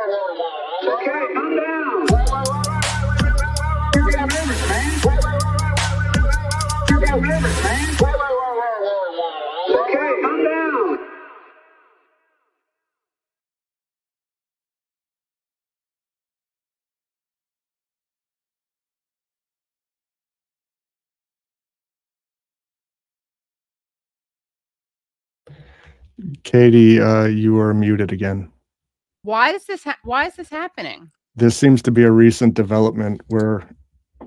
Okay, calm down. You got limits, man. You got limits, man. Okay, calm down. Katie, you are muted again. Why is this happening? This seems to be a recent development where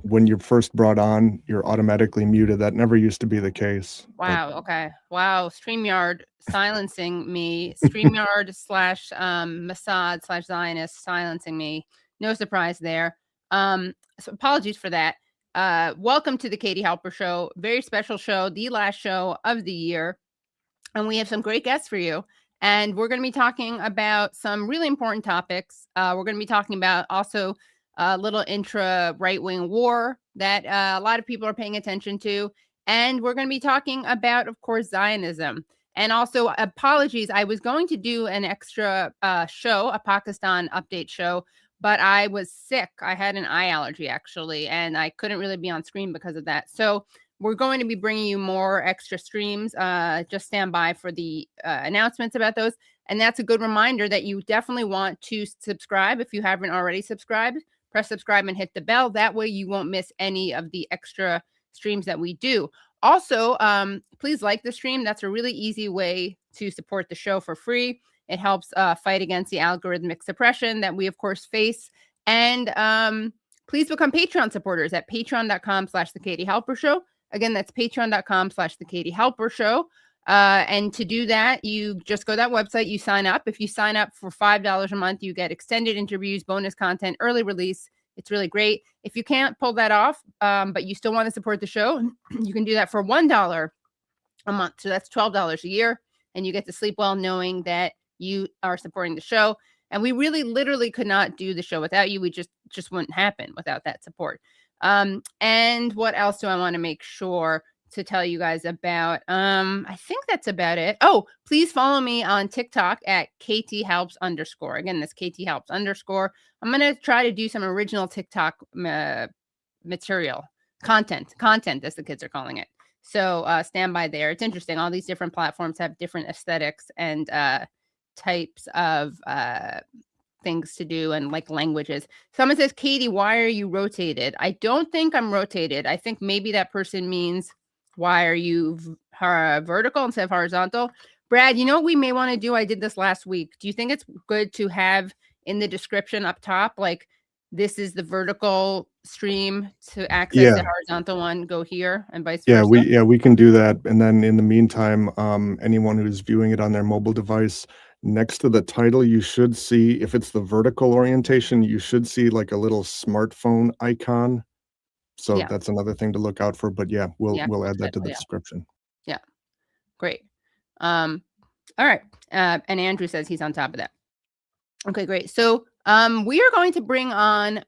when you're first brought on, you're automatically muted. That never used to be the case. Wow. Okay. Wow. StreamYard silencing me. StreamYard slash Mossad slash Zionist silencing me. No surprise there. So apologies for that. Welcome to the Katie Halper Show. Very special show, the last show of the year. And we have some great guests for you. And we're going to be talking about some really important topics. We're going to be talking about also a little intra right-wing war that a lot of people are paying attention to. And we're going to be talking about, of course, Zionism. And also, apologies, I was going to do an extra show, a Pakistan update show, but I was sick. I had an eye allergy, actually, and I couldn't really be on screen because of that. So we're going to be bringing you more extra streams. Just stand by for the announcements about those. And that's a good reminder that you definitely want to subscribe. If you haven't already subscribed, press subscribe and hit the bell. That way you won't miss any of the extra streams that we do. Also, please like the stream. That's a really easy way to support the show for free. It helps fight against the algorithmic suppression that we, of course, face. And please become Patreon supporters at patreon.com/The Katie Halper Show. Again, that's patreon.com/The Katie Halper Show. And to do that, you just go to that website, you sign up. If you sign up for $5 a month, you get extended interviews, bonus content, early release. It's really great. If you can't pull that off, but you still want to support the show, you can do that for $1 a month. So that's $12 a year. And you get to sleep well knowing that you are supporting the show. And we really literally could not do the show without you. We just wouldn't happen without that support. And what else do I want to make sure to tell you guys about? I think that's about it. Oh, please follow me on TikTok at KTHelps_. Again, that's KTHelps_. I'm going to try to do some original TikTok material, content, as the kids are calling it. So stand by there. It's interesting. All these different platforms have different aesthetics and types of things to do and like languages. Someone says, Katie, why are you rotated? I don't think I'm rotated. I think maybe that person means, why are you vertical instead of horizontal? Brad, you know what we may want to do? I did this last week. Do you think it's good to have in the description up top, like, this is the vertical stream, to access the horizontal one, go here, and vice versa? We can do that. And then in the meantime, anyone who's viewing it on their mobile device, next to the title, you should see, if it's the vertical orientation, you should see like a little smartphone icon. So that's another thing to look out for. But we'll add that to the description. Yeah, great. All right. And Andrew says he's on top of that. Okay, great. So we are going to bring on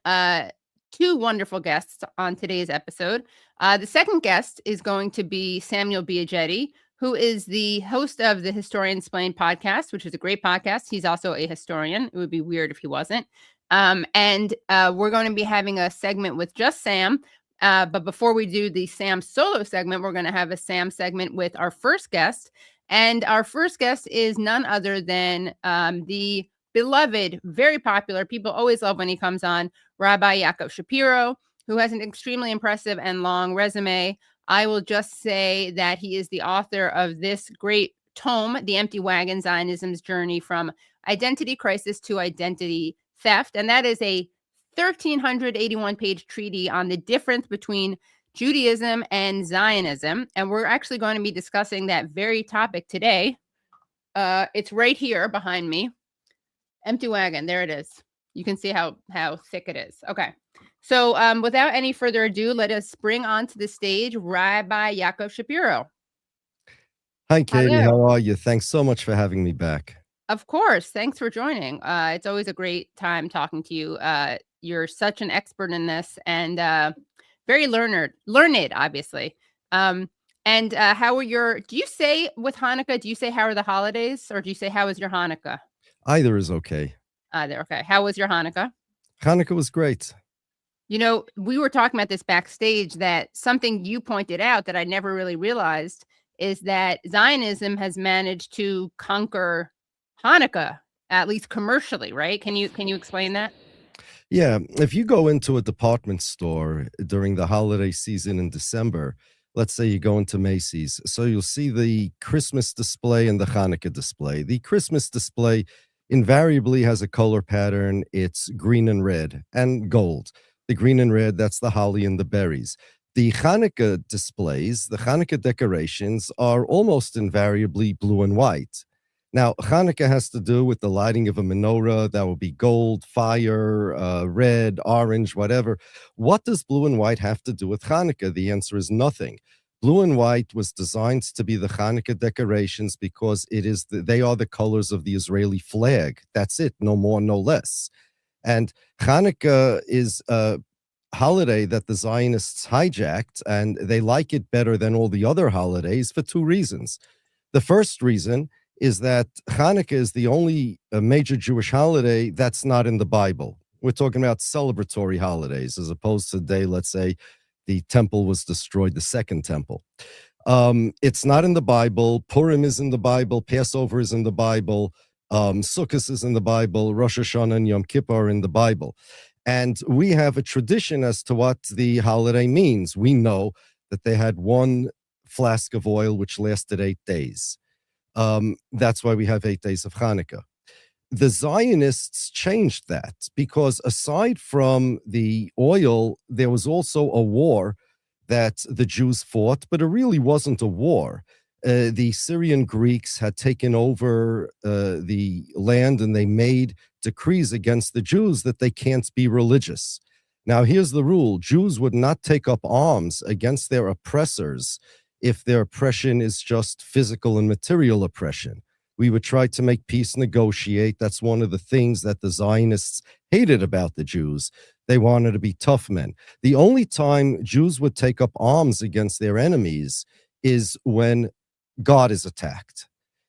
two wonderful guests on today's episode. The second guest is going to be Samuel Biagetti, who is the host of the Historian Explained podcast, which is a great podcast. He's also a historian. It would be weird if he wasn't. And we're going to be having a segment with just Sam. But before we do the Sam solo segment, we're going to have a Sam segment with our first guest. And our first guest is none other than the beloved, very popular, people always love when he comes on, Rabbi Yakov Shapiro, who has an extremely impressive and long resume. I will just say that he is the author of this great tome, The Empty Wagon, Zionism's Journey from Identity Crisis to Identity Theft. And that is a 1,381-page treatise on the difference between Judaism and Zionism. And we're actually going to be discussing that very topic today. It's right here behind me. Empty Wagon. There it is. You can see how thick it is. Okay. So without any further ado, let us bring onto the stage Rabbi Yakov Shapiro. Hi, Katie. How are you? Thanks so much for having me back. Of course. Thanks for joining. It's always a great time talking to you. You're such an expert in this and very learned, obviously. And how are do you say with Hanukkah, do you say how are the holidays, or do you say how is your Hanukkah? Either is okay. Either. Okay. How was your Hanukkah? Hanukkah was great. You know, we were talking about this backstage, that something you pointed out that I never really realized is that Zionism has managed to conquer Hanukkah, at least commercially, right? Can you explain that? Yeah, if you go into a department store during the holiday season in December, let's say you go into Macy's, so you'll see the Christmas display and the Hanukkah display. The Christmas display invariably has a color pattern. It's green and red and gold. The green and red, that's the holly and the berries. The Hanukkah displays, the Hanukkah decorations are almost invariably blue and white. Now, Hanukkah has to do with the lighting of a menorah. That will be gold, fire, red, orange, whatever. What does blue and white have to do with Hanukkah? The answer is nothing. Blue and white was designed to be the Hanukkah decorations because they are the colors of the Israeli flag. That's it, no more, no less. And Hanukkah is a holiday that the Zionists hijacked, and they like it better than all the other holidays for two reasons. The first reason is that Hanukkah is the only major Jewish holiday that's not in the Bible. We're talking about celebratory holidays, as opposed to the day, let's say, the temple was destroyed, the second temple. It's not in the Bible. Purim is in the Bible. Passover is in the Bible. Sukkot is in the Bible. Rosh Hashanah and Yom Kippur are in the Bible. And we have a tradition as to what the holiday means. We know that they had one flask of oil which lasted 8 days. That's why we have 8 days of Hanukkah. The Zionists changed that because aside from the oil, there was also a war that the Jews fought, but it really wasn't a war. The Syrian Greeks had taken over the land, and they made decrees against the Jews that they can't be religious. Now, here's the rule. Jews would not take up arms against their oppressors if their oppression is just physical and material oppression. We would try to make peace, negotiate. That's one of the things that the Zionists hated about the Jews. They wanted to be tough men. The only time Jews would take up arms against their enemies is when God is attacked.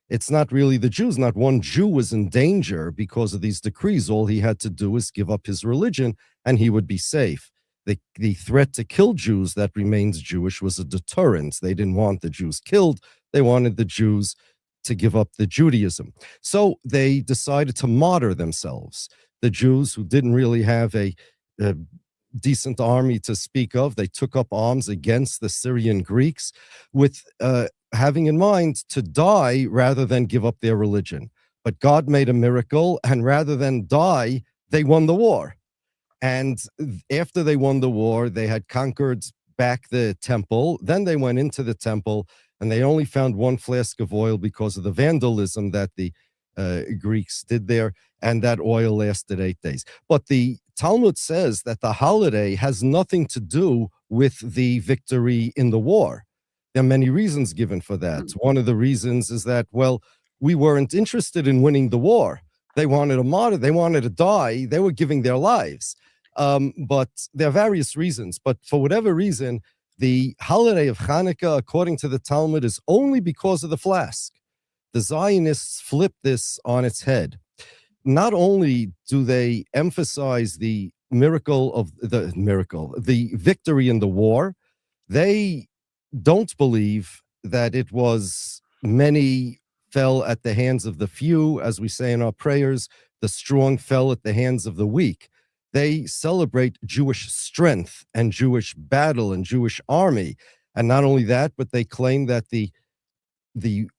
It's not really the Jews. Not one Jew was in danger because of these decrees. All he had to do is give up his religion and he would be safe. The threat to kill Jews that remains Jewish was a deterrent. They didn't want the Jews killed. They wanted the Jews to give up the Judaism. So they decided to martyr themselves. The Jews, who didn't really have a decent army to speak of, they took up arms against the Syrian Greeks with having in mind to die rather than give up their religion. But God made a miracle, and rather than die, they won the war. And after they won the war, they had conquered back the temple. Then they went into the temple, and they only found one flask of oil because of the vandalism that the Greeks did there, and that oil lasted 8 days. But the Talmud says that the holiday has nothing to do with the victory in the war. There are many reasons given for that. One of the reasons is that, well, we weren't interested in winning the war. They wanted a martyr. They wanted to die. They were giving their lives. But there are various reasons. But for whatever reason, the holiday of Hanukkah, according to the Talmud, is only because of the flask. The Zionists flip this on its head. Not only do they emphasize the the victory in the war, they don't believe that it was many fell at the hands of the few, as we say in our prayers, the strong fell at the hands of the weak. They celebrate Jewish strength and Jewish battle and Jewish army. And not only that, but they claim that the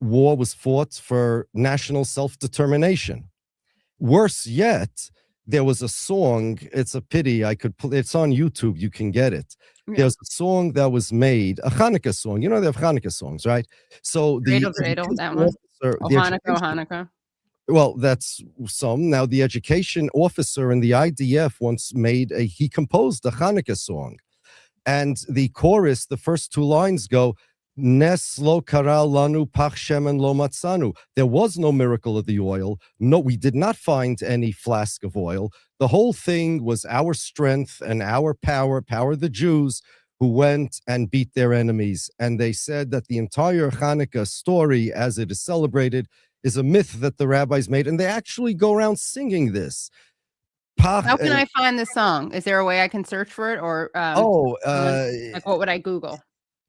war was fought for national self-determination. Worse yet, there was a song, it's a pity, it's on YouTube, you can get it. Yeah. There's a song that was made, a Hanukkah song. You know, they have Hanukkah songs, right? So Dreidel, that one. Hanukkah. Well, that's some. Now, the education officer in the IDF once he composed a Hanukkah song. And the chorus, the first two lines go, Nes lo kara lanu pach shemen lo matzanu. There was no miracle of the oil. No, we did not find any flask of oil. The whole thing was our strength and our power of the Jews who went and beat their enemies. And they said that the entire Hanukkah story, as it is celebrated, is a myth that the rabbis made, and they actually go around singing this. How can I find the song? Is there a way I can search for it, or like what would I Google?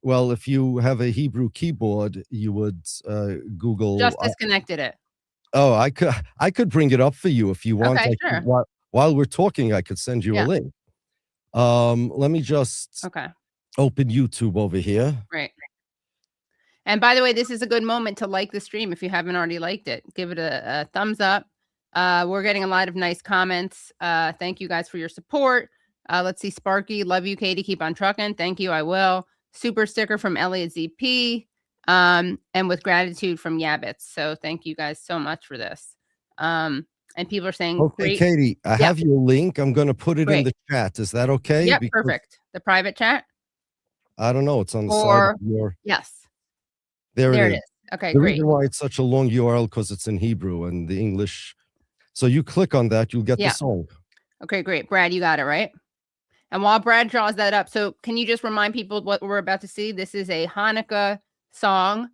Well, if you have a Hebrew keyboard, you would Google. Just disconnected it. Oh, I could bring it up for you if you want. Okay, sure. While we're talking, I could send you a link. Let me just open YouTube over here. Right. And by the way, this is a good moment to like the stream if you haven't already liked it. Give it a thumbs up. We're getting a lot of nice comments. Thank you guys for your support. Let's see, Sparky, love you, Katie. Keep on trucking. Thank you. I will. Super sticker from Elliot ZP. And with gratitude from Yabbits. So thank you guys so much for this. And people are saying, okay, great. Katie, I have your link. I'm going to put it Great. in the chat. Is that okay? Yeah, perfect. The private chat? I don't know. It's on the side of your... Yes. There it is. Okay, the great. reason why it's such a long URL because it's in Hebrew and the English. So you click on that, you'll get the song. Okay, great. Brad, you got it, right? And while Brad draws that up, so can you just remind people what we're about to see? This is a Hanukkah song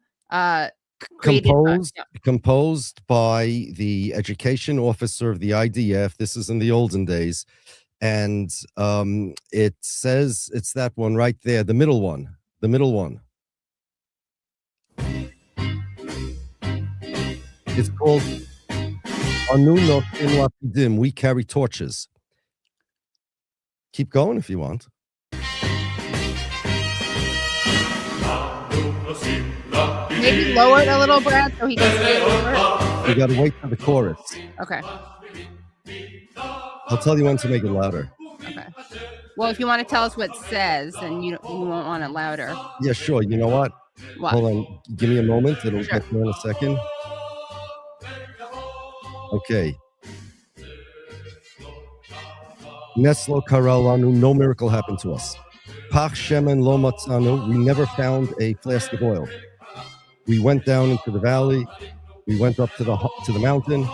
composed by the education officer of the IDF. This is in the olden days. And it says it's that one right there, the middle one. The middle one. It's called Anu Notin Lapidim. We carry torches. Keep going if you want. Maybe lower it a little, Brad, so he can see it over. You got to wait for the chorus. Okay. I'll tell you when to make it louder. Okay. Well, if you want to tell us what it says, then you won't want it louder. Yeah, sure. You know what? Hold on. Give me a moment. It'll get there in a second. Okay. Neslo Karalanu, no miracle happened to us. Pach Shemen Lo Matzanu, we never found a flask of oil. We went down into the valley. We went up to the mountain.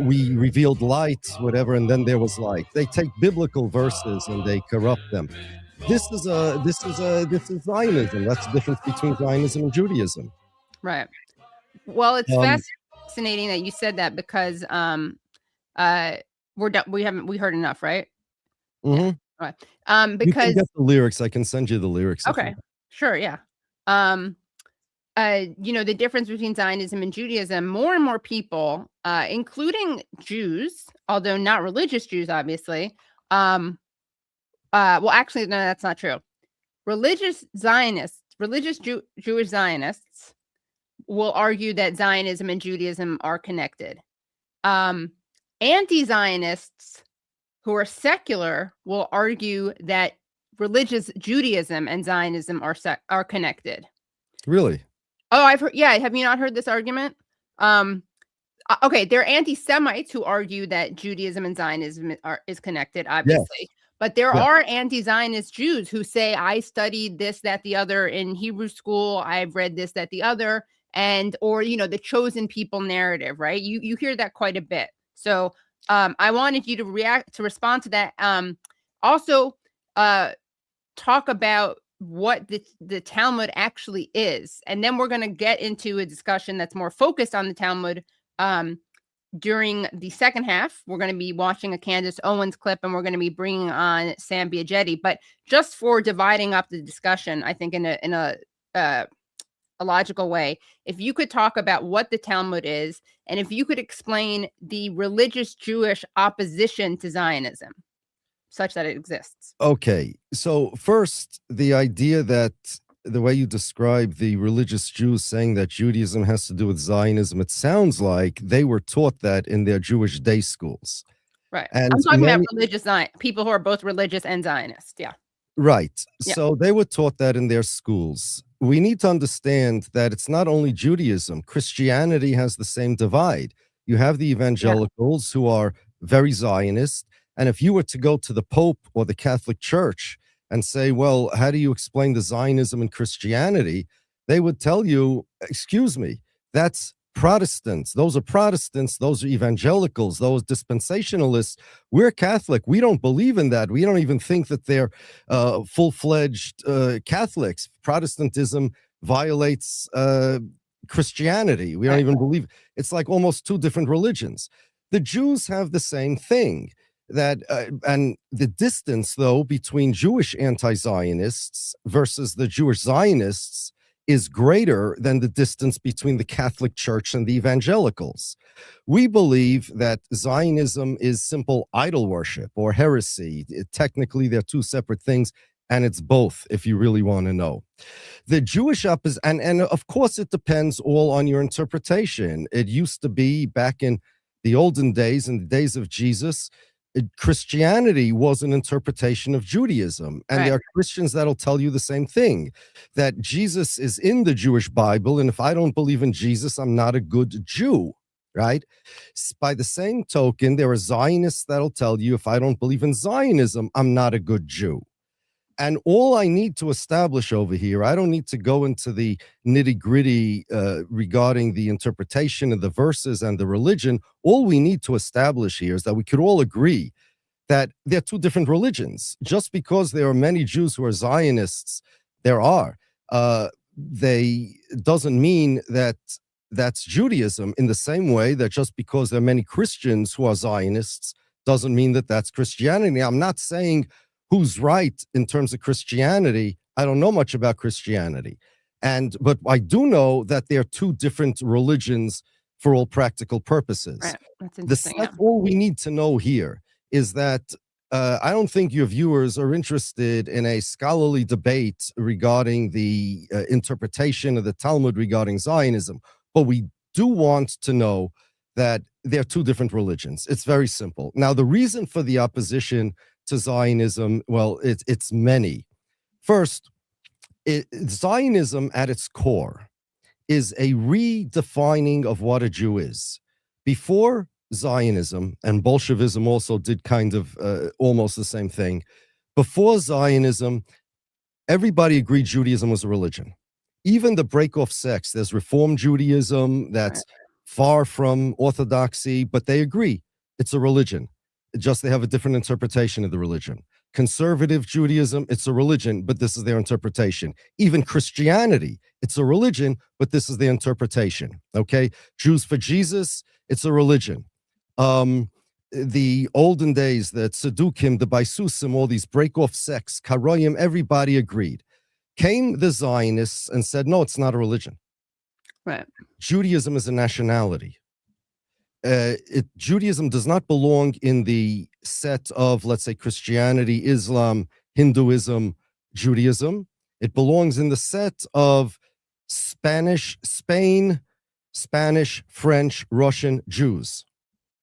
We revealed light, whatever, and then there was light. They take biblical verses and they corrupt them. This is Zionism. That's the difference between Zionism and Judaism. Right. Well, it's fascinating that you said that because we heard enough, right? Mm-hmm. Yeah. All right. Because you can get the lyrics. I can send you the lyrics. Okay. Sure. Yeah. The difference between Zionism and Judaism, more and more people, including Jews, although not religious Jews, obviously. Well, actually, no, that's not true. Religious Zionists, Jewish Zionists will argue that Zionism and Judaism are connected. Anti-Zionists who are secular will argue that religious Judaism and Zionism are connected. Really? Oh, I've heard. Yeah, have you not heard this argument? Okay, there are anti-Semites who argue that Judaism and Zionism is connected, obviously. Yes. But there are anti-Zionist Jews who say, I studied this, that, the other in Hebrew school. I've read this, that, the other, or the chosen people narrative, right? You hear that quite a bit. So I wanted you to respond to that. Also, talk about what the Talmud actually is. And then we're going to get into a discussion that's more focused on the Talmud during the second half. We're going to be watching a Candace Owens clip, and we're going to be bringing on Sam Biagetti. But just for dividing up the discussion, I think in a logical way, if you could talk about what the Talmud is, and if you could explain the religious Jewish opposition to Zionism, such that it exists. Okay, so first, the idea that the way you describe the religious Jews saying that Judaism has to do with Zionism, it sounds like they were taught that in their Jewish day schools. Right. And I'm talking about religious people who are both religious and Zionist. Yeah. Right. Yeah. So they were taught that in their schools. We need to understand that it's not only Judaism. Christianity has the same divide. You have the evangelicals who are very Zionist. And if you were to go to the Pope or the Catholic Church and say, well, how do you explain the Zionism and Christianity? They would tell you, excuse me, that's Protestants. Those are Protestants. Those are evangelicals. Those dispensationalists. We're Catholic. We don't believe in that. We don't even think that they're full-fledged Catholics. Protestantism violates Christianity. We don't even believe. It's like almost two different religions. The Jews have the same thing. That and the distance, though, between Jewish anti-Zionists versus the Jewish Zionists is greater than the distance between the Catholic Church and the evangelicals. We believe that Zionism is simple idol worship or heresy. Technically, they're two separate things, and it's both, if you really want to know. The Jewish opposition, and of course, it depends all on your interpretation. It used to be back in the olden days, in the days of Jesus, Christianity was an interpretation of Judaism. And there are Christians that'll tell you the same thing, that Jesus is in the Jewish Bible. And if I don't believe in Jesus, I'm not a good Jew, right? By the same token, there are Zionists that'll tell you, if I don't believe in Zionism, I'm not a good Jew. And all I need to establish over here, I don't need to go into the nitty gritty regarding the interpretation of the verses and the religion. All we need to establish here is that we could all agree that they're two different religions. Just because there are many Jews who are Zionists, they doesn't mean that that's Judaism, in the same way that just because there are many Christians who are Zionists doesn't mean that that's Christianity. I'm not saying who's right in terms of Christianity. I don't know much about Christianity. But I do know that there are two different religions for all practical purposes. Right. That's interesting. That's all we need to know here is that I don't think your viewers are interested in a scholarly debate regarding the interpretation of the Talmud regarding Zionism, but we do want to know that there are two different religions. It's very simple. Now, the reason for the opposition to Zionism, well, it's many. First, Zionism at its core is a redefining of what a Jew is. Before Zionism, and Bolshevism also did kind of almost the same thing. Before Zionism, everybody agreed Judaism was a religion. Even the break-off sects, there's Reform Judaism that's far from orthodoxy, but they agree it's a religion. Just they have a different interpretation of the religion. Conservative Judaism, it's a religion, but this is their interpretation. Even Christianity, it's a religion, but this is their interpretation. Okay? Jews for Jesus, it's a religion. The olden days, the Tzedukim, the Baisusim, all these break-off sects, Karoyim, everybody agreed. Came the Zionists and said, no, it's not a religion. Right. Judaism is a nationality. Judaism does not belong in the set of, let's say, Christianity, Islam, Hinduism, Judaism. It belongs in the set of Spain, Spanish, French, Russian Jews.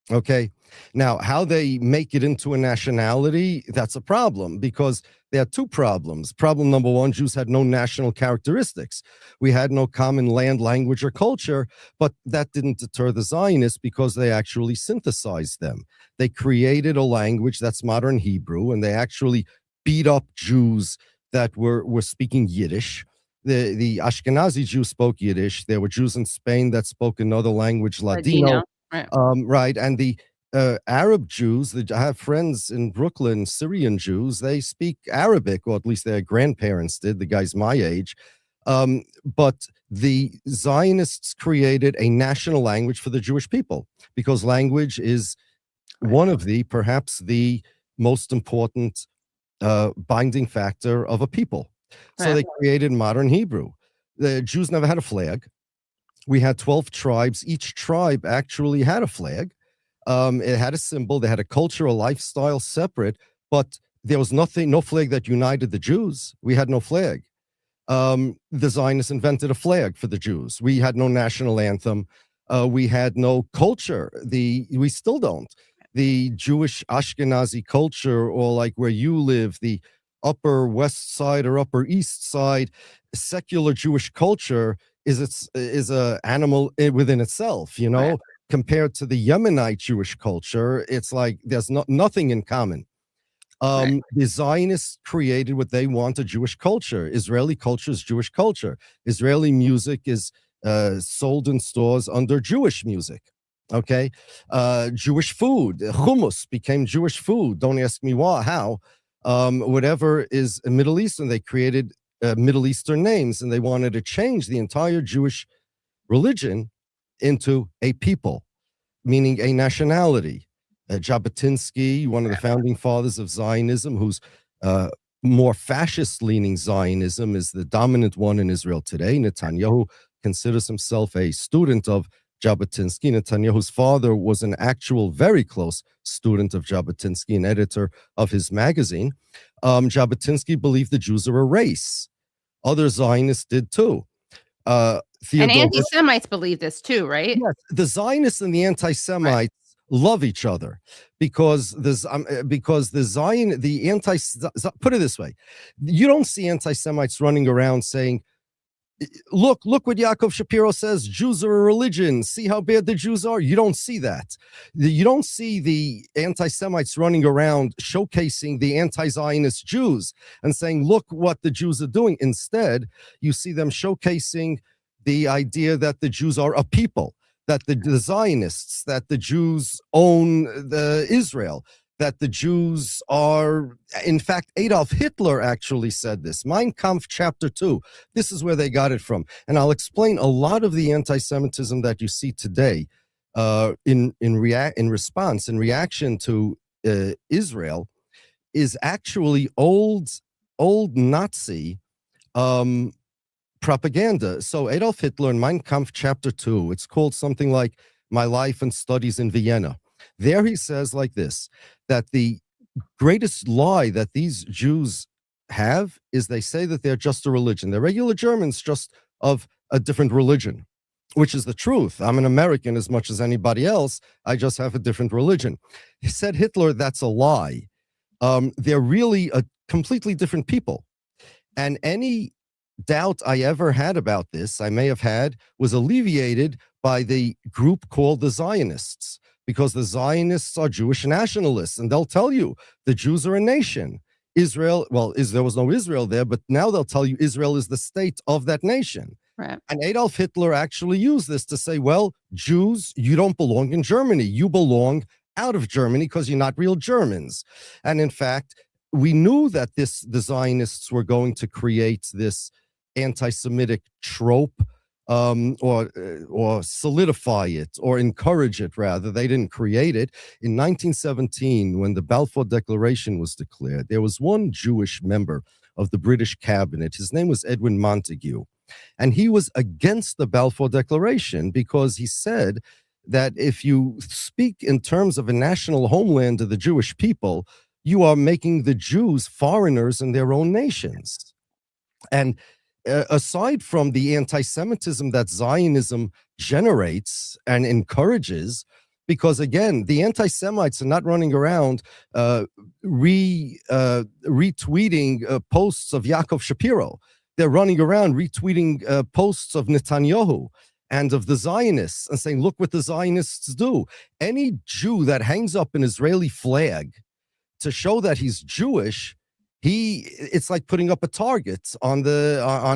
Okay. Now, how they make it into a nationality, that's a problem, because there are two problems. Problem number one, Jews had no national characteristics. We had no common land, language, or culture, but that didn't deter the Zionists because they actually synthesized them. They created a language that's modern Hebrew, and they actually beat up Jews that were speaking Yiddish. The Ashkenazi Jews spoke Yiddish. There were Jews in Spain that spoke another language, Ladino. Right. Right. And the Arab Jews, I have friends in Brooklyn, Syrian Jews, they speak Arabic, or at least their grandparents did, the guys my age. But the Zionists created a national language for the Jewish people, because language is one of perhaps the most important binding factor of a people. So they created modern Hebrew. The Jews never had a flag. We had 12 tribes. Each tribe actually had a flag. It had a symbol. They had a culture, a lifestyle separate, but there was no flag that united the Jews. We had no flag. The Zionists invented a flag for the Jews. We had no national anthem. We had no culture. We still don't. The Jewish Ashkenazi culture, or like where you live, the Upper West Side or Upper East Side, secular Jewish culture is a animal within itself, you know. Compared to the Yemenite Jewish culture, it's like there's nothing in common. The Zionists created what they want, a Jewish culture. Israeli culture is Jewish culture. Israeli music is sold in stores under Jewish music. Okay, Jewish food, hummus became Jewish food. Don't ask me why, how. Whatever is Middle Eastern, they created Middle Eastern names, and they wanted to change the entire Jewish religion into a people, meaning a nationality. Jabotinsky, one of the founding fathers of Zionism, who's more fascist-leaning Zionism, is the dominant one in Israel today. Netanyahu considers himself a student of Jabotinsky. Netanyahu's father was an actual very close student of Jabotinsky, an editor of his magazine. Jabotinsky believed the Jews are a race. Other Zionists did too. And anti-Semites believe this too, right? Yes, the Zionists and the anti-Semites love each other because put it this way, you don't see anti-Semites running around saying, look what Yaakov Shapiro says, Jews are a religion, see how bad the Jews are. You don't see that. You don't see the anti-Semites running around showcasing the anti-Zionist Jews and saying, look what the Jews are doing. Instead, you see them showcasing the idea that the Jews are a people, that the Zionists, that the Jews own Israel, that the Jews are, in fact, Adolf Hitler actually said this. Mein Kampf, chapter 2. This is where they got it from. And I'll explain a lot of the anti-Semitism that you see today in reaction to Israel is actually old Nazi propaganda. So Adolf Hitler in Mein Kampf, chapter 2, it's called something like My Life and Studies in Vienna. There he says like this, that the greatest lie that these Jews have is they say that they're just a religion. They're regular Germans, just of a different religion, which is the truth. I'm an American as much as anybody else. I just have a different religion. He said Hitler, that's a lie. They're really a completely different people. And any doubt I ever had about this, I may have had, was alleviated by the group called the Zionists, because the Zionists are Jewish nationalists, and they'll tell you the Jews are a nation. Israel, there was no Israel there, but now they'll tell you Israel is the state of that nation. Right. And Adolf Hitler actually used this to say, well, Jews, you don't belong in Germany. You belong out of Germany because you're not real Germans. And in fact, we knew that the Zionists were going to create this anti-Semitic trope, or solidify it, or encourage it, rather. They didn't create it. In 1917, when the Balfour Declaration was declared, there was one Jewish member of the British cabinet. His name was Edwin Montagu. And he was against the Balfour Declaration because he said that if you speak in terms of a national homeland of the Jewish people, you are making the Jews foreigners in their own nations. And aside from the anti-Semitism that Zionism generates and encourages, because again, the anti-Semites are not running around retweeting posts of Yaakov Shapiro. They're running around retweeting posts of Netanyahu and of the Zionists and saying, look what the Zionists do. Any Jew that hangs up an Israeli flag to show that he's Jewish, it's like putting up a target on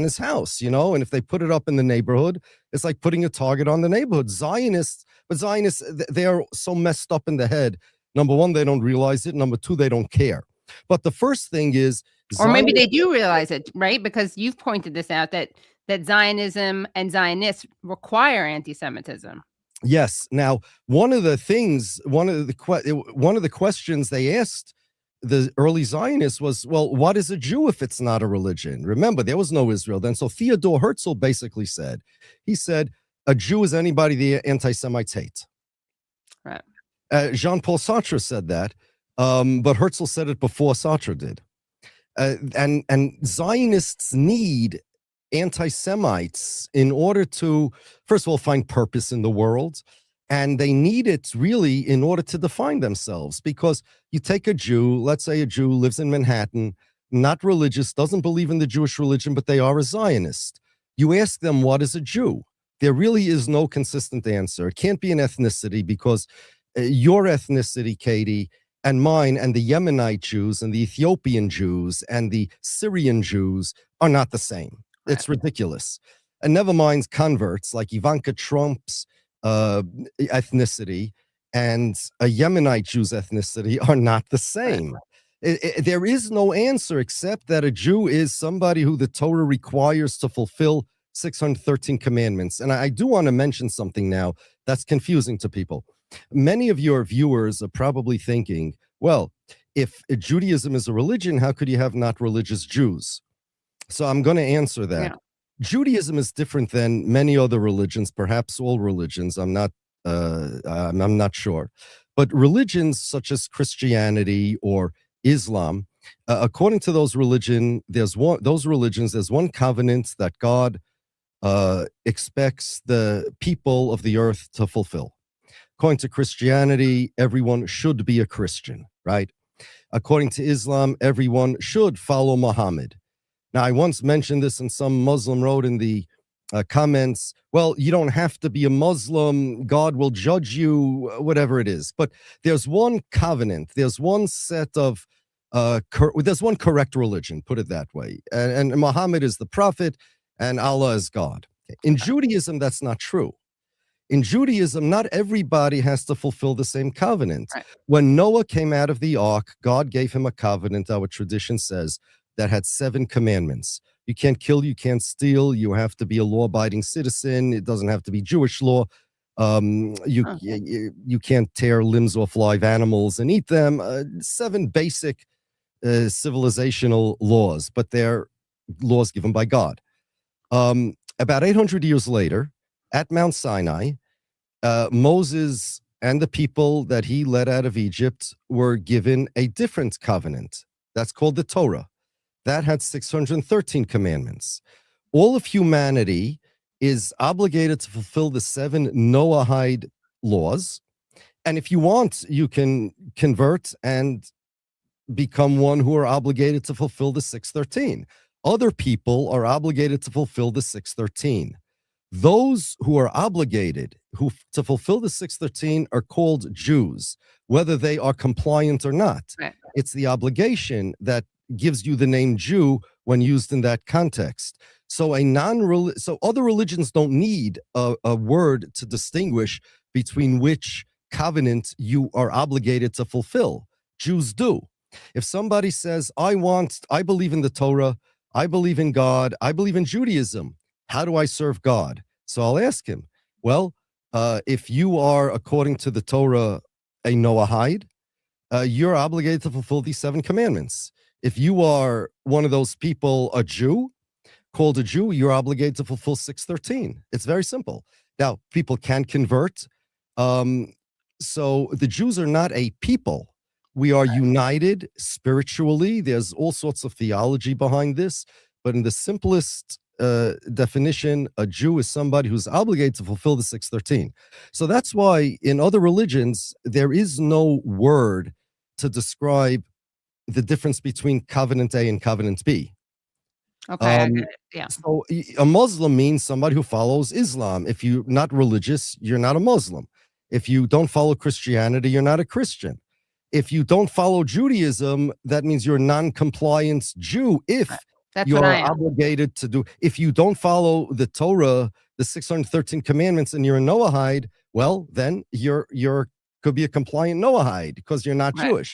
his house, and if they put it up in the neighborhood, it's like putting a target on the neighborhood. Zionists, they are so messed up in the head. Number one, they don't realize it. Number two, they don't care. But the first thing is, or maybe they do realize it, right? Because you've pointed this out, that Zionism and Zionists require anti-Semitism. Yes. Now, one of the questions they asked the early Zionists was, well, what is a Jew if it's not a religion? Remember, there was no Israel then. So Theodor Herzl basically said, a Jew is anybody the anti-Semites hate. Right. Jean-Paul Sartre said that, but Herzl said it before Sartre did. And Zionists need anti-Semites in order to, first of all, find purpose in the world. And they need it really in order to define themselves, because you take a Jew, let's say a Jew lives in Manhattan, not religious, doesn't believe in the Jewish religion, but they are a Zionist. You ask them, what is a Jew? There really is no consistent answer. It can't be an ethnicity, because your ethnicity, Katie, and mine, and the Yemenite Jews, and the Ethiopian Jews, and the Syrian Jews are not the same. Right. It's ridiculous. And never mind converts like Ivanka Trump's ethnicity and a Yemenite Jew's ethnicity are not the same. There is no answer except that a Jew is somebody who the Torah requires to fulfill 613 commandments. And I do want to mention something now that's confusing to people. Many of your viewers are probably thinking, well, if Judaism is a religion, how could you have not religious Jews? So I'm going to answer that. Yeah. Judaism is different than many other religions, perhaps all religions. I'm not sure, but religions such as Christianity or Islam, according to those religions, there's one covenant that God expects the people of the earth to fulfill. According to Christianity, everyone should be a Christian, right? According to Islam, everyone should follow Muhammad. Now, I once mentioned this, and some Muslim wrote in the comments, well, you don't have to be a Muslim. God will judge you, whatever it is. But there's one covenant. There's one set of, there's one correct religion, put it that way. And Muhammad is the prophet, and Allah is God. In Judaism, that's not true. In Judaism, not everybody has to fulfill the same covenant. Right. When Noah came out of the ark, God gave him a covenant, our tradition says, that had 7 commandments. You can't kill, you can't steal, you have to be a law-abiding citizen. It doesn't have to be Jewish law. You can't tear limbs off live animals and eat them. 7 basic civilizational laws, but they're laws given by God. About 800 years later, at Mount Sinai, Moses and the people that he led out of Egypt were given a different covenant. That's called the Torah. That had 613 commandments. All of humanity is obligated to fulfill the 7 Noahide laws. And if you want, you can convert and become one who are obligated to fulfill the 613. Other people are obligated to fulfill the 613. Those who are obligated to fulfill the 613 are called Jews, whether they are compliant or not. Right. It's the obligation that gives you the name Jew when used in that context. So other religions don't need a word to distinguish between which covenant you are obligated to fulfill. Jews do. If somebody says, I believe in the Torah, I believe in God, I believe in Judaism, how do I serve God? So I'll ask him, well, if you are, according to the Torah, a Noahide, you're obligated to fulfill these 7 commandments. If you are one of those people, a Jew, called a Jew, you're obligated to fulfill 613. It's very simple. Now, people can convert. So the Jews are not a people. We are united spiritually. There's all sorts of theology behind this. But in the simplest definition, a Jew is somebody who's obligated to fulfill the 613. So that's why in other religions, there is no word to describe the difference between covenant A and covenant B. Okay, I get it. Yeah. So a Muslim means somebody who follows Islam. If you're not religious, you're not a Muslim. If you don't follow Christianity, you're not a Christian. If you don't follow Judaism, that means you're a non-compliant Jew. If That's you're what I am. obligated to do, if you don't follow the Torah, the 613 commandments, and you're a Noahide, well, then you're could be a compliant Noahide because you're not Right. Jewish.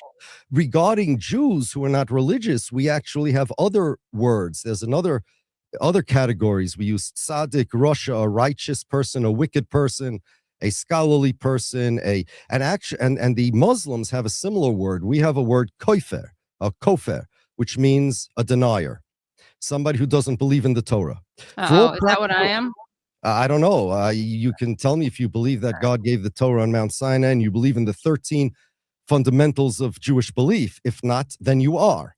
Regarding Jews who are not religious, we actually have other words. There's other categories. We use tzaddik, rasha, a righteous person, a wicked person, a scholarly person, and the Muslims have a similar word. We have a word kofer, which means a denier, somebody who doesn't believe in the Torah. Oh, is that what I am? I don't know. You can tell me if you believe that God gave the Torah on Mount Sinai and you believe in the 13 fundamentals of Jewish belief. If not, then you are.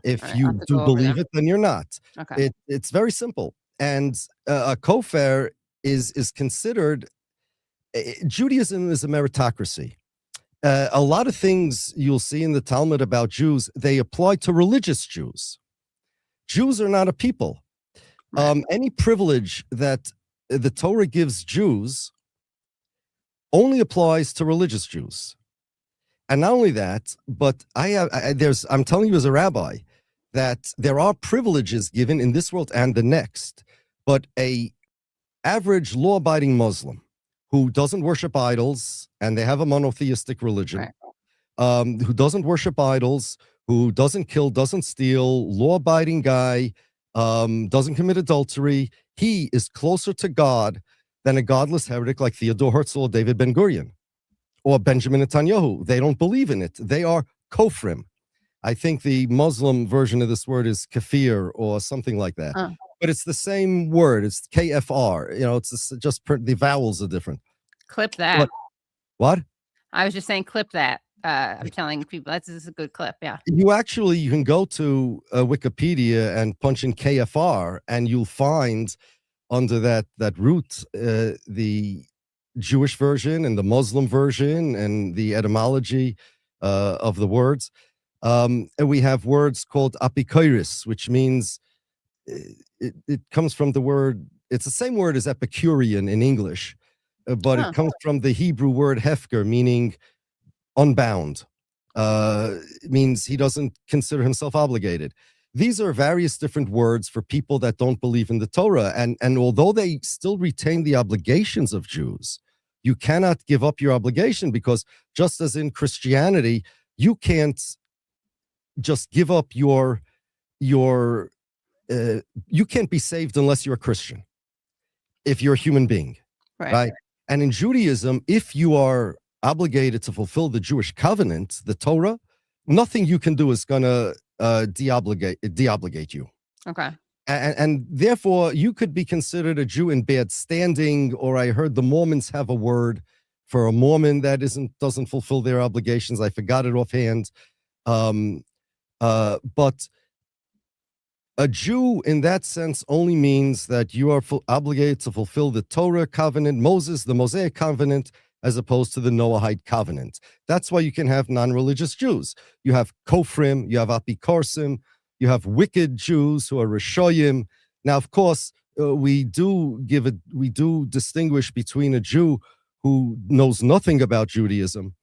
If Right, you I'll have to do go over believe them. it, then you're not. Okay. It's very simple. And a kofar is considered, Judaism is a meritocracy. A lot of things you'll see in the Talmud about Jews, they apply to religious Jews. Jews are not a people. Right. Any privilege that the Torah gives Jews only applies to religious Jews. And not only that, but I'm telling you as a rabbi that there are privileges given in this world and the next, but a average law-abiding Muslim who doesn't worship idols, and they have a monotheistic religion, Right. who doesn't worship idols, who doesn't kill, doesn't steal, law-abiding guy, doesn't commit adultery. He is closer to God than a godless heretic like Theodore Herzl or David Ben-Gurion or Benjamin Netanyahu. They don't believe in it. They are kofrim. I think the Muslim version of this word is kafir or something like that. But it's the same word. It's KFR. It's just the vowels are different. Clip that. What? I was just saying clip that. I'm telling people this is a good clip. Yeah. You can go to Wikipedia and punch in KFR, and you'll find under that root the Jewish version and the Muslim version and the etymology of the words. And we have words called apikoiris, which means it comes from the word, it's the same word as Epicurean in English, but it comes from the Hebrew word hefker, meaning unbound. It means he doesn't consider himself obligated. These are various different words for people that don't believe in the Torah. And although they still retain the obligations of Jews, you cannot give up your obligation, because just as in Christianity, you can't just give up you can't be saved unless you're a Christian, if you're a human being, right? And in Judaism, if you are obligated to fulfill the Jewish covenant, the Torah, nothing you can do is going to deobligate you. Okay. And therefore, you could be considered a Jew in bad standing, or I heard the Mormons have a word for a Mormon that doesn't fulfill their obligations. I forgot it offhand. But a Jew in that sense only means that you are obligated to fulfill the Torah covenant, the Mosaic covenant, as opposed to the Noahide covenant. That's why you can have non-religious Jews. You have kofrim, you have apikorsim, you have wicked Jews who are rishoyim. Now, of course, we do distinguish between a Jew who knows nothing about Judaism,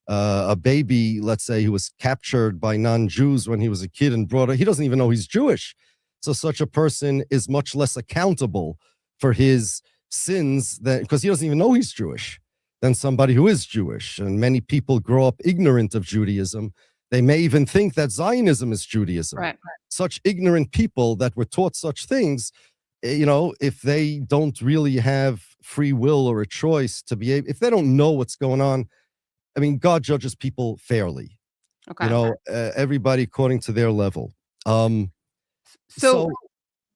a baby, let's say, who was captured by non-Jews when he was a kid and brought up, he doesn't even know he's Jewish. So such a person is much less accountable for his sins because he doesn't even know he's Jewish, than somebody who is Jewish. And many people grow up ignorant of Judaism. They may even think that Zionism is Judaism. Right. Such ignorant people that were taught such things, if they don't really have free will or a choice to be able, if they don't know what's going on, I mean, God judges people fairly. Okay. Everybody according to their level. So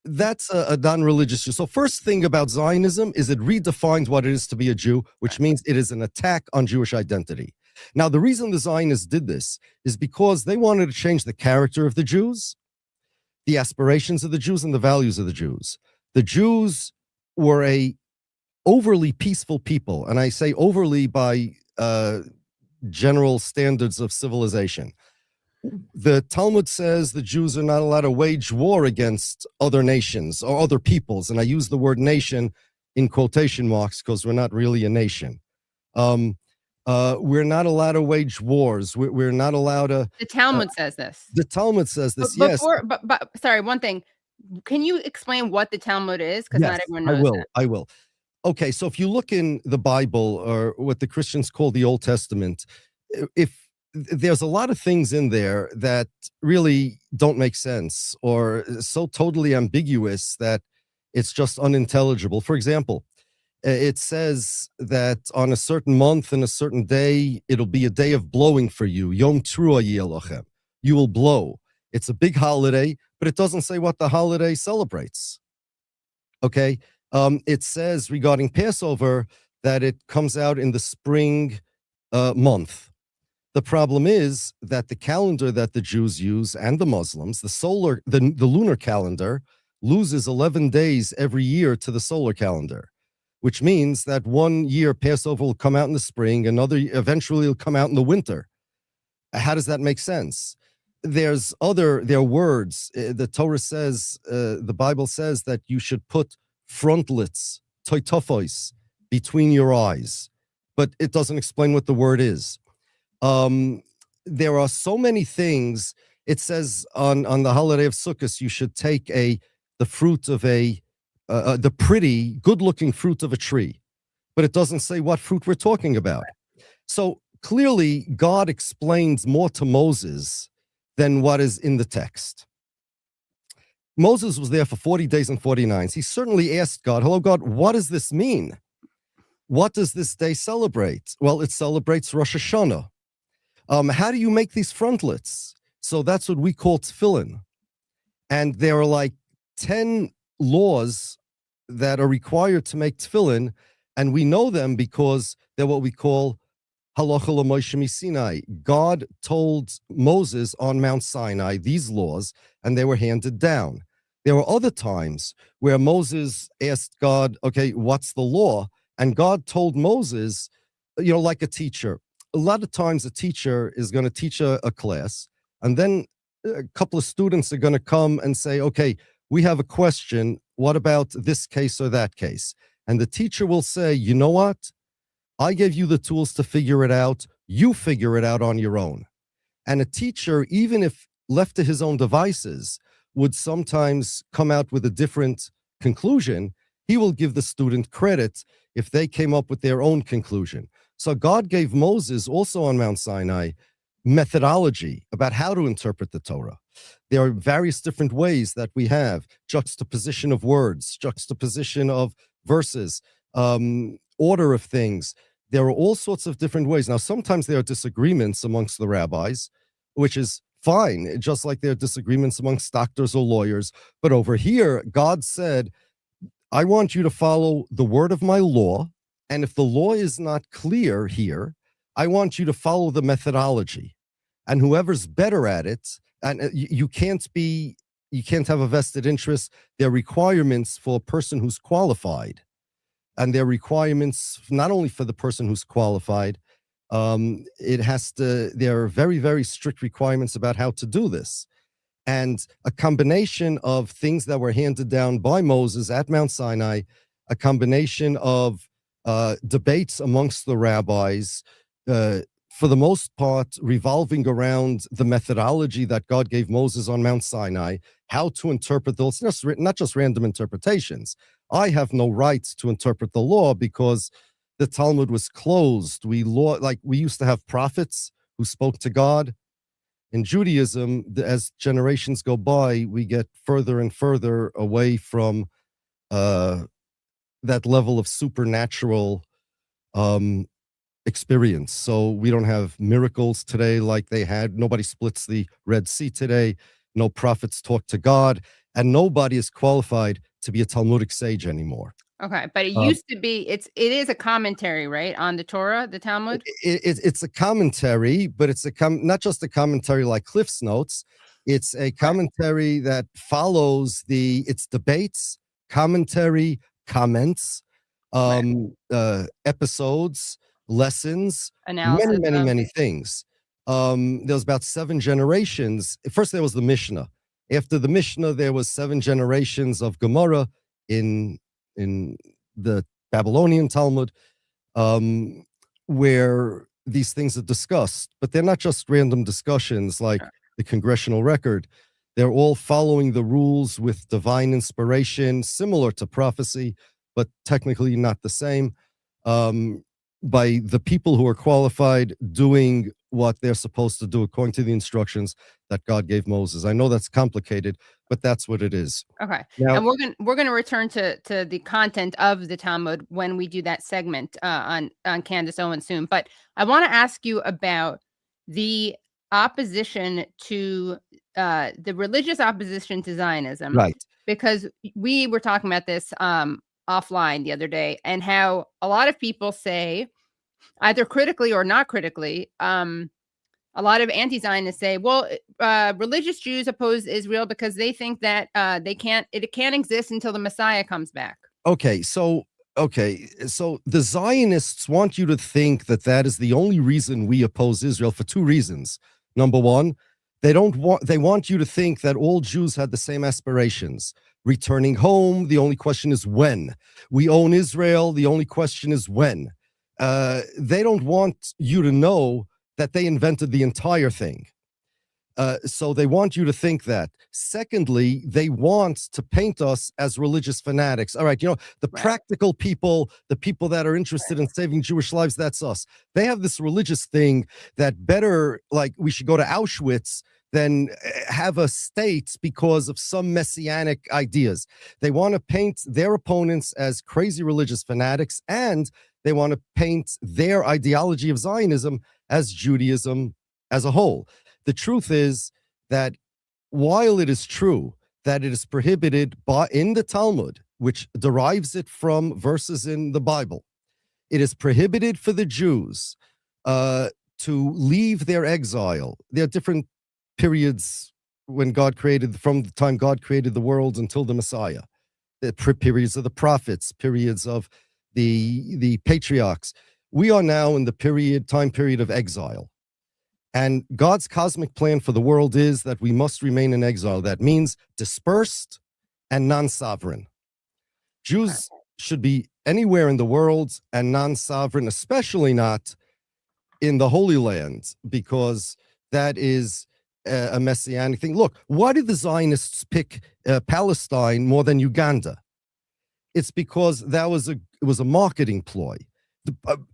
that's a non-religious Jew. So first thing about Zionism is it redefines what it is to be a Jew, which means it is an attack on Jewish identity. Now, the reason the Zionists did this is because they wanted to change the character of the Jews, the aspirations of the Jews, and the values of the Jews. The Jews were a overly peaceful people, and I say overly by general standards of civilization. The Talmud says the Jews are not allowed to wage war against other nations or other peoples. And I use the word nation in quotation marks because we're not really a nation. We're not allowed to wage wars. We're not allowed to. The Talmud says this. The Talmud says this, But yes. but sorry, one thing. Can you explain what the Talmud is? Because not everyone knows I will. Okay, so if you look in the Bible, or what the Christians call the Old Testament, if there's a lot of things in there that really don't make sense or so totally ambiguous that it's just unintelligible. For example, it says that on a certain month and a certain day, it'll be a day of blowing for you. Yom Teruah Yelochem. You will blow. It's a big holiday, but it doesn't say what the holiday celebrates. Okay? It says regarding Passover that it comes out in the spring month. The problem is that the calendar that the Jews use and the Muslims, the lunar calendar, loses 11 days every year to the solar calendar, which means that one year Passover will come out in the spring, eventually it'll come out in the winter. How does that make sense? There are words. The Torah says, the Bible says that you should put frontlets, toitophois, between your eyes, but it doesn't explain what the word is. There are so many things. It says on the holiday of Sukkot, you should take the fruit of the pretty, good-looking fruit of a tree, but it doesn't say what fruit we're talking about. So clearly, God explains more to Moses than what is in the text. Moses was there for 40 days and 40 nights. He certainly asked God, hello, God, what does this mean? What does this day celebrate? Well, it celebrates Rosh Hashanah. How do you make these frontlets? So that's what we call tefillin. And there are like 10 laws that are required to make tefillin, and we know them because they're what we call halacha l'Moshe miSinai. God told Moses on Mount Sinai these laws, and they were handed down. There were other times where Moses asked God, okay, what's the law? And God told Moses, like a teacher. A lot of times a teacher is going to teach a class, and then a couple of students are going to come and say, okay, we have a question. What about this case or that case? And the teacher will say, you know what? I gave you the tools to figure it out. You figure it out on your own. And a teacher, even if left to his own devices, would sometimes come out with a different conclusion. He will give the student credit if they came up with their own conclusion. So God gave Moses, also on Mount Sinai, methodology about how to interpret the Torah. There are various different ways that we have: juxtaposition of words, juxtaposition of verses, order of things. There are all sorts of different ways. Now, sometimes there are disagreements amongst the rabbis, which is fine, just like there are disagreements amongst doctors or lawyers. But over here, God said, I want you to follow the word of my law. And if the law is not clear here, I want you to follow the methodology. And whoever's better at it, and you can't have a vested interest. There are requirements for a person who's qualified. And there are requirements not only for the person who's qualified, there are very, very strict requirements about how to do this. And a combination of things that were handed down by Moses at Mount Sinai, a combination of debates amongst the rabbis, for the most part, revolving around the methodology that God gave Moses on Mount Sinai, how to interpret those, not just random interpretations. I have no right to interpret the law because the Talmud was closed. We used to have prophets who spoke to God. In Judaism, as generations go by, we get further and further away from that level of supernatural experience. So we don't have miracles today like they had. Nobody splits the Red Sea today. No prophets talk to God, and nobody is qualified to be a Talmudic sage anymore. Okay, but it used to be. It is a commentary, right, on the Torah, the Talmud. It's a commentary, but it's not just a commentary like Cliff's Notes. It's a commentary that follows its debates, commentary, comments, episodes, lessons, Analysis, many things. There was about 7 generations. First, there was the Mishnah. After the Mishnah, there was 7 generations of Gemara in the Babylonian Talmud, where these things are discussed. But they're not just random discussions like the Congressional Record. They're all following the rules with divine inspiration, similar to prophecy, but technically not the same, by the people who are qualified doing what they're supposed to do according to the instructions that God gave Moses. I know that's complicated, but that's what it is. Okay. Now, And we're gonna return to the content of the Talmud when we do that segment on Candace Owens soon. But I want to ask you about the opposition to the religious opposition to Zionism, right. because we were talking about this offline the other day, and how a lot of people say, either critically or not critically, a lot of anti-Zionists say, well, religious Jews oppose Israel because they think that it can't exist until the Messiah comes back. Okay, so the Zionists want you to think that is the only reason we oppose Israel, for 2 reasons. Number one, they want you to think that all Jews had the same aspirations. Returning home, the only question is when. We own Israel, the only question is when. They don't want you to know that they invented the entire thing. So they want you to think that. Secondly, they want to paint us as religious fanatics. All right, the Right. practical people, the people that are interested in saving Jewish lives, that's us. They have this religious thing that better, like, we should go to Auschwitz than have a state because of some messianic ideas. They want to paint their opponents as crazy religious fanatics, and they want to paint their ideology of Zionism as Judaism as a whole. The truth is that while it is true that it is prohibited in the Talmud, which derives it from verses in the Bible, it is prohibited for the Jews to leave their exile. There are different periods when God created, from the time God created the world until the Messiah. The periods of the prophets, periods of the patriarchs. We are now in the time period of exile. And God's cosmic plan for the world is that we must remain in exile. That means dispersed and non-sovereign. Jews should be anywhere in the world and non-sovereign, especially not in the Holy Land, because that is a messianic thing. Look, why did the Zionists pick Palestine more than Uganda? It's because it was a marketing ploy.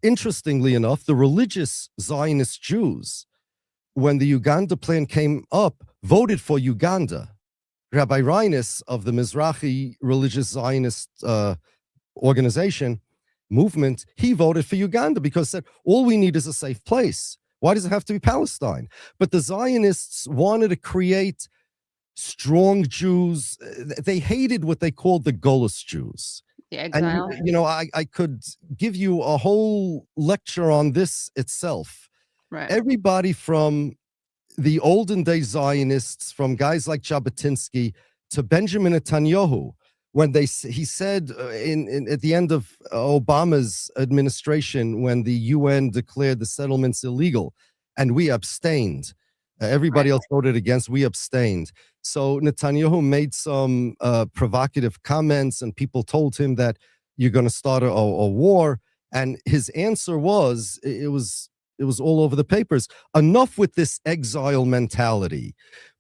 Interestingly enough, the religious Zionist Jews, when the Uganda plan came up, voted for Uganda. Rabbi Reines of the Mizrahi religious Zionist organization movement, he voted for Uganda because said, all we need is a safe place. Why does it have to be Palestine? But the Zionists wanted to create strong Jews. They hated what they called the Golos Jews. The exile. And, I could give you a whole lecture on this itself. Right. Everybody from the olden day Zionists, from guys like Jabotinsky to Benjamin Netanyahu, when he said at the end of Obama's administration, when the UN declared the settlements illegal, and we abstained, everybody else voted against, we abstained. So Netanyahu made some provocative comments, and people told him that you're going to start a war. And his answer was, it was all over the papers. Enough with this exile mentality.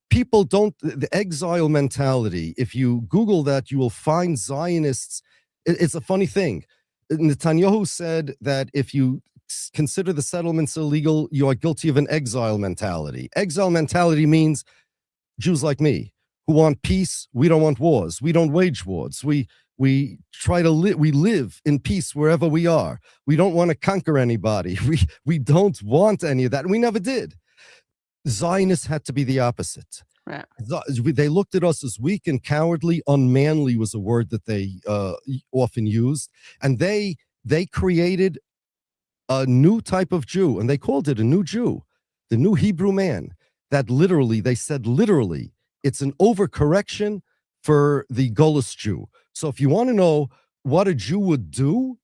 People the exile mentality, if you Google that, you will find Zionists. It's a funny thing. Netanyahu said that if you consider the settlements illegal, you are guilty of an exile mentality. Exile mentality means Jews like me who want peace. We don't want wars. We don't wage wars. We try to live. We live in peace wherever we are. We don't want to conquer anybody. We don't want any of that. And we never did. Zionists had to be the opposite. Right. They looked at us as weak and cowardly. Unmanly was a word that they often used. And they created a new type of Jew, and they called it a new Jew, the new Hebrew man. That they said literally, it's an overcorrection for the Golos Jew. So if you want to know what a Jew would do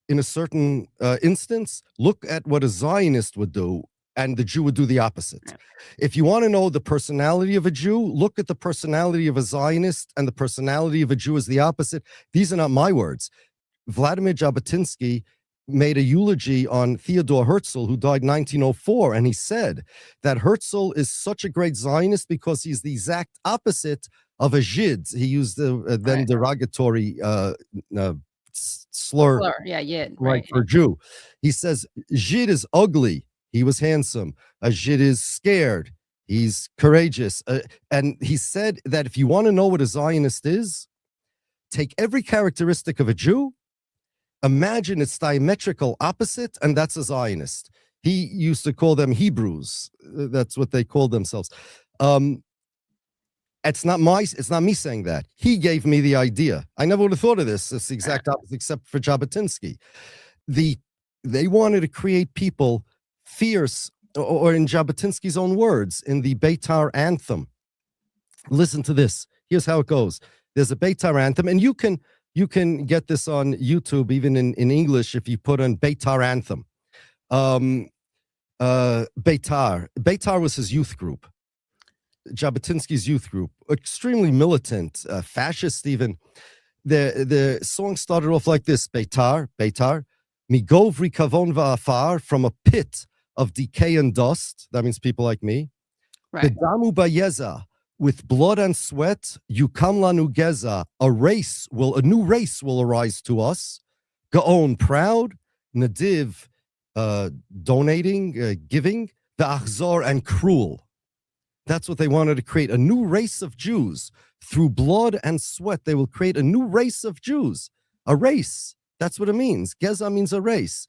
in a certain instance, look at what a Zionist would do, and the Jew would do the opposite. Yeah. If you want to know the personality of a Jew, look at the personality of a Zionist, and the personality of a Jew is the opposite. These are not my words. Vladimir Jabotinsky made a eulogy on Theodor Herzl, who died in 1904, and he said that Herzl is such a great Zionist because he's the exact opposite of a Yid. He used the then derogatory slur. Yeah, Yid. Right, for Jew. He says, Yid is ugly. He was handsome. A Yid is scared. He's courageous. And he said that if you want to know what a Zionist is, take every characteristic of a Jew, imagine its diametrical opposite, and that's a Zionist. He used to call them Hebrews. That's what they called themselves. It's not me saying that. He gave me the idea. I never would have thought of this. It's the exact opposite, except for Jabotinsky. They wanted to create people fierce, or in Jabotinsky's own words, in the Betar anthem. Listen to this. Here's how it goes. There's a Betar anthem, and you can get this on YouTube, even in English, if you put on Betar anthem. Betar was his youth group. Jabotinsky's youth group, extremely militant, fascist even. The song started off like this: Betar, Migovri kavon va'afar, from a pit of decay and dust. That means people like me. Right. Bedamu bayeza, with blood and sweat, yukam lanu geza, a new race will arise to us. Gaon, proud, nadiv, donating, giving, the achzor, and cruel. That's what they wanted to create, a new race of Jews. Through blood and sweat, they will create a new race of Jews. A race. That's what it means. Geza means a race.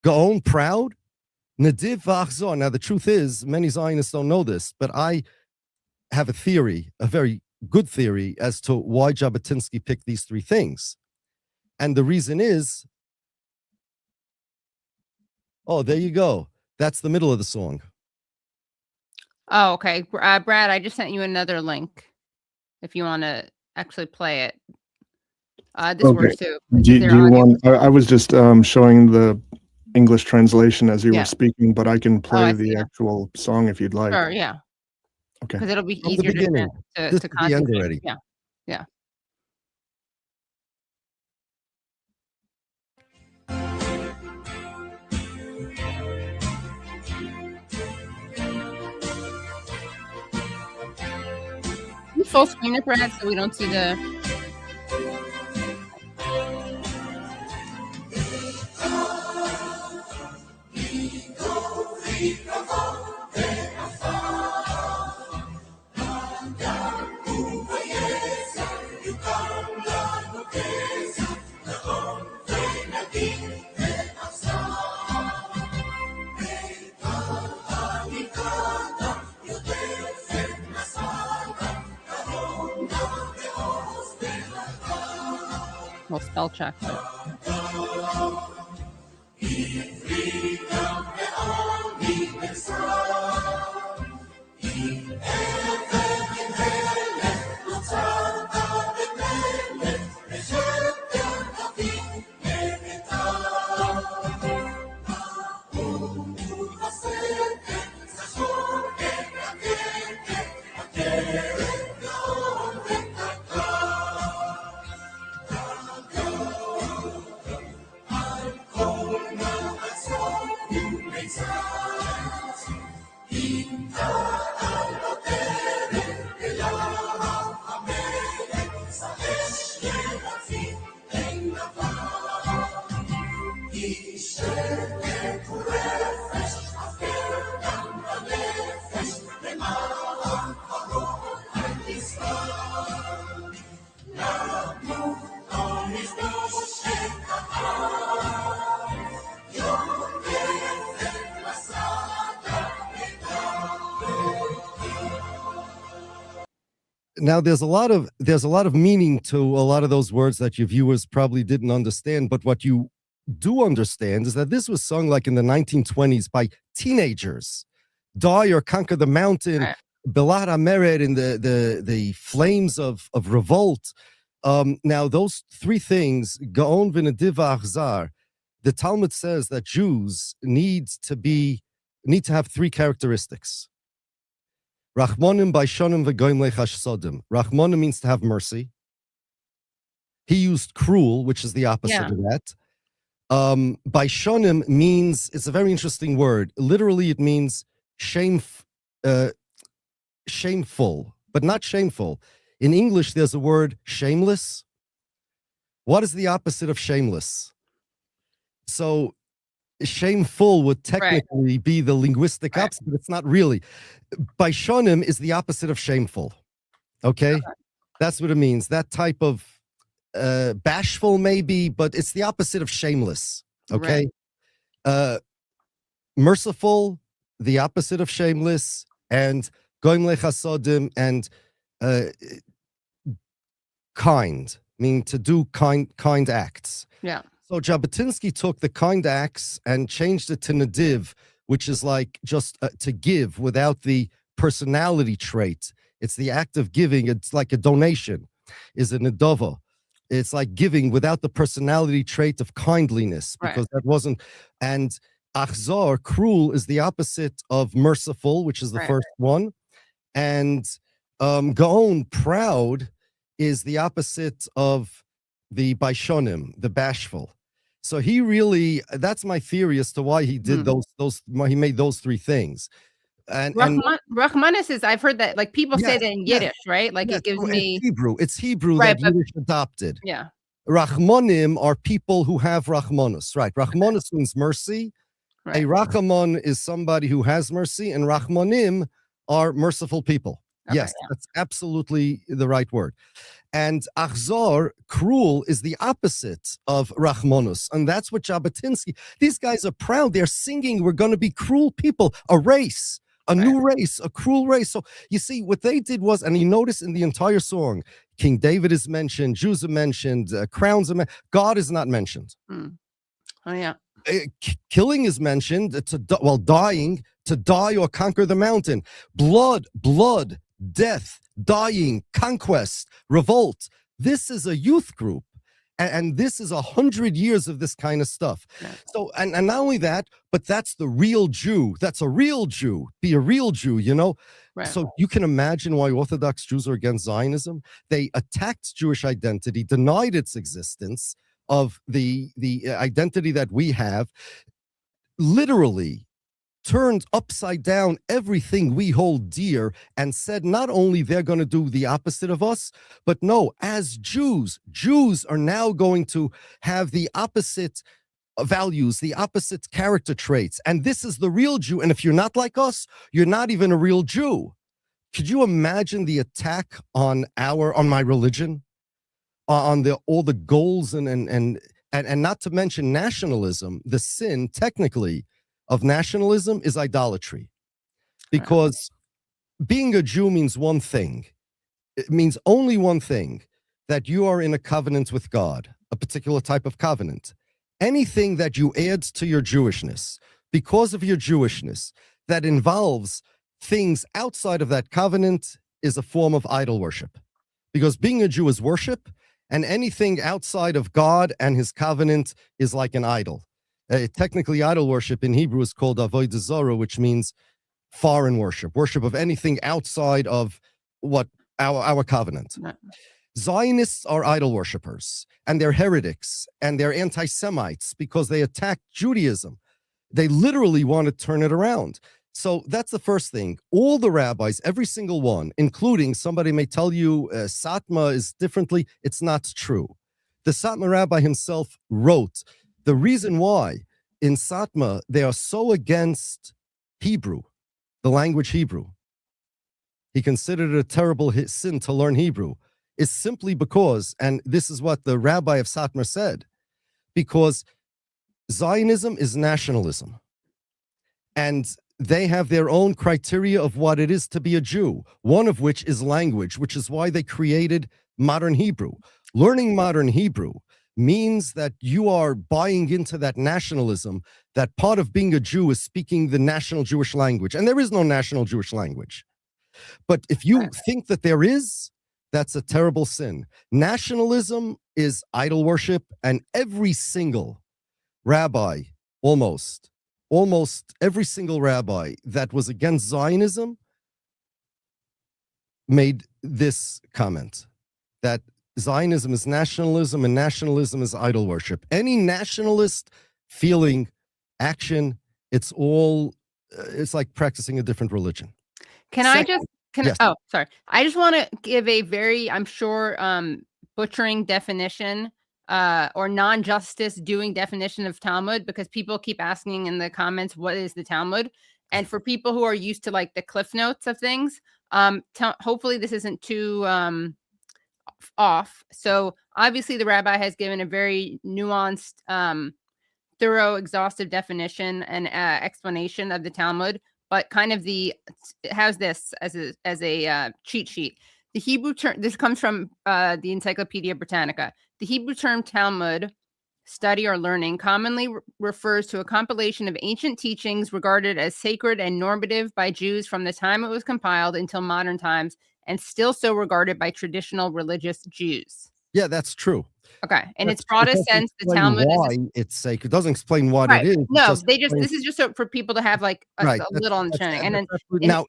Gaon, proud, nadiv, v'achzor. Now, the truth is, many Zionists don't know this, but I have a theory, a very good theory, as to why Jabotinsky picked these three things. And the reason is, oh, there you go. That's the middle of the song. Oh, okay. Brad, I just sent you another link if you want to actually play it. This Okay. works too. Do you want? I was just showing the English translation as you were speaking, but I can play the actual song if you'd like. Sure, yeah. Okay. Because it'll be From the easier beginning. to This is the end concentrate. already. Yeah, yeah. Can you full screen it, Brad, so we don't see the... We'll spell check. Now, there's a lot of meaning to a lot of those words that your viewers probably didn't understand, but what you do understand is that this was sung like in the 1920s by teenagers. Die or conquer the mountain, Belat Mered, in the flames of revolt. Now, those three things, Gaon v'nediv v'achzar, the Talmud says that Jews need to have three characteristics. Rachmonim baishonim v'goim lechashsodim. Rachmonim means to have mercy. He used cruel, which is the opposite of that. Baishonim means, it's a very interesting word. Literally, it means shameful, but not shameful. In English, there's a word shameless. What is the opposite of shameless? So shameful would technically be the linguistic opposite, but it's not really. Baishonim is the opposite of shameful. Okay? That's what it means. That type of bashful maybe, but it's the opposite of shameless. Okay? Merciful, the opposite of shameless, and goim lechasodim, and kind, meaning to do kind acts. Yeah. So Jabotinsky took the kind acts and changed it to nadiv, which is like just to give without the personality trait. It's the act of giving. It's like a donation, is a nadava. It's like giving without the personality trait of kindliness, because that wasn't. And achzar, cruel, is the opposite of merciful, which is the first one. And gaon, proud, is the opposite of the baishonim, the bashful. So he really, that's my theory as to why he did he made those three things. and Rahmanis is, I've heard that, like, people say yes, that in yes, Yiddish, right? Like, yes. it gives So me It's Hebrew right, that but Yiddish adopted. yeah, Rachmanim are people who have rachmanus, right? Rachmanus means mercy. A right. rachamon is somebody who has mercy, and rachmanim are merciful people. Okay, Yes, yeah. that's absolutely the right word. And achzor, cruel, is the opposite of rachmanus. And that's what Jabotinsky, these guys are proud. They're singing, we're going to be cruel people, a race, a new race, a cruel race. So you see, what they did was, and you notice in the entire song, King David is mentioned, Jews are mentioned, crowns are mentioned, God is not mentioned. Oh, yeah. Killing is mentioned, dying, to die or conquer the mountain. Blood, death, dying, conquest, revolt. This is a youth group. And this is 100 years of this kind of stuff. Yeah. So, and not only that, but that's the real Jew. That's a real Jew. Be a real Jew, you know? Right. So you can imagine why Orthodox Jews are against Zionism. They attacked Jewish identity, denied its existence of the identity that we have, literally turned upside down everything we hold dear, and said not only they're going to do the opposite of us, but no, as Jews are now going to have the opposite values, the opposite character traits. And this is the real Jew. And if you're not like us, you're not even a real Jew. Could you imagine the attack on my religion, on all the goals and not to mention nationalism? The sin technically of nationalism is idolatry, because being a Jew means one thing. It means only one thing, that you are in a covenant with God, a particular type of covenant. Anything that you add to your Jewishness, because of your Jewishness, that involves things outside of that covenant is a form of idol worship. Because being a Jew is worship, and anything outside of God and his covenant is like an idol. Technically, idol worship in Hebrew is called avodah zarah, which means foreign worship of anything outside of what our covenant. Right. Zionists are idol worshippers, and they're heretics, and they're antisemites because they attack Judaism. They literally want to turn it around. So that's the first thing. All the rabbis, every single one, including somebody may tell you Satmar is differently. It's not true. The Satmar rabbi himself wrote the reason why in Satmar they are so against Hebrew, the language Hebrew. He considered it a terrible sin to learn Hebrew, is simply because, and this is what the rabbi of Satmar said, because Zionism is nationalism. And they have their own criteria of what it is to be a Jew, one of which is language, which is why they created modern Hebrew. Learning modern Hebrew means that you are buying into that nationalism, that part of being a Jew is speaking the national Jewish language. And there is no national Jewish language. But if you think that there is, that's a terrible sin. Nationalism is idol worship, and every single rabbi, almost every single rabbi that was against Zionism made this comment, that Zionism is nationalism and nationalism is idol worship. Any nationalist feeling, action, it's like practicing a different religion. Yes. Oh, sorry. I just want to give a very, I'm sure, butchering definition or non-justice doing definition of Talmud, because people keep asking in the comments, what is the Talmud? And for people who are used to like the cliff notes of things, hopefully this isn't too off. So obviously the rabbi has given a very nuanced, thorough, exhaustive definition and explanation of the Talmud, but kind of it has this as a cheat sheet. The Hebrew term, this comes from the Encyclopedia Britannica. The Hebrew term Talmud, study or learning, commonly refers to a compilation of ancient teachings regarded as sacred and normative by Jews from the time it was compiled until modern times, and still so regarded by traditional religious Jews. Yeah, that's true. Okay, in its broadest sense, the Talmud is it's sacred. It doesn't explain what right. it is. No, this is just so for people to have like a little understanding. And then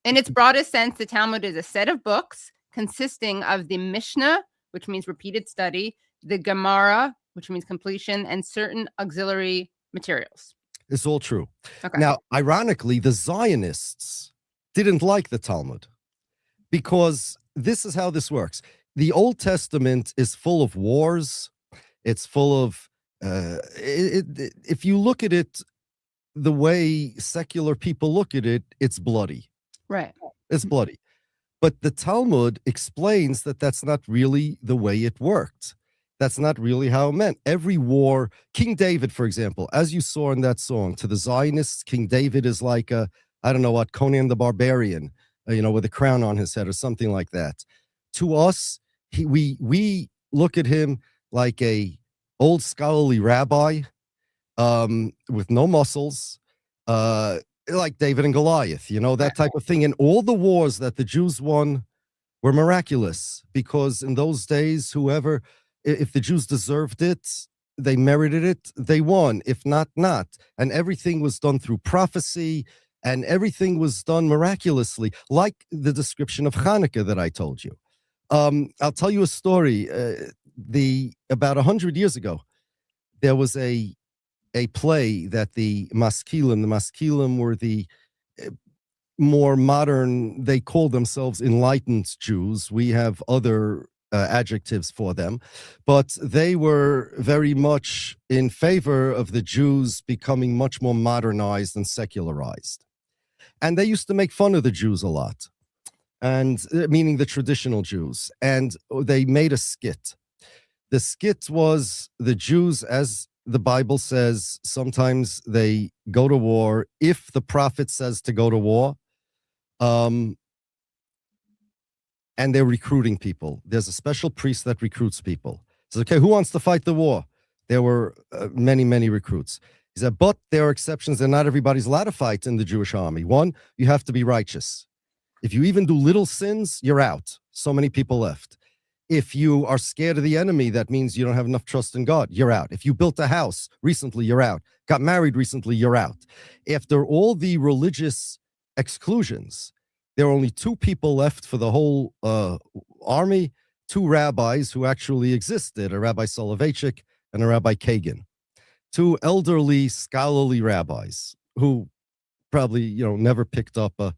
in its broadest sense, the Talmud is a set of books consisting of the Mishnah, which means repeated study, the Gemara, which means completion, and certain auxiliary materials. It's all true. Okay. Now, ironically, the Zionists didn't like the Talmud because this is how this works. The Old Testament is full of wars. It's full of, if you look at it the way secular people look at it, it's bloody. Right. It's bloody. But the Talmud explains that that's not really the way it worked. That's not really how it meant. Every war, King David, for example, as you saw in that song, to the Zionists, King David is like a, I don't know what, Conan the Barbarian, with a crown on his head or something like that. To us, we look at him like a old scholarly rabbi with no muscles, like David and Goliath, that type of thing. And all the wars that the Jews won were miraculous because in those days, if the Jews deserved it, they merited it, they won. If not, not. And everything was done through prophecy and everything was done miraculously, like the description of Hanukkah that I told you. I'll tell you a story. About 100 years ago, there was a play that the Maskilim were the more modern, they call themselves enlightened Jews. We have other adjectives for them, but they were very much in favor of the Jews becoming much more modernized and secularized. And they used to make fun of the Jews a lot, and meaning the traditional Jews. And they made a skit. The skit was the Jews, as the Bible says, sometimes they go to war if the prophet says to go to war. And they're recruiting people. There's a special priest that recruits people. He says, okay, who wants to fight the war? There were many, many recruits. He said, but there are exceptions, and not everybody's allowed to fight in the Jewish army. One, you have to be righteous. If you even do little sins, you're out. So many people left. If you are scared of the enemy, that means you don't have enough trust in God. You're out. If you built a house recently, you're out. Got married recently, you're out. After all the religious exclusions, there are only 2 people left for the whole army, 2 rabbis who actually existed, a Rabbi Soloveitchik and a Rabbi Kagan. 2 elderly, scholarly rabbis who probably, never picked up a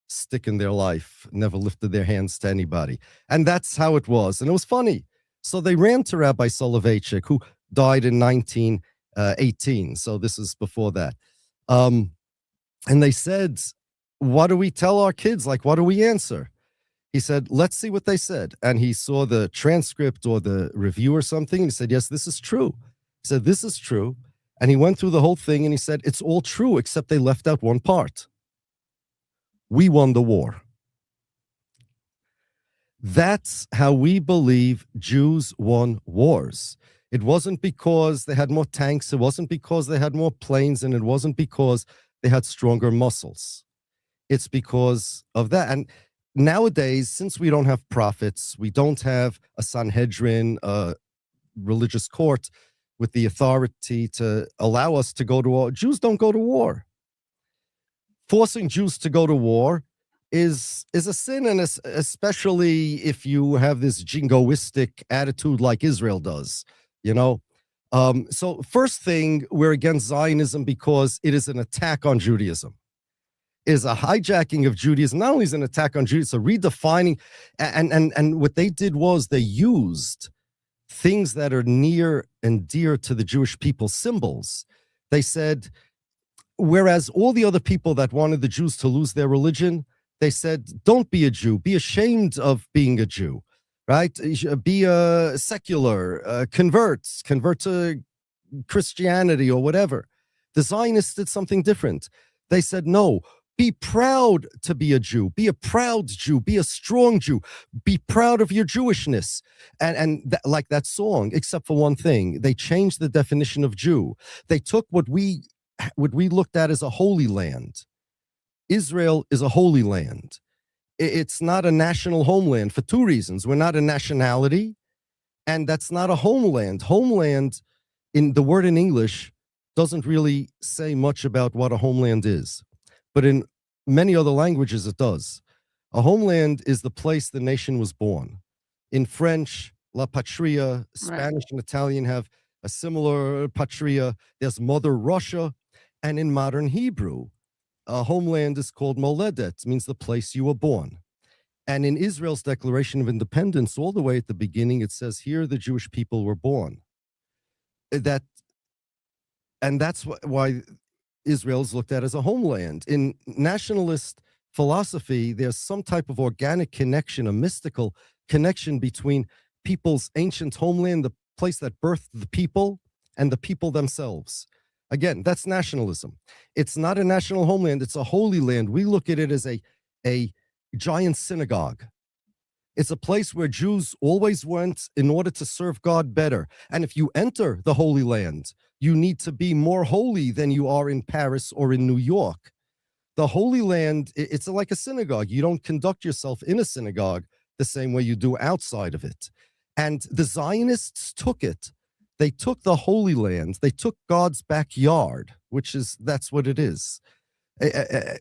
stick in their life, never lifted their hands to anybody. And that's how it was. And it was funny. So they ran to Rabbi Soloveitchik, who died in 1918. So this is before that. And they said, what do we tell our kids? Like, what do we answer? He said, let's see what they said. And he saw the transcript or the review or something. And he said, yes, this is true. He said, this is true. And he went through the whole thing and he said, it's all true, except they left out one part. We won the war. That's how we believe Jews won wars. It wasn't because they had more tanks. It wasn't because they had more planes. And it wasn't because they had stronger muscles. It's because of that. And nowadays, since we don't have prophets, we don't have a Sanhedrin, a religious court with the authority to allow us to go to war. Jews don't go to war. Forcing Jews to go to war is a sin, and especially if you have this jingoistic attitude like Israel does, So first thing, we're against Zionism because it is an attack on Judaism. It is a hijacking of Judaism. Not only is it an attack on Judaism, it's a redefining, and what they did was they used things that are near and dear to the Jewish people, symbols. They said, whereas all the other people that wanted the Jews to lose their religion, they said, don't be a Jew, be ashamed of being a Jew, right? Be a secular, convert to Christianity or whatever. The Zionists did something different. They said, no, be proud to be a Jew, be a proud Jew, be a strong Jew, be proud of your Jewishness. And like that song, except for one thing, they changed the definition of Jew. They took what we looked at as a holy land. Israel is a holy land. It's not a national homeland for 2 reasons. We're not a nationality, and that's not a homeland. Homeland, in the word in English, doesn't really say much about what a homeland is. But in many other languages, it does. A homeland is the place the nation was born. In French, la patria, Spanish and Italian have a similar patria. There's Mother Russia. And in modern Hebrew, a homeland is called Moledet, means the place you were born. And in Israel's Declaration of Independence, all the way at the beginning, it says, here the Jewish people were born. That's why Israel is looked at as a homeland. In nationalist philosophy, there's some type of organic connection, a mystical connection between people's ancient homeland, the place that birthed the people, and the people themselves. Again, that's nationalism. It's not a national homeland, it's a holy land. We look at it as a giant synagogue. It's a place where Jews always went in order to serve God better. And if you enter the Holy Land, you need to be more holy than you are in Paris or in New York. The Holy Land, it's like a synagogue. You don't conduct yourself in a synagogue the same way you do outside of it. And the Zionists took it. They took the Holy Land. They took God's backyard, that's what it is.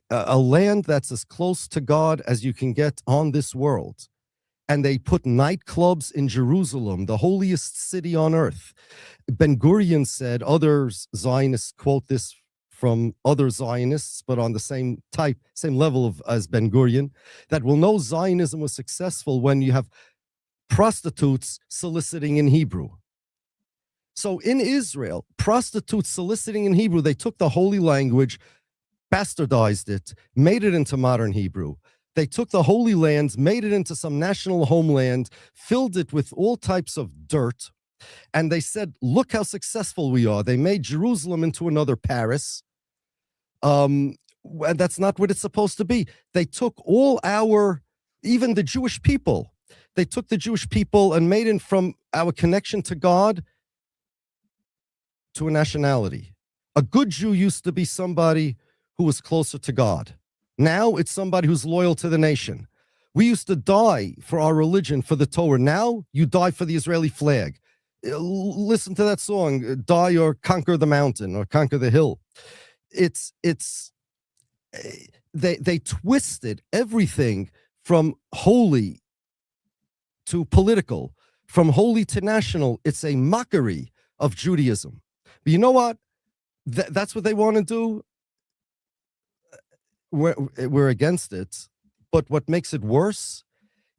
A land that's as close to God as you can get on this world. And they put nightclubs in Jerusalem, the holiest city on earth. Ben Gurion said, other Zionists quote this from other Zionists, but on the same level as Ben Gurion, that will know Zionism was successful when you have prostitutes soliciting in Hebrew. So in Israel, prostitutes soliciting in Hebrew, they took the holy language, bastardized it, made it into modern Hebrew. They took the Holy Land, made it into some national homeland, filled it with all types of dirt, and they said, look how successful we are. They made Jerusalem into another Paris. And that's not what it's supposed to be. They took even the Jewish people, they took the Jewish people and made it from our connection to God to a nationality. A good Jew used to be somebody who was closer to God. Now it's somebody who's loyal to the nation. We used to die for our religion, for the Torah. Now you die for the Israeli flag. Listen to that song, die or conquer the mountain or conquer the hill. They twisted everything from holy to political, from holy to national. It's a mockery of Judaism. But you know what? That's what they want to do. We're against it. But what makes it worse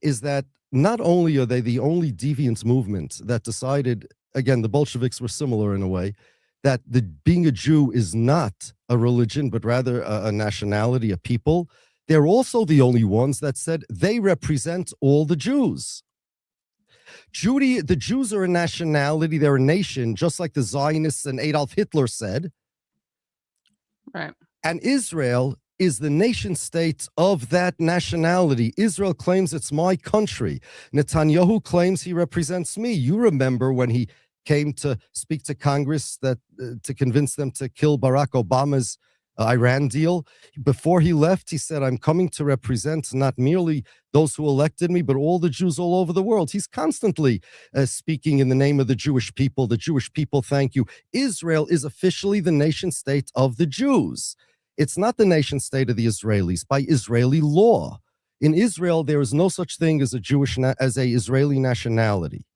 is that not only are they the only deviant movement that decided, again, the Bolsheviks were similar in a way, that being a Jew is not a religion, but rather a nationality, a people. They're also the only ones that said they represent all the Jews. The Jews are a nationality, they're a nation, just like the Zionists and Adolf Hitler said. Right. And Israel is the nation state of that nationality. Israel claims it's my country. Netanyahu claims he represents me. You remember when he came to speak to Congress to convince them to kill Barack Obama's Iran deal. Before he left, he said, I'm coming to represent not merely those who elected me, but all the Jews all over the world. He's constantly speaking in the name of the Jewish people. The Jewish people, thank you. Israel is officially the nation state of the Jews. It's not the nation state of the Israelis by Israeli law. In Israel, there is no such thing as a Israeli nationality.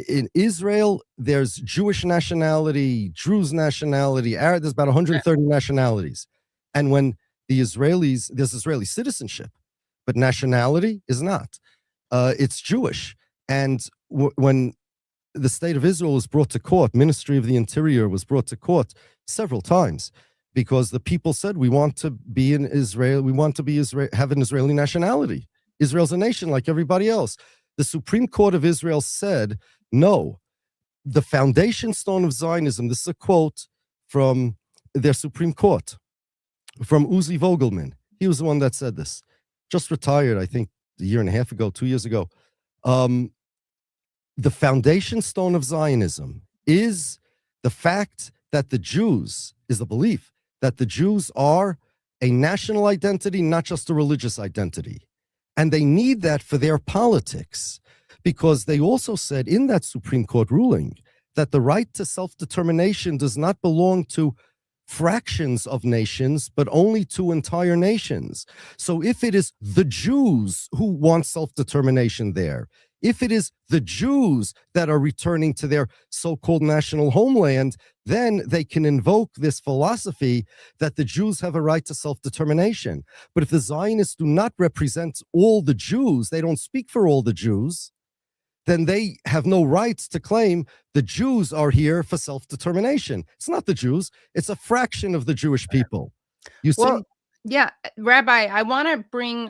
In Israel, there's Jewish nationality, Druze nationality, there's about 130 nationalities. And when there's Israeli citizenship, but nationality is not. It's Jewish. And when the state of Israel was brought to court, Ministry of the Interior was brought to court several times because the people said, we want to be in Israel, we want to have an Israeli nationality. Israel's a nation like everybody else. The Supreme Court of Israel said, no, the foundation stone of Zionism, this is a quote from their Supreme Court, from Uzi Vogelman. He was the one that said this. Just retired, I think, a year and a half ago, 2 years ago. The foundation stone of Zionism is the fact that the Jews, is the belief that the Jews are a national identity, not just a religious identity. And they need that for their politics, because they also said in that Supreme Court ruling that the right to self-determination does not belong to fractions of nations, but only to entire nations. So if it is the Jews who want self-determination there, If it is the Jews that are returning to their so-called national homeland, then they can invoke this philosophy that the Jews have a right to self-determination. But if the Zionists do not represent all the Jews, they don't speak for all the Jews, then they have no rights to claim the Jews are here for self-determination. It's not the Jews. It's a fraction of the Jewish people. You see? Well, yeah, Rabbi, I want to bring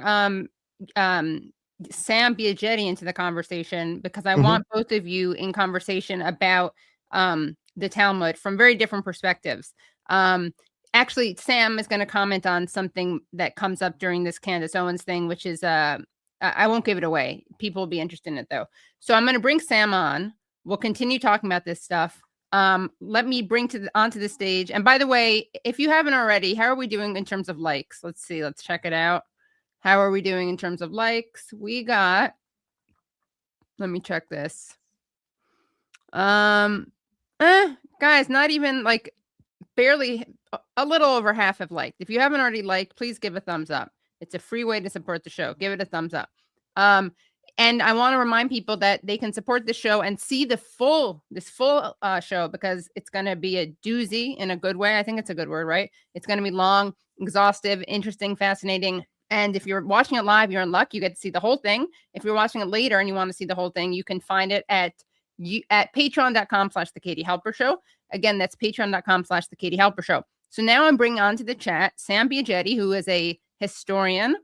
Sam Biagetti into the conversation because I want both of you in conversation about the Talmud from very different perspectives. Actually, Sam is going to comment on something that comes up during this Candace Owens thing, which is I won't give it away. People will be interested in it though. So I'm going to bring Sam on. We'll continue talking about this stuff. Let me bring onto the stage. And by the way, if you haven't already, how are we doing in terms of likes? Let's see. Let's check it out. How are we doing in terms of likes? We got, let me check this. Guys, not even like barely a little over half have liked. If you haven't already liked, please give a thumbs up. It's a free way to support the show. Give it a thumbs up. And I want to remind people that they can support the show and see this full show because it's going to be a doozy in a good way. I think it's a good word, right? It's going to be long, exhaustive, interesting, fascinating. And if you're watching it live, you're in luck. You get to see the whole thing. If you're watching it later and you want to see the whole thing, you can find it at patreon.com/The Katie Halper Show. Again, that's patreon.com/The Katie Halper Show. So now I'm bringing on to the chat Sam Biagetti, who is a historian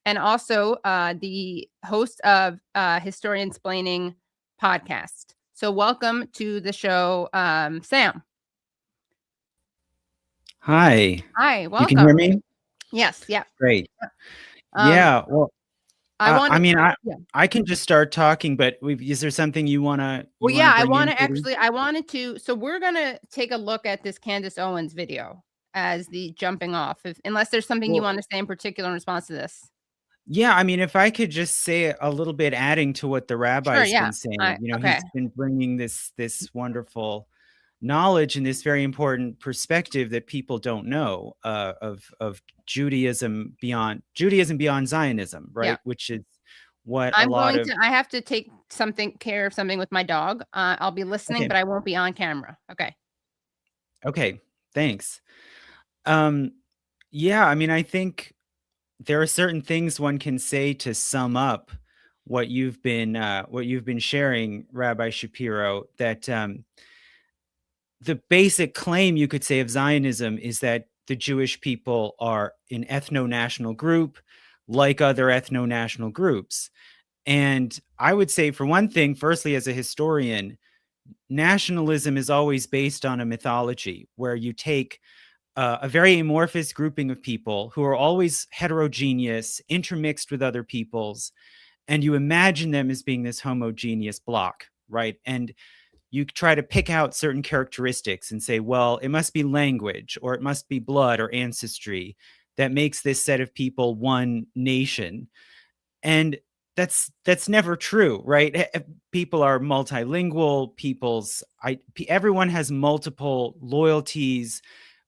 and also the host of Historiansplaining podcast. So welcome to the show, Sam. Hi. Hi, welcome. You can hear me? Yes, yeah. Great. Yeah, well, I can just start talking, but is there something you want to? Well, yeah, I wanted to. So we're going to take a look at this Candace Owens video as the jumping off, unless there's something you want to say in particular in response to this. Yeah, I mean, if I could just say a little bit, adding to what the rabbi's been saying, he's been bringing this wonderful knowledge and this very important perspective that people don't know of Judaism beyond Zionism, right? Yeah. Which is what I have to take care of something with my dog. I'll be listening, but I won't be on camera. Okay, thanks. Yeah, I mean, I think there are certain things one can say to sum up what you've been sharing, Rabbi Shapiro, that the basic claim you could say of Zionism is that the Jewish people are an ethno-national group like other ethno-national groups. And I would say, for one thing, firstly, as a historian, nationalism is always based on a mythology where you take a very amorphous grouping of people who are always heterogeneous, intermixed with other peoples, and you imagine them as being this homogeneous block, right? And you try to pick out certain characteristics and say, well, it must be language, or it must be blood or ancestry that makes this set of people one nation. And that's never true, right? People are multilingual, everyone has multiple loyalties,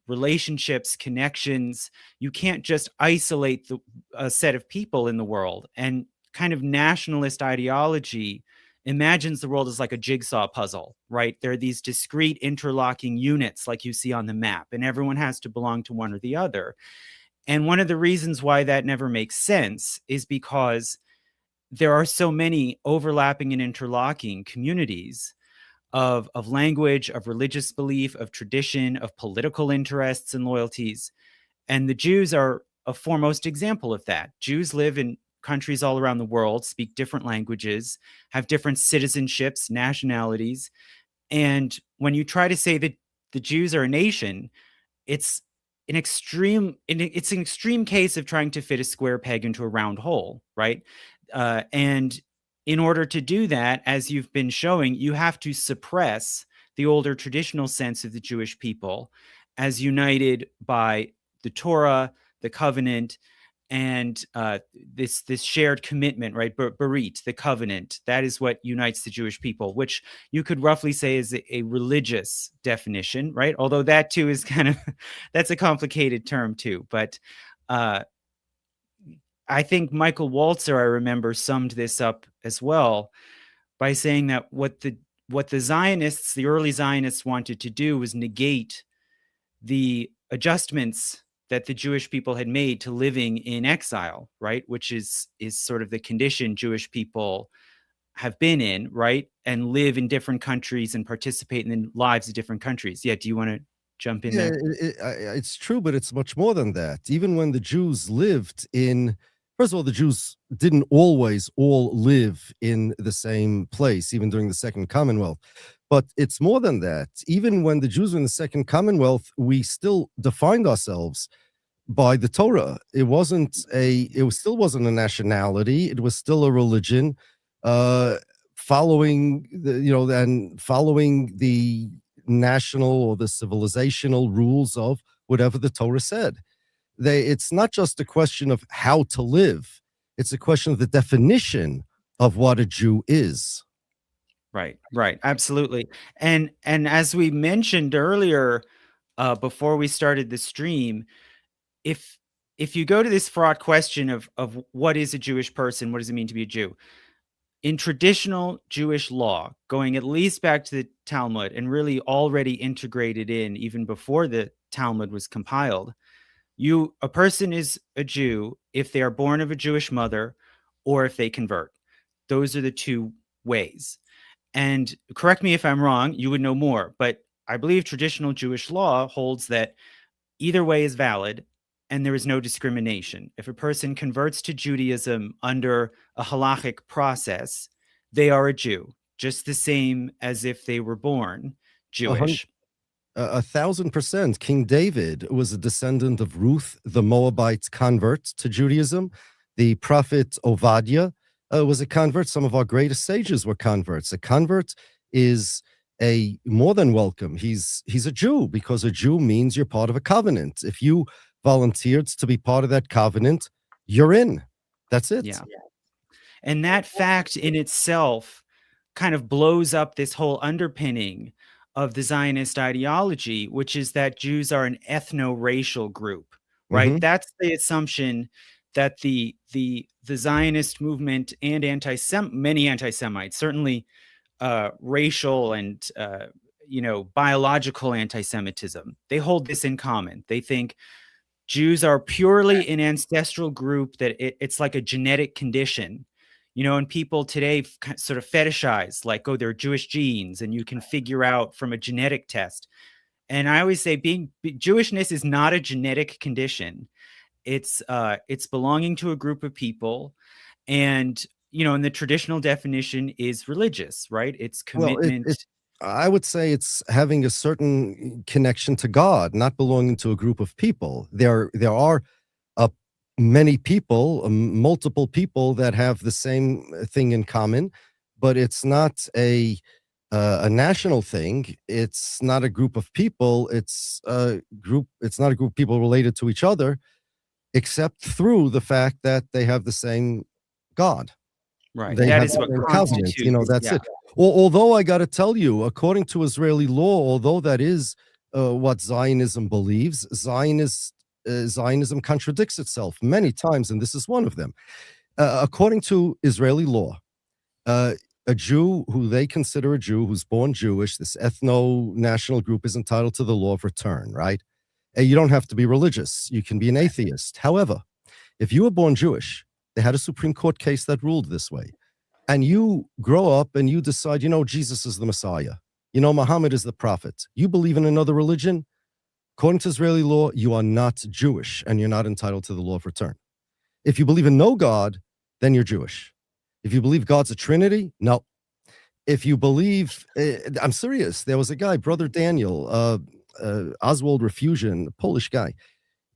relationships, connections. You can't just isolate a set of people in the world. And kind of nationalist ideology imagines the world as like a jigsaw puzzle, right? There are these discrete interlocking units like you see on the map, and everyone has to belong to one or the other. And one of the reasons why that never makes sense is because there are so many overlapping and interlocking communities of language, of religious belief, of tradition, of political interests and loyalties. And the Jews are a foremost example of that. Jews live in countries all around the world, speak different languages, have different citizenships, nationalities. And when you try to say that the Jews are a nation, it's an extreme case of trying to fit a square peg into a round hole, right? And in order to do that, as you've been showing, you have to suppress the older traditional sense of the Jewish people as united by the Torah, the covenant, and this shared commitment, right? Berit, the covenant, that is what unites the Jewish people, which you could roughly say is a religious definition, right? Although that too is that's a complicated term too. But I think Michael Walzer, I remember, summed this up as well. by saying that what the Zionists, the early Zionists, wanted to do was negate the adjustments that the Jewish people had made to living in exile, right? Which is sort of the condition Jewish people have been in, right? And live in different countries and participate in the lives of different countries. Yeah, do you want to jump in Yeah, there? it's true, but it's much more than that. Even when the Jews lived in, first of all, the Jews didn't always all live in the same place, even during the Second Commonwealth. But it's more than that. Even when the Jews were in the Second Commonwealth, we still defined ourselves by the Torah. It still wasn't a nationality. It was still a religion, following the national or the civilizational rules of whatever the Torah said. It's not just a question of how to live. It's a question of the definition of what a Jew is. Right. Absolutely. And as we mentioned earlier, before we started the stream, if you go to this fraught question of what is a Jewish person, what does it mean to be a Jew? In traditional Jewish law, going at least back to the Talmud and really already integrated in even before the Talmud was compiled, a person is a Jew if they are born of a Jewish mother or if they convert. Those are the two ways. And correct me if I'm wrong, you would know more, but I believe traditional Jewish law holds that either way is valid and there is no discrimination. If a person converts to Judaism under a halachic process, they are a Jew, just the same as if they were born Jewish. 1,000%. King David was a descendant of Ruth, the Moabite convert to Judaism. The prophet Obadiah was a convert. Some of our greatest sages were converts. A convert is more than welcome. He's a Jew, because a Jew means you're part of a covenant. If you volunteered to be part of that covenant, you're in. That's it. Yeah. And that fact in itself kind of blows up this whole underpinning of the Zionist ideology, which is that Jews are an ethno-racial group, right? Mhm. That's the assumption that the Zionist movement and many anti-Semites, certainly racial and biological anti-Semitism, they hold this in common. They think Jews are purely an ancestral group, that it's like a genetic condition, and people today sort of fetishize, like, oh, they're Jewish genes, and you can figure out from a genetic test. And I always say Jewishness is not a genetic condition. It's belonging to a group of people, and and the traditional definition is religious, right? It's commitment. I would say it's having a certain connection to God, not belonging to a group of people. There are many people, multiple people that have the same thing in common, but it's not a national thing. It's not a group of people. It's not a group of people related to each other, except through the fact that they have the same God. Right. They That have is what the covenant. constitutes. That's it. Although I got to tell you, according to Israeli law, although that is what Zionism believes, Zionism contradicts itself many times, and this is one of them. According to Israeli law, a Jew who they consider a Jew who's born Jewish, this ethno-national group, is entitled to the law of return, right? You don't have to be religious. You can be an atheist. However, if you were born Jewish, they had a Supreme Court case that ruled this way, and you grow up and you decide, Jesus is the Messiah, Muhammad is the prophet, you believe in another religion, according to Israeli law, you are not Jewish and you're not entitled to the law of return. If you believe in no God, then you're Jewish. If you believe God's a Trinity, no. If you believe, I'm serious, there was a guy, Brother Daniel, Oswald Refusion, a Polish guy.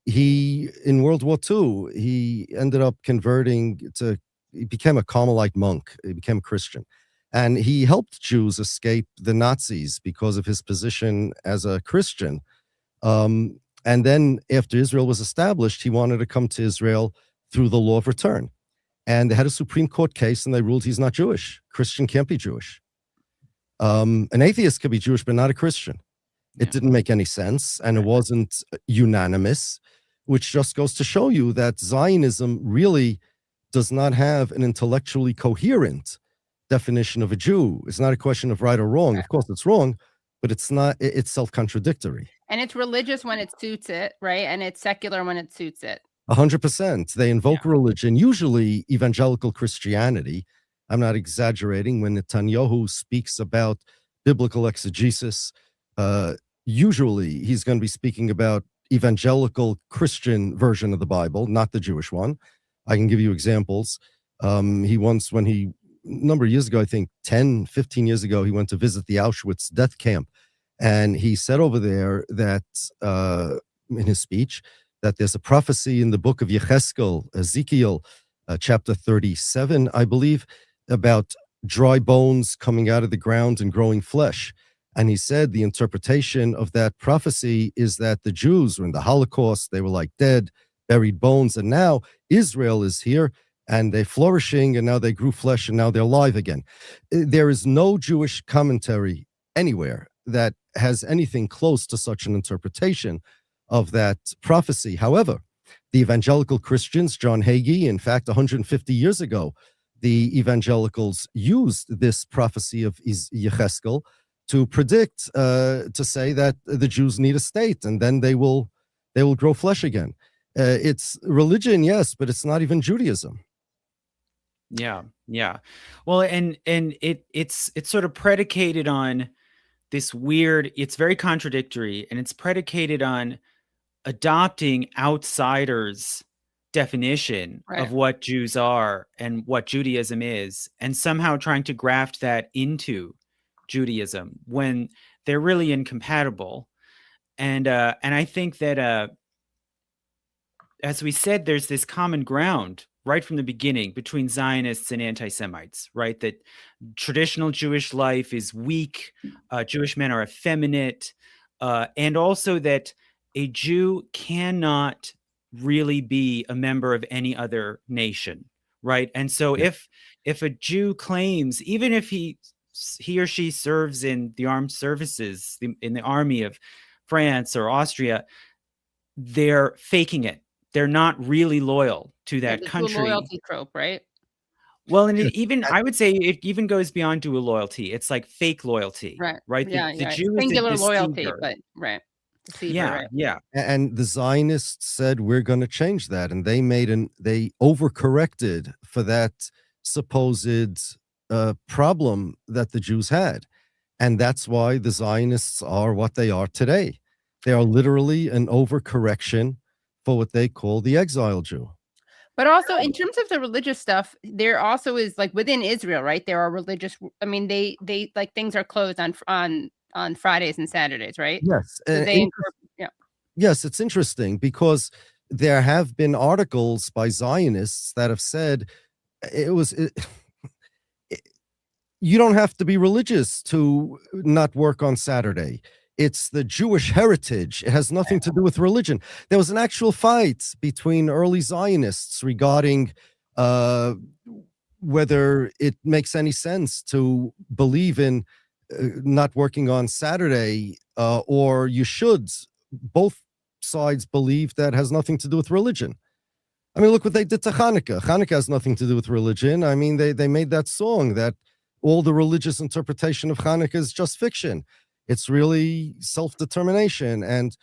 He, in World War II, he ended up he became a Carmelite monk. He became a Christian. And he helped Jews escape the Nazis because of his position as a Christian. And then after Israel was established, he wanted to come to Israel through the law of return. And they had a Supreme Court case and they ruled he's not Jewish. Christian can't be Jewish. An atheist could be Jewish, but not a Christian. It didn't make any sense, and it wasn't unanimous, which just goes to show you that Zionism really does not have an intellectually coherent definition of a Jew. It's not a question of right or wrong. Of course, it's wrong, but it's not. It's self-contradictory. And it's religious when it suits it, right? And it's secular when it suits it. 100%. They invoke religion, usually evangelical Christianity. I'm not exaggerating when Netanyahu speaks about biblical exegesis. Usually, he's going to be speaking about evangelical Christian version of the Bible, not the Jewish one. I can give you examples. He once, when he, a number of years ago, I think 10, 15 years ago, he went to visit the Auschwitz death camp. And he said over there that, in his speech, that there's a prophecy in the book of Ezekiel, chapter 37, I believe, about dry bones coming out of the ground and growing flesh. And he said the interpretation of that prophecy is that the Jews were in the Holocaust, they were like dead, buried bones, and now Israel is here, and they're flourishing, and now they grew flesh, and now they're alive again. There is no Jewish commentary anywhere that has anything close to such an interpretation of that prophecy. However, the evangelical Christians, John Hagee, in fact, 150 years ago, the evangelicals used this prophecy of Yecheskel to predict, to say that the Jews need a state, and then they will grow flesh again. It's religion, yes, but it's not even Judaism. Yeah. Well, and it's sort of predicated on this weird, it's very contradictory, and it's predicated on adopting outsiders' definition of what Jews are and what Judaism is, and somehow trying to graft that into Judaism when they're really incompatible. And I think that, as we said, there's this common ground right from the beginning between Zionists and anti-Semites, right? That traditional Jewish life is weak, Jewish men are effeminate, and also that a Jew cannot really be a member of any other nation, right? And so if a Jew claims, even if he or she serves in the armed services, in the army of France or Austria, they're faking it. They're not really loyal to that country. Dual loyalty trope, right? Well, and I would say it even goes beyond dual loyalty. It's like fake loyalty, right? The Jew is singular a loyalty, deceiver. but deceiver, yeah, yeah. And the Zionists said, we're going to change that. And they they overcorrected for that supposed problem that the Jews had. And that's why the Zionists are what they are today. They are literally an overcorrection for what they call the exile Jew. But also in terms of the religious stuff, there also is, like, within Israel, right? There are religious, I mean, they like, things are closed on Fridays and Saturdays, right? Yes. So Yes, it's interesting because there have been articles by Zionists that have said you don't have to be religious to not work on Saturday. It's the Jewish heritage. It has nothing to do with religion. There was an actual fight between early Zionists regarding whether it makes any sense to believe in not working on Saturday, or you should. Both sides believe that has nothing to do with religion. I mean, look what they did to Hanukkah. Hanukkah has nothing to do with religion. I mean, they made that song that all the religious interpretation of Hanukkah is just fiction. It's really self-determination. And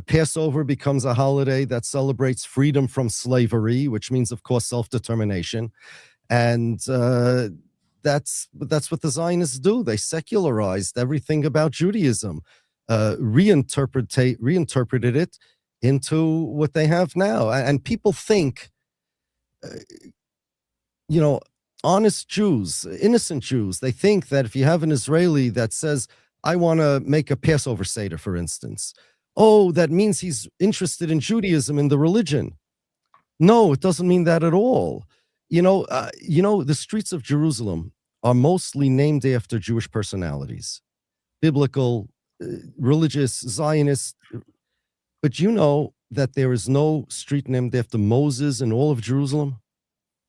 Passover becomes a holiday that celebrates freedom from slavery, which means, of course, self-determination. And that's what the Zionists do. They secularized everything about Judaism, reinterpreted it into what they have now. And people think, honest Jews, innocent Jews, they think that if you have an Israeli that says, I want to make a Passover Seder, for instance, that means he's interested in Judaism and the religion. No, it doesn't mean that at all. The streets of Jerusalem are mostly named after Jewish personalities, biblical, religious, Zionist. But you know that there is no street named after Moses in all of Jerusalem?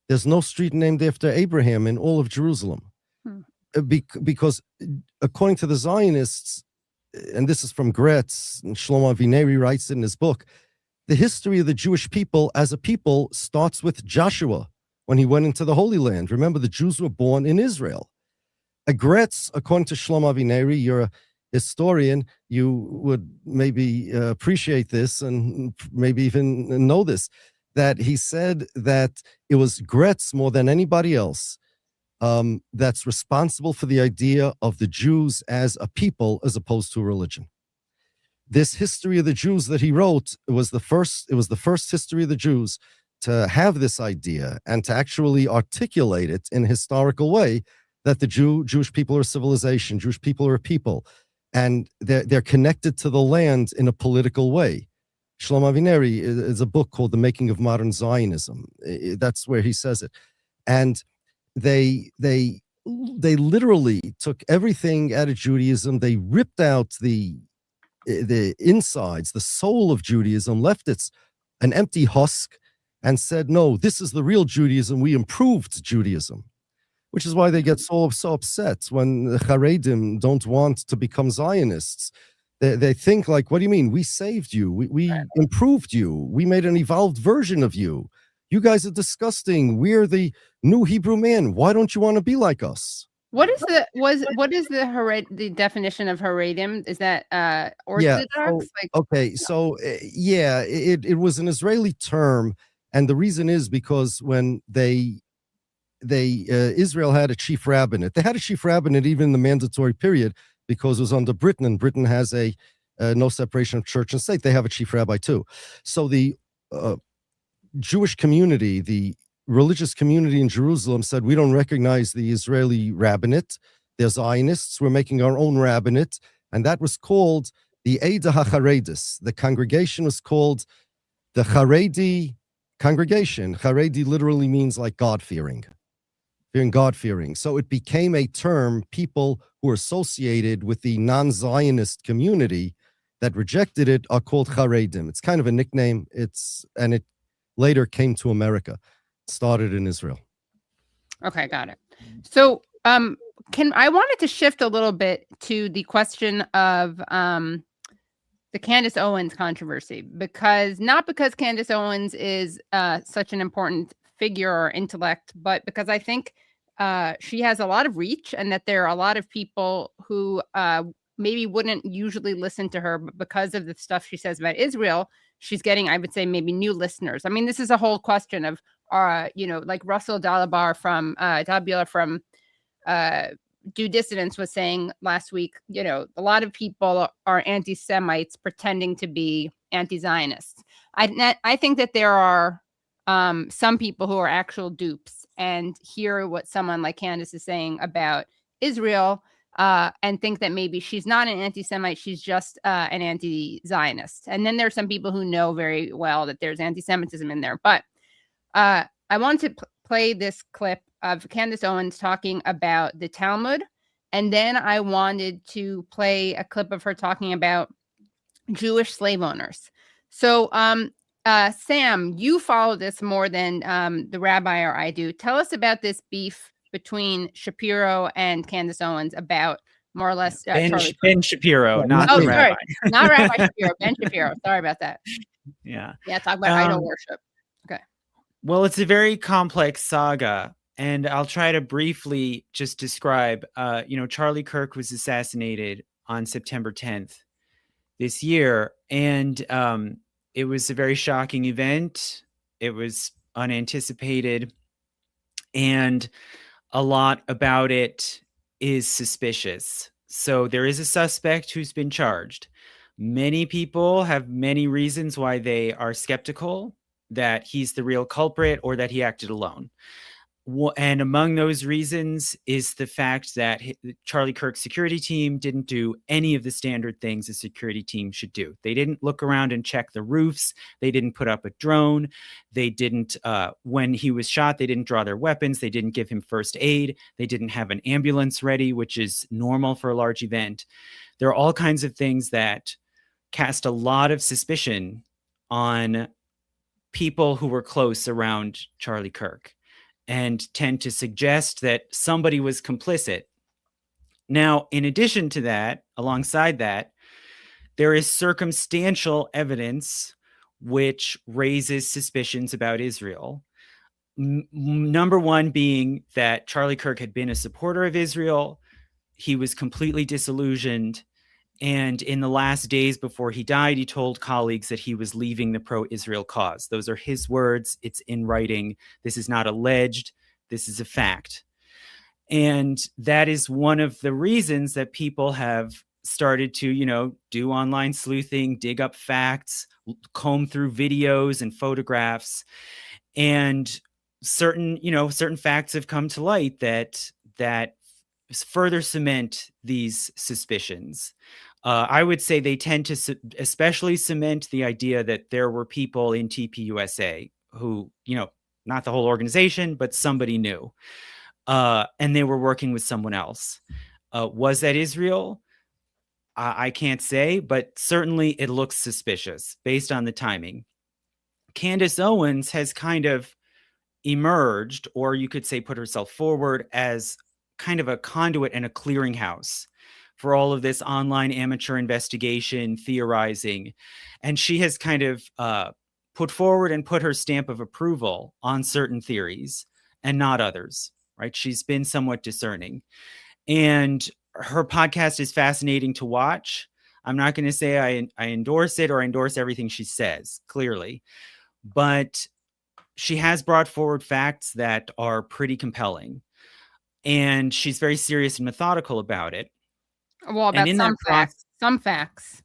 There's no street named after Abraham in all of Jerusalem. Because according to the Zionists, and this is from Gretz, and Shlomo Avineri writes it in his book, the history of the Jewish people as a people starts with Joshua when he went into the Holy Land. Remember, the Jews were born in Israel. Agretz, according to Shlomo Avineri, you're a historian, you would maybe appreciate this and maybe even know this, that he said that it was Gretz more than anybody else that's responsible for the idea of the Jews as a people as opposed to a religion. This history of the Jews that he wrote was the first history of the Jews to have this idea and to actually articulate it in a historical way, that the Jewish people are a civilization, Jewish people are a people, and they're connected to the land in a political way. Shlomo Avineri is a book called The Making of Modern Zionism. That's where he says it. And they literally took everything out of Judaism. They ripped out the insides, the soul of Judaism, left it an empty husk, and said, no, this is the real Judaism. We improved Judaism. Which is why they get so upset when the Haredim don't want to become Zionists. They think like, what do you mean? We saved you. We improved you. We made an evolved version of you. You guys are disgusting. We're the new Hebrew man. Why don't you want to be like us? What is the definition of Haredim? Is that Orthodox? It was an Israeli term, and the reason is because when Israel had a chief rabbinate. They had a chief rabbinate even in the mandatory period because it was under Britain, and Britain has a no separation of church and state. They have a chief rabbi too. So the Jewish community, the religious community in Jerusalem said, we don't recognize the Israeli rabbinate. They're Zionists. We're making our own rabbinate. And that was called the Eidah HaCharedis. The congregation was called the Haredi congregation. Haredi literally means like God-fearing. God-fearing. So it became a term, people who are associated with the non-Zionist community that rejected it are called Haredim. It's kind of a nickname. And it later came to America. It started in Israel. Okay, got it. So I wanted to shift a little bit to the question of the Candace Owens controversy, because Candace Owens is such an important figure or intellect, but because I think she has a lot of reach, and that there are a lot of people who maybe wouldn't usually listen to her, but because of the stuff she says about Israel, she's getting, I would say, maybe new listeners. I mean, this is a whole question of, like Russell Dalabar from Do Dissidents was saying last week, a lot of people are anti-Semites pretending to be anti-Zionists. I think that there are some people who are actual dupes and hear what someone like Candace is saying about Israel and think that maybe she's not an anti-Semite, she's just an anti-Zionist. And then there are some people who know very well that there's anti-Semitism in there. But I wanted to play this clip of Candace Owens talking about the Talmud. And then I wanted to play a clip of her talking about Jewish slave owners. So, Sam, you follow this more than the rabbi or I do. Tell us about this beef between Shapiro and Candace Owens about more or less Ben Shapiro, not the rabbi. Not Rabbi Shapiro, Ben Shapiro. Sorry about that. Yeah. Talk about idol worship. Okay. Well, it's a very complex saga, and I'll try to briefly just describe. Charlie Kirk was assassinated on September 10th this year, and it was a very shocking event. It was unanticipated, and a lot about it is suspicious. So there is a suspect who's been charged. Many people have many reasons why they are skeptical that he's the real culprit or that he acted alone. And among those reasons is the fact that Charlie Kirk's security team didn't do any of the standard things a security team should do. They didn't look around and check the roofs. They didn't put up a drone. They didn't, when he was shot, they didn't draw their weapons. They didn't give him first aid. They didn't have an ambulance ready, which is normal for a large event. There are all kinds of things that cast a lot of suspicion on people who were close around Charlie Kirk, and tend to suggest that somebody was complicit. Now, in addition to that, alongside that, there is circumstantial evidence which raises suspicions about Israel. Number one being that Charlie Kirk had been a supporter of Israel. He was completely disillusioned. And in the last days before he died, he told colleagues that he was leaving the pro-Israel cause. Those are his words. It's in writing. This is not alleged. This is a fact. And that is one of the reasons that people have started to, do online sleuthing, dig up facts, comb through videos and photographs. And certain facts have come to light that further cement these suspicions. I would say they tend to especially cement the idea that there were people in TPUSA who, not the whole organization, but somebody knew. And they were working with someone else. Was that Israel? I can't say, but certainly it looks suspicious based on the timing. Candace Owens has kind of emerged, or you could say put herself forward as kind of a conduit and a clearinghouse for all of this online amateur investigation, theorizing. And she has kind of put forward and put her stamp of approval on certain theories and not others, right? She's been somewhat discerning. And her podcast is fascinating to watch. I'm not going to say I endorse it or endorse everything she says, clearly. But she has brought forward facts that are pretty compelling. And she's very serious and methodical about it. Well, about some facts.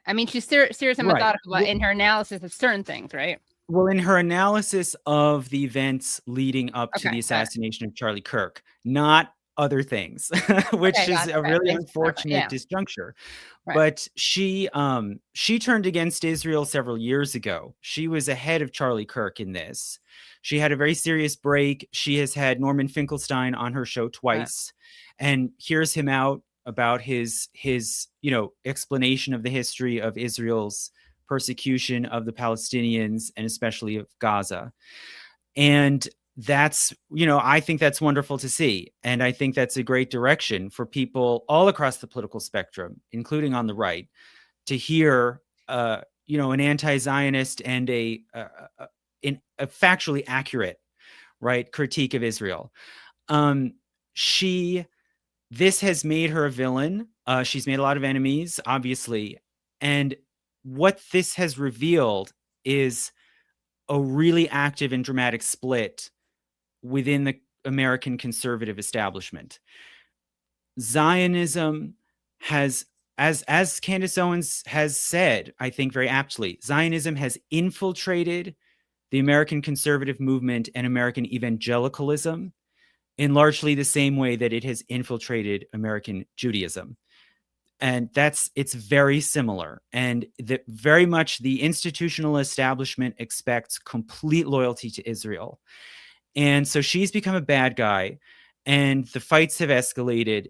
I mean, she's serious and methodical in her analysis of certain things, right? Well, in her analysis of the events leading up to the assassination of Charlie Kirk, not other things, which is a really unfortunate disjuncture. Right. But she turned against Israel several years ago. She was ahead of Charlie Kirk in this. She had a very serious break. She has had Norman Finkelstein on her show twice, and hears him out about his explanation of the history of Israel's persecution of the Palestinians and especially of Gaza. And that's, I think that's wonderful to see. And I think that's a great direction for people all across the political spectrum, including on the right, to hear, an anti-Zionist and a factually accurate, right, critique of Israel. This has made her a villain. She's made a lot of enemies, obviously. And what this has revealed is a really active and dramatic split within the American conservative establishment. Zionism has, as Candace Owens has said, I think very aptly, Zionism has infiltrated the American conservative movement and American evangelicalism in largely the same way that it has infiltrated American Judaism. And it's very similar. And very much the institutional establishment expects complete loyalty to Israel. And so she's become a bad guy, and the fights have escalated.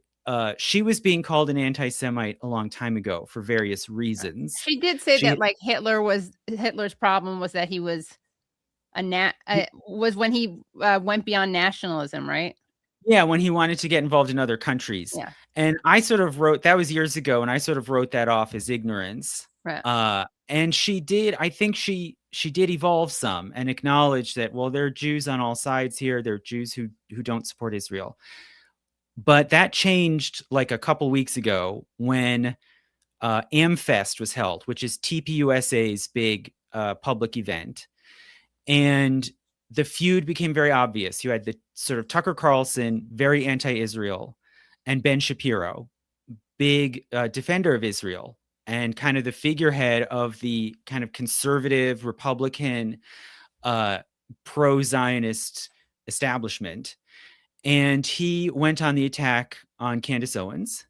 She was being called an anti-Semite a long time ago for various reasons. She did say that like Hitler's problem was that he was was when he went beyond nationalism, right? Yeah, when he wanted to get involved in other countries. Yeah. And I sort of wrote, that was years ago, and I sort of wrote that off as ignorance. Right. And she did, I think she did evolve some and acknowledge that, well, there are Jews on all sides here. There are Jews who don't support Israel. But that changed like a couple weeks ago when AmFest was held, which is TPUSA's big public event. And the feud became very obvious. You had the sort of Tucker Carlson, very anti-Israel, and Ben Shapiro, big defender of Israel, and kind of the figurehead of the kind of conservative, Republican, pro-Zionist establishment. And he went on the attack on Candace Owens.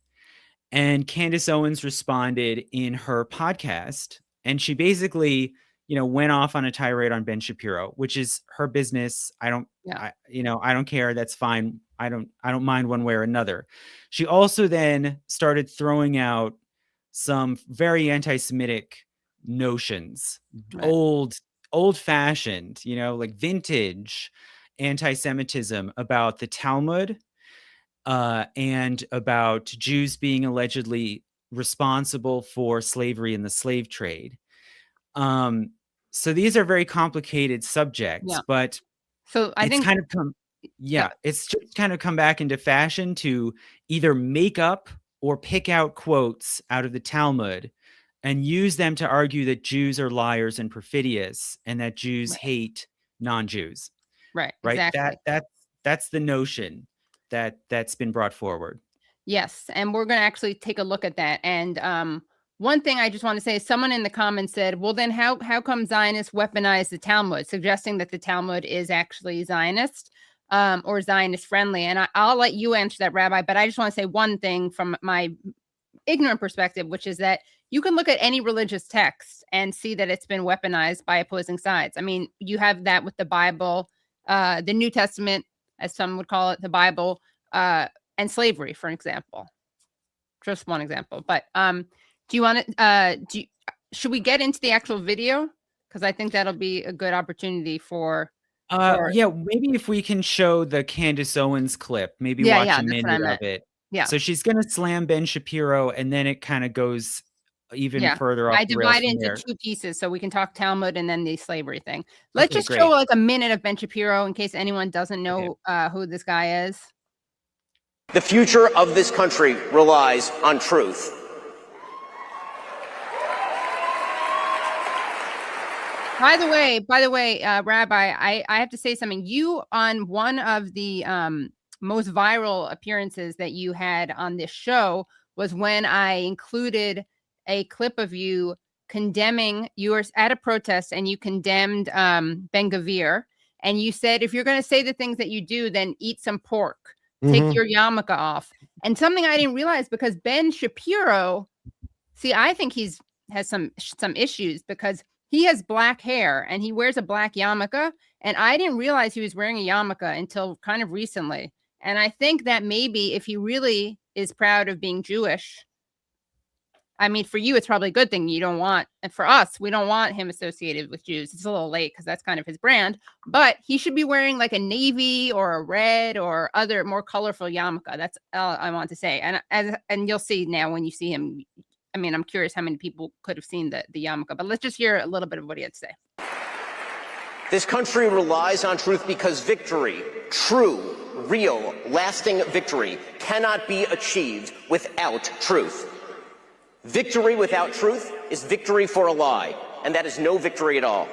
And Candace Owens responded in her podcast. And she basically, went off on a tirade on Ben Shapiro, which is her business. I don't care. That's fine. I don't mind one way or another. She also then started throwing out some very anti-Semitic notions, right. old fashioned, like vintage anti-Semitism about the Talmud, and about Jews being allegedly responsible for slavery in the slave trade. So these are very complicated subjects, but So I it's think kind of it's just kind of come back into fashion to either make up or pick out quotes out of the Talmud and use them to argue that Jews are liars and perfidious and that Jews hate non-Jews. right, Right? exactly. That's the notion that's been brought forward. Yes, and we're going to actually take a look at that. And one thing I just want to say is someone in the comments said, well, then how come Zionists weaponize the Talmud, suggesting that the Talmud is actually Zionist or Zionist friendly? And I'll let you answer that, Rabbi, but I just want to say one thing from my ignorant perspective, which is that you can look at any religious text and see that it's been weaponized by opposing sides. I mean, you have that with the Bible, the New Testament, as some would call it, the Bible, and slavery, for example. Just one example. But do you want to should we get into the actual video? Because I think that'll be a good opportunity for yeah, maybe if we can show the Candace Owens clip, maybe watch a minute of it. Yeah. So she's going to slam Ben Shapiro, and then it kind of goes even further off I the rails divide it from into there. 2 pieces so we can talk Talmud and then the slavery thing. Let's Okay, just great. show like a minute of Ben Shapiro in case anyone doesn't know who this guy is. The future of this country relies on truth. By the way, Rabbi, I have to say something. You, on one of the most viral appearances that you had on this show, was when I included a clip of you condemning, you were at a protest and you condemned Ben Gavir. And you said, if you're going to say the things that you do, then eat some pork. Take your yarmulke off. And something I didn't realize, because Ben Shapiro, see, I think has some issues because he has black hair and he wears a black yarmulke. And I didn't realize he was wearing a yarmulke until kind of recently. And I think that maybe if he really is proud of being Jewish, I mean, for you, it's probably a good thing you don't want, and for us, we don't want him associated with Jews. It's a little late because that's kind of his brand, but he should be wearing like a navy or a red or other more colorful yarmulke. That's all I want to say. And you'll see now when you see him. I mean, I'm curious how many people could have seen the yarmulke, but let's just hear a little bit of what he had to say. This country relies on truth because victory, true, real, lasting victory, cannot be achieved without truth. Victory without truth is victory for a lie, and that is no victory at all.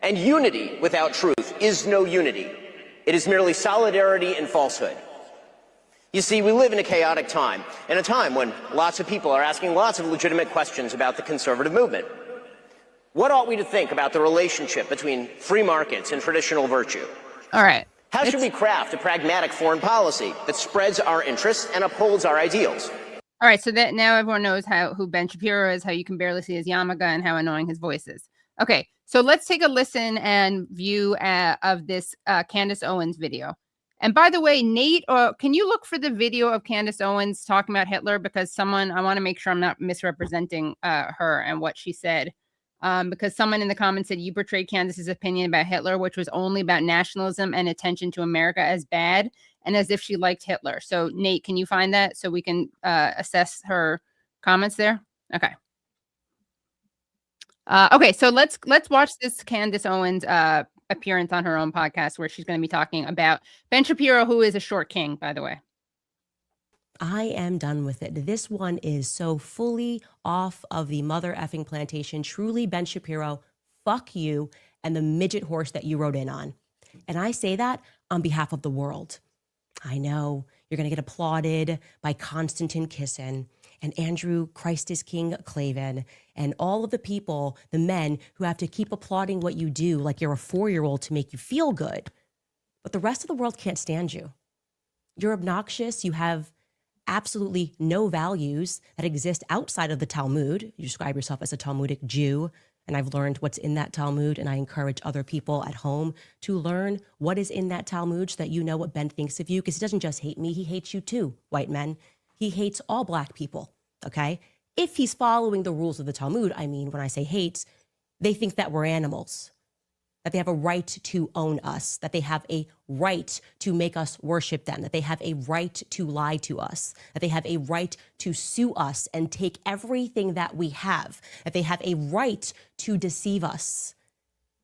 And unity without truth is no unity. It is merely solidarity in falsehood. You see, we live in a chaotic time, in a time when lots of people are asking lots of legitimate questions about the conservative movement. What ought we to think about the relationship between free markets and traditional virtue? All right. How should we craft a pragmatic foreign policy that spreads our interests and upholds our ideals? All right, so that now everyone knows who Ben Shapiro is, how you can barely see his yarmulke, and how annoying his voice is. Okay, so let's take a listen and view of this Candace Owens video. And by the way, Nate, can you look for the video of Candace Owens talking about Hitler? Because I want to make sure I'm not misrepresenting her and what she said. Because someone in the comments said you portrayed Candace's opinion about Hitler, which was only about nationalism and attention to America, as bad and as if she liked Hitler. So Nate, can you find that so we can assess her comments there? Okay. Okay, so let's watch this Candace Owens appearance on her own podcast where she's going to be talking about Ben Shapiro, who is a short king, by the way. I am done with it. This one is so fully off of the mother effing plantation. Truly, Ben Shapiro, fuck you and the midget horse that you rode in on. And I say that on behalf of the world. I know you're going to get applauded by Konstantin Kisin and Andrew Christ is King Clavin and all of the people, the men who have to keep applauding what you do like you're a 4-year-old to make you feel good. But the rest of the world can't stand you. You're obnoxious. You have absolutely no values that exist outside of the Talmud. You describe yourself as a Talmudic Jew, and I've learned what's in that Talmud, and I encourage other people at home to learn what is in that Talmud so that you know what Ben thinks of you, because he doesn't just hate me, he hates you too, white men. He hates all black people, okay? If he's following the rules of the Talmud, I mean, when I say hates, they think that we're animals, that they have a right to own us, that they have a right to make us worship them, that they have a right to lie to us, that they have a right to sue us and take everything that we have, that they have a right to deceive us,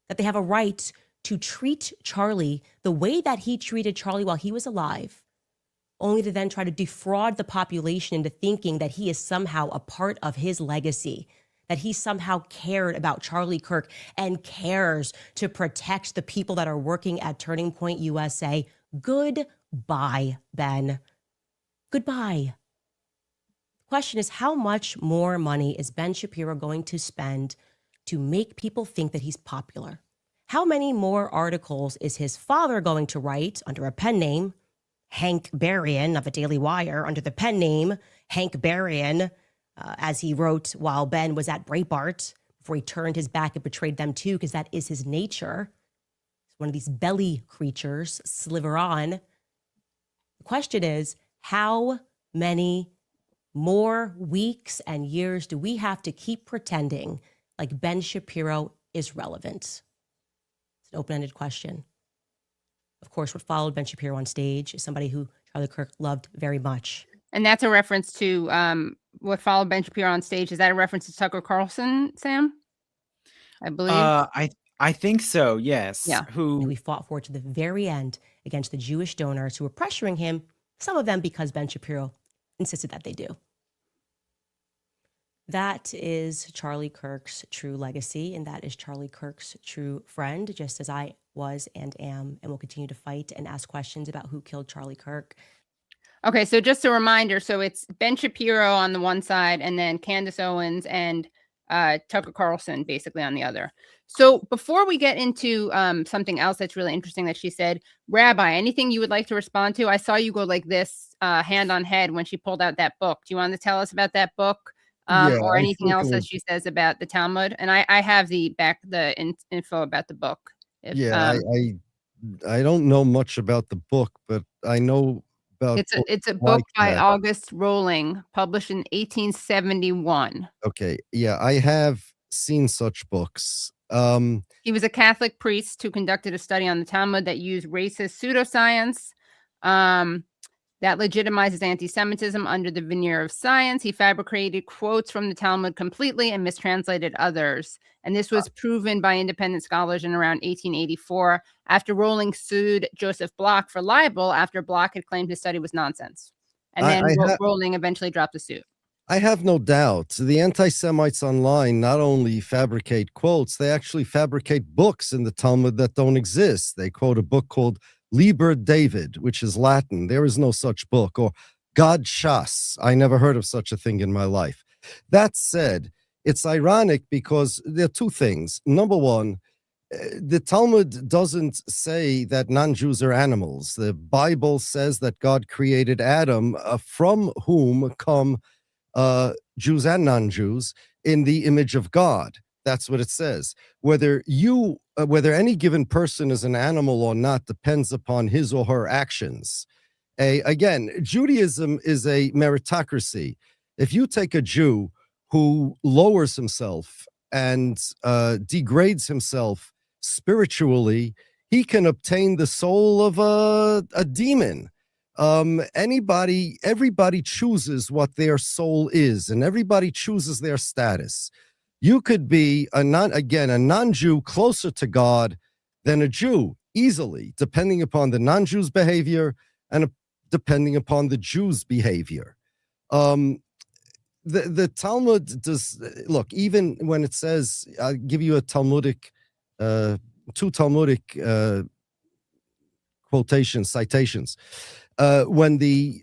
that they have a right to treat Charlie the way that he treated Charlie while he was alive, only to then try to defraud the population into thinking that he is somehow a part of his legacy, that he somehow cared about Charlie Kirk and cares to protect the people that are working at Turning Point USA. Goodbye, Ben. Goodbye. The question is, how much more money is Ben Shapiro going to spend to make people think that he's popular? How many more articles is his father going to write under a pen name, Hank Berrien of the Daily Wire, under the pen name Hank Berrien, as he wrote while Ben was at Breitbart, before he turned his back and betrayed them too, because that is his nature. He's one of these belly creatures, sliver on. The question is, how many more weeks and years do we have to keep pretending like Ben Shapiro is relevant? It's an open-ended question. Of course, what followed Ben Shapiro on stage is somebody who Charlie Kirk loved very much. And that's a reference to what followed Ben Shapiro on stage. Is that a reference to Tucker Carlson, Sam? I believe. I think so, yes. Yeah. Who he fought for to the very end against the Jewish donors who were pressuring him, some of them because Ben Shapiro insisted that they do. That is Charlie Kirk's true legacy, and that is Charlie Kirk's true friend, just as I was and am and will continue to fight and ask questions about who killed Charlie Kirk. Okay, so just a reminder, so it's Ben Shapiro on the one side and then Candace Owens and Tucker Carlson basically on the other. So before we get into something else that's really interesting that she said, Rabbi, anything you would like to respond to? I saw you go like this, hand on head, when she pulled out that book. Do you want to tell us about that book? Or anything else that she says about the Talmud? And I have the info about the book. I don't know much about the book, but I know about it's a book by August Rowling, published in 1871. Okay, yeah, I have seen such books. He was a Catholic priest who conducted a study on the Talmud that used racist pseudoscience that legitimizes anti-Semitism under the veneer of science. He fabricated quotes from the Talmud completely and mistranslated others. And this was proven by independent scholars in around 1884 after Rowling sued Joseph Block for libel after Block had claimed his study was nonsense. And then Rowling eventually dropped the suit. I have no doubt the anti-Semites online not only fabricate quotes, they actually fabricate books in the Talmud that don't exist. They quote a book called Liber David, which is Latin. There is no such book. Or God Shas. I never heard of such a thing in my life. That said, it's ironic because there are two things. Number one, the Talmud doesn't say that non-Jews are animals. The Bible says that God created Adam, from whom come Jews and non-Jews, in the image of God. That's what it says. Whether any given person is an animal or not depends upon his or her actions. Again, Judaism is a meritocracy. If you take a Jew who lowers himself and degrades himself spiritually, he can obtain the soul of a demon. Everybody chooses what their soul is, and everybody chooses their status. You could be a non-Jew closer to God than a Jew easily, depending upon the non-Jew's behavior and depending upon the Jew's behavior. The Talmud does look, even when it says, I'll give you two Talmudic citations. When the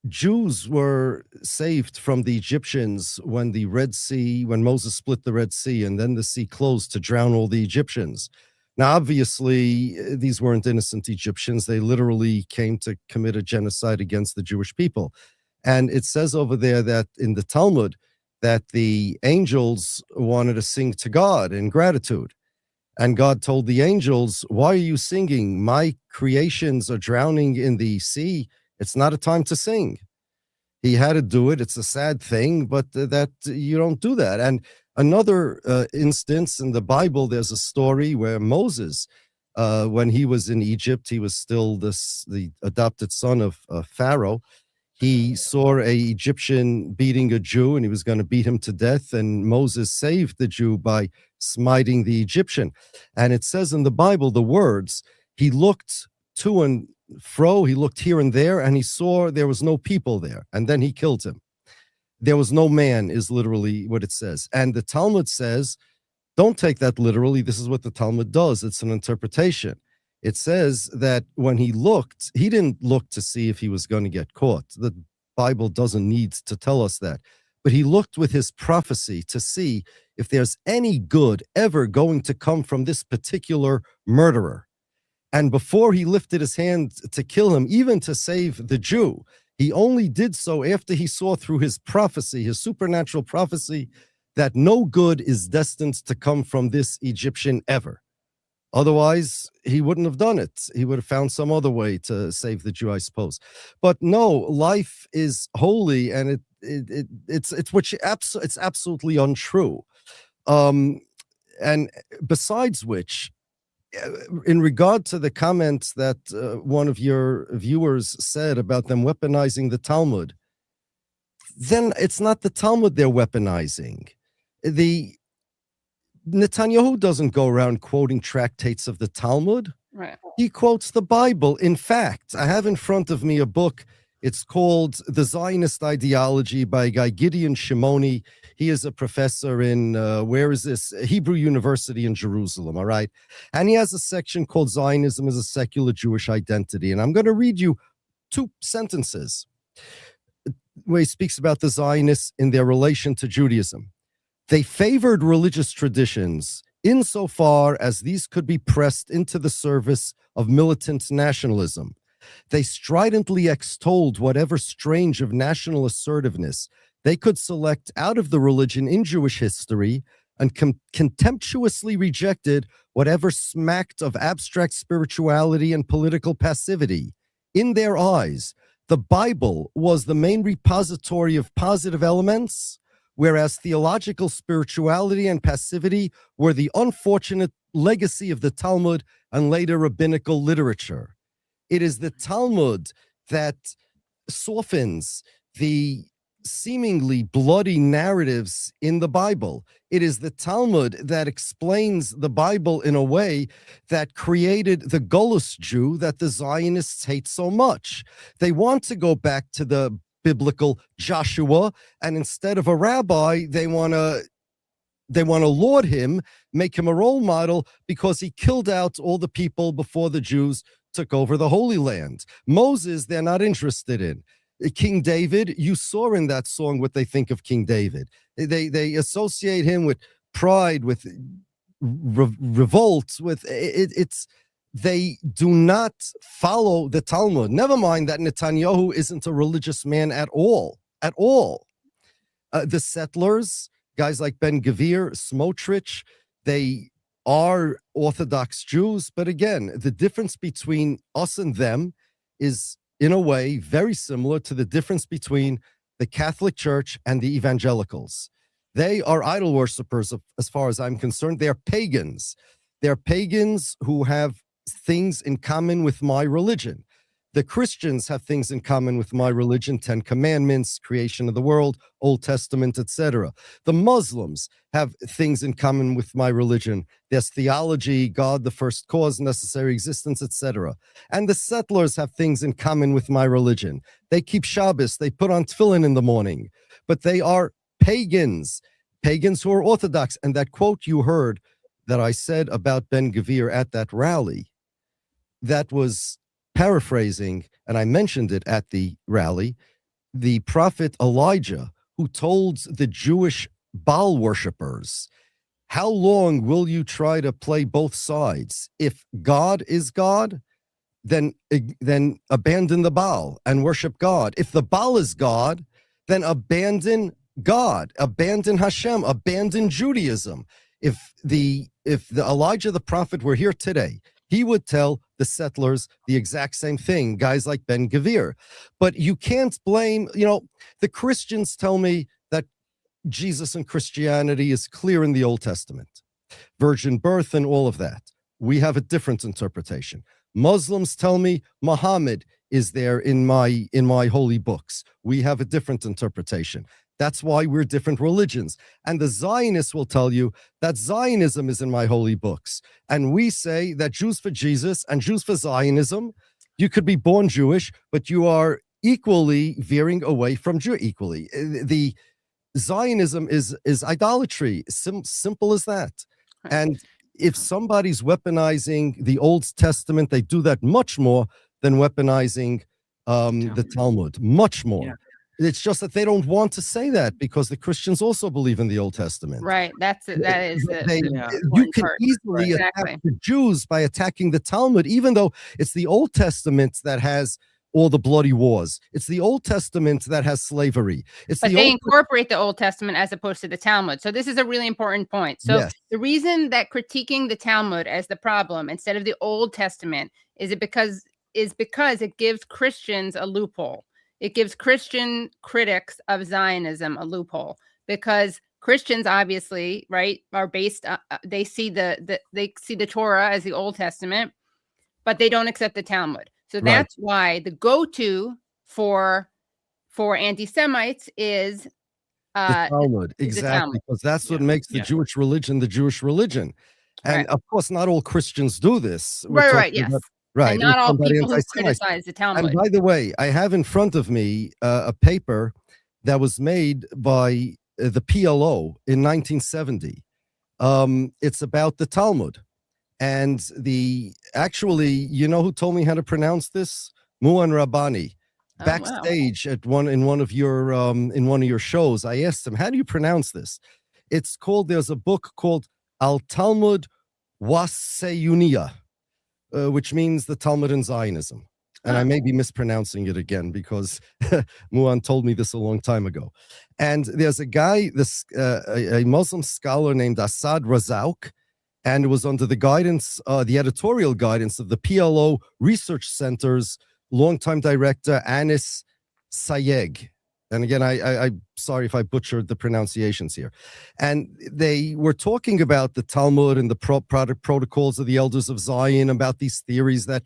Jews were saved from the Egyptians when Moses split the Red Sea and then the sea closed to drown all the Egyptians. Now, obviously, these weren't innocent Egyptians. They literally came to commit a genocide against the Jewish people. And it says over there that in the Talmud that the angels wanted to sing to God in gratitude. And God told the angels, why are you singing? My creations are drowning in the sea. It's not a time to sing. He had to do it. It's a sad thing, but that you don't do that. And another instance in the Bible, there's a story where Moses, when he was in Egypt, he was still the adopted son of Pharaoh. He saw a Egyptian beating a Jew, and he was going to beat him to death, and Moses saved the Jew by smiting the Egyptian. And it says in the Bible the words, he looked to and fro, he looked here and there, and he saw there was no people there, and then he killed him. There was no man is literally what it says. And the Talmud says, don't take that literally. This is what the Talmud does. It's an interpretation. It says that when he looked, he didn't look to see if he was going to get caught. The Bible doesn't need to tell us that. But he looked with his prophecy to see if there's any good ever going to come from this particular murderer. And before he lifted his hand to kill him, even to save the Jew, he only did so after he saw through his prophecy, his supernatural prophecy, that no good is destined to come from this Egyptian ever. Otherwise, he wouldn't have done it. He would have found some other way to save the Jew, I suppose. But no, life is holy, and it's absolutely untrue. And besides which, in regard to the comments that one of your viewers said about them weaponizing the Talmud, then it's not the Talmud they're weaponizing. The Netanyahu doesn't go around quoting tractates of the Talmud. Right. He quotes the Bible. In fact, I have in front of me a book. It's called The Zionist Ideology by a guy, Gideon Shimoni. He is a professor in, Hebrew University in Jerusalem, all right? And he has a section called Zionism as a Secular Jewish Identity. And I'm going to read you 2 sentences where he speaks about the Zionists in their relation to Judaism. They favored religious traditions insofar as these could be pressed into the service of militant nationalism. They stridently extolled whatever strange of national assertiveness they could select out of the religion in Jewish history, and contemptuously rejected whatever smacked of abstract spirituality and political passivity. In their eyes, the Bible was the main repository of positive elements, whereas theological spirituality and passivity were the unfortunate legacy of the Talmud and later rabbinical literature. It is the Talmud that softens the seemingly bloody narratives in the Bible. It is the Talmud that explains the Bible in a way that created the Golus Jew that the Zionists hate so much. They want to go back to the biblical Joshua, and instead of a rabbi, they want to laud him, make him a role model because he killed out all the people before the Jews took over the Holy Land. Moses, they're not interested in. King David, you saw in that song what they think of King David. They associate him with pride, with revolt, with it's. They do not follow the Talmud. Never mind that Netanyahu isn't a religious man at all. At all. The settlers, guys like Ben Gvir, Smotrich, they are Orthodox Jews. But again, the difference between us and them is, in a way, very similar to the difference between the Catholic Church and the evangelicals. They are idol worshippers, as far as I'm concerned. They're pagans. They're pagans who have things in common with my religion. The Christians have things in common with my religion: 10 Commandments, creation of the world, Old Testament, etc. The Muslims have things in common with my religion. There's theology, God, the first cause, necessary existence, etc. And the settlers have things in common with my religion. They keep Shabbos, they put on tefillin in the morning, but they are pagans who are Orthodox. And that quote you heard that I said about Ben Gvir at that rally, that was paraphrasing, and I mentioned it at the rally, the prophet Elijah, who told the Jewish Baal worshippers, how long will you try to play both sides? If God is God, then abandon the Baal and worship God. If the Baal is God, then abandon God, abandon Hashem, abandon Judaism. If the Elijah the prophet were here today, he would tell the settlers the exact same thing, guys like Ben Gvir. But you can't blame, the Christians tell me that Jesus and Christianity is clear in the Old Testament, virgin birth and all of that. We have a different interpretation. Muslims tell me Muhammad is there in my holy books. We have a different interpretation. That's why we're different religions. And the Zionists will tell you that Zionism is in my holy books. And we say that Jews for Jesus and Jews for Zionism, you could be born Jewish, but you are equally veering away from Jew equally. The Zionism is idolatry, simple as that. Right. And if somebody's weaponizing the Old Testament, they do that much more than weaponizing the Talmud, much more. Yeah. It's just that they don't want to say that because the Christians also believe in the Old Testament. Right. That is They- Yeah. you important can part. easily Right. attack Exactly. the Jews by attacking the Talmud, even though it's the Old Testament that has all the bloody wars. It's the Old Testament that has slavery. It's But the they Old incorporate the Old Testament as opposed to the Talmud. So this is a really important point. So Yes. the reason that critiquing the Talmud as the problem instead of the Old Testament is because it gives Christians a loophole. It gives Christian critics of Zionism a loophole because Christians obviously, right, are based they see the Torah as the Old Testament, but they don't accept the Talmud. So Right. that's why the go-to for anti-Semites is the Talmud, is the exactly, Talmud. because that's what Yeah. makes the Yeah. Jewish religion the Jewish religion. And Right. of course, not all Christians do this. We're Right, talking yes. about- right. And we're not all talking about people who anti-Semites. criticize the And Talmud. by the way, I have in front of me a paper that was made by the PLO in 1970. It's about the Talmud. And actually, you know who told me how to pronounce this? Muan Rabbani. Oh, wow. Backstage in one of your shows, I asked him, how do you pronounce this? There's a book called Al Talmud Waseyunia, which means the Talmud and Zionism. And I may be mispronouncing it again because Muan told me this a long time ago. And there's a guy, a Muslim scholar named Assad Razouk, and it was under the guidance, the editorial guidance of the PLO Research Center's longtime director, Anis Sayeg. And again, I'm sorry if I butchered the pronunciations here. And they were talking about the Talmud and the protocols of the elders of Zion, about these theories that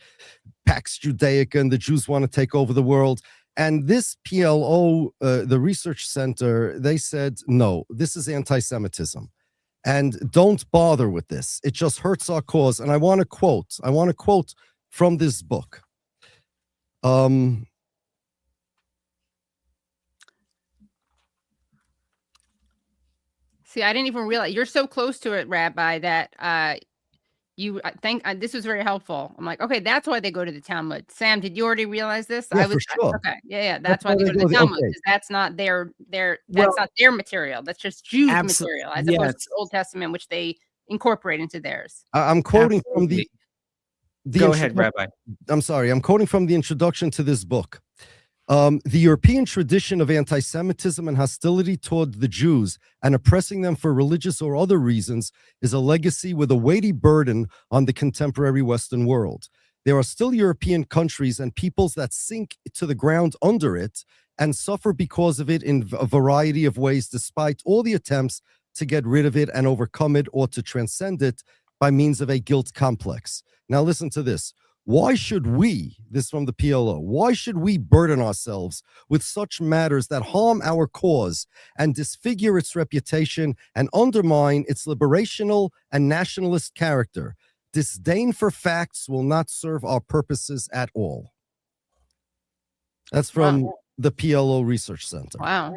Pax Judaica and the Jews want to take over the world. And this PLO, the research center, they said, no, this is anti-Semitism. And don't bother with this. It just hurts our cause. And I want to quote from this book. See, I didn't even realize you're so close to it, Rabbi, that I think this was very helpful. I'm like, okay, that's why they go to the Talmud. Sam, did you already realize this? Yeah, for sure. Okay, yeah, that's why they go to the Talmud, because that's not their not their material. That's just Jews' material, as opposed to the Old Testament, which they incorporate into theirs. I'm quoting from the Go ahead, Rabbi. I'm sorry. I'm quoting from the introduction to this book. The European tradition of anti-Semitism and hostility toward the Jews and oppressing them for religious or other reasons is a legacy with a weighty burden on the contemporary Western world. There are still European countries and peoples that sink to the ground under it and suffer because of it in a variety of ways, despite all the attempts to get rid of it and overcome it or to transcend it by means of a guilt complex. Now listen to this. Why should we, this from the PLO, why should we burden ourselves with such matters that harm our cause and disfigure its reputation and undermine its liberational and nationalist character? Disdain for facts will not serve our purposes at all. That's from the PLO Research Center. Wow,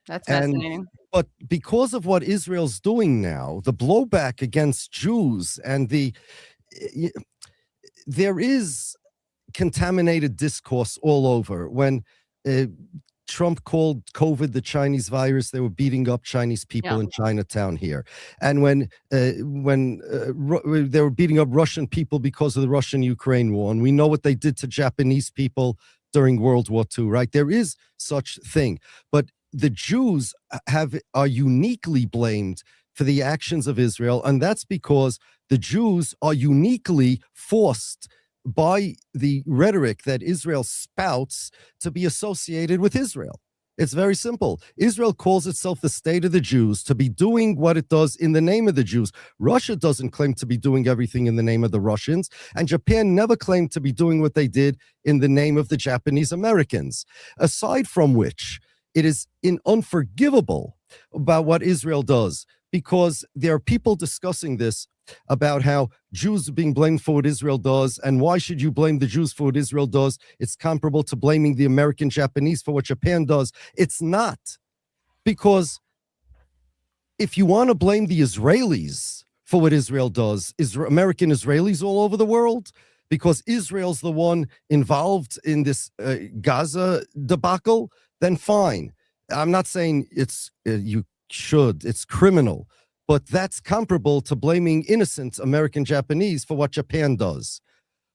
that's fascinating. But because of what Israel's doing now, the blowback against Jews and there is contaminated discourse all over. When Trump called COVID the Chinese virus, they were beating up Chinese people in Chinatown here. And when they were beating up Russian people because of the Russian-Ukraine war, and we know what they did to Japanese people during World War II, right? There is such thing. But the Jews are uniquely blamed for the actions of Israel, and that's because the Jews are uniquely forced by the rhetoric that Israel spouts to be associated with Israel. It's very simple. Israel calls itself the state of the Jews to be doing what it does in the name of the Jews. Russia doesn't claim to be doing everything in the name of the Russians, and Japan never claimed to be doing what they did in the name of the Japanese Americans. Aside from which, it is unforgivable about what Israel does, because there are people discussing this about how Jews are being blamed for what Israel does, and why should you blame the Jews for what Israel does? It's comparable to blaming the American Japanese for what Japan does. It's not, because if you want to blame the Israelis for what Israel does, American Israelis all over the world, because Israel's the one involved in this Gaza debacle, then fine. I'm not saying it's it's criminal, but that's comparable to blaming innocent American Japanese for what Japan does.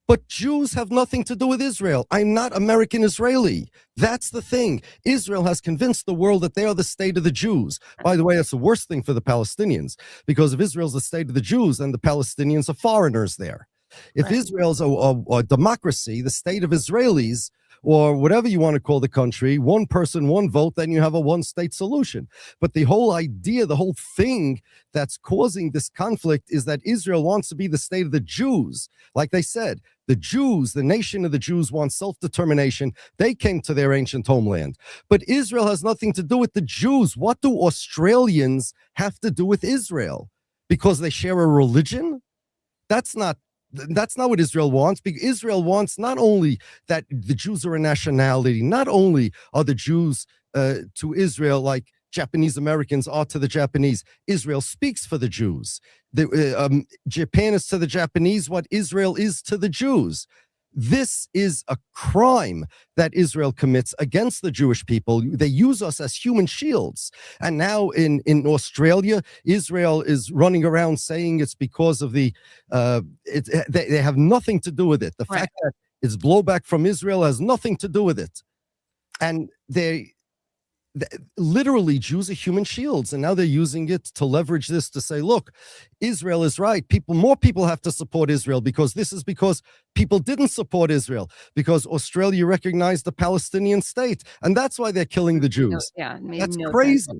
But Jews have nothing to do with Israel. I'm not American Israeli. That's the thing. Israel has convinced the world that they are the state of the Jews. By the way, that's the worst thing for the Palestinians, because if Israel's the state of the Jews, then the Palestinians are foreigners there. If Israel's a democracy, the state of Israelis, or whatever you want to call the country, one person, one vote, then you have a one-state solution. But the whole idea, the whole thing that's causing this conflict is that Israel wants to be the state of the Jews. Like they said, the Jews, the nation of the Jews, want self-determination. They came to their ancient homeland. But Israel has nothing to do with the Jews. What do Australians have to do with Israel? Because they share a religion? That's not what Israel wants. Because Israel wants not only that the Jews are a nationality, not only are the Jews to Israel like Japanese Americans are to the Japanese. Israel speaks for the Jews. Japan is to the Japanese what Israel is to the Jews. This is a crime that Israel commits against the Jewish people. They use us as human shields. And now in Australia, Israel is running around saying it's because of they have nothing to do with it. The fact that it's blowback from Israel has nothing to do with it. And literally, Jews are human shields, and now they're using it to leverage this to say, look, Israel is right. More people have to support Israel, because people didn't support Israel, because Australia recognized the Palestinian state, and that's why they're killing the Jews. That's crazy.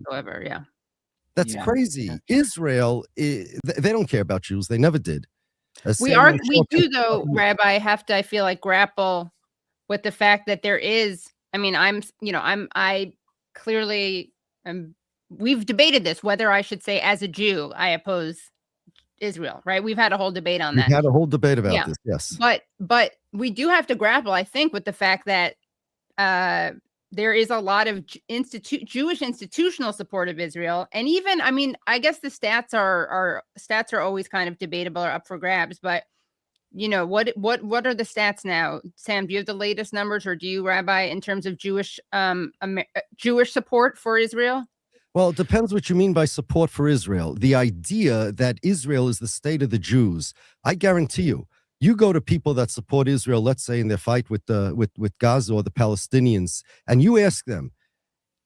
That's crazy. Israel, they don't care about Jews. They never did. We do though, Rabbi, have to, I feel like, grapple with the fact that there is, clearly, we've debated this, whether I should say as a Jew, I oppose Israel, right? We've had a whole debate on that. We've had a whole debate about this, yes. But we do have to grapple, I think, with the fact that there is a lot of Jewish institutional support of Israel. And even, I guess the stats are always kind of debatable or up for grabs, but what are the stats now? Sam, do you have the latest numbers, or do you, Rabbi, in terms of Jewish support for Israel? Well, it depends what you mean by support for Israel. The idea that Israel is the state of the Jews, I guarantee you go to people that support Israel, let's say in their fight with Gaza or the Palestinians, and you ask them,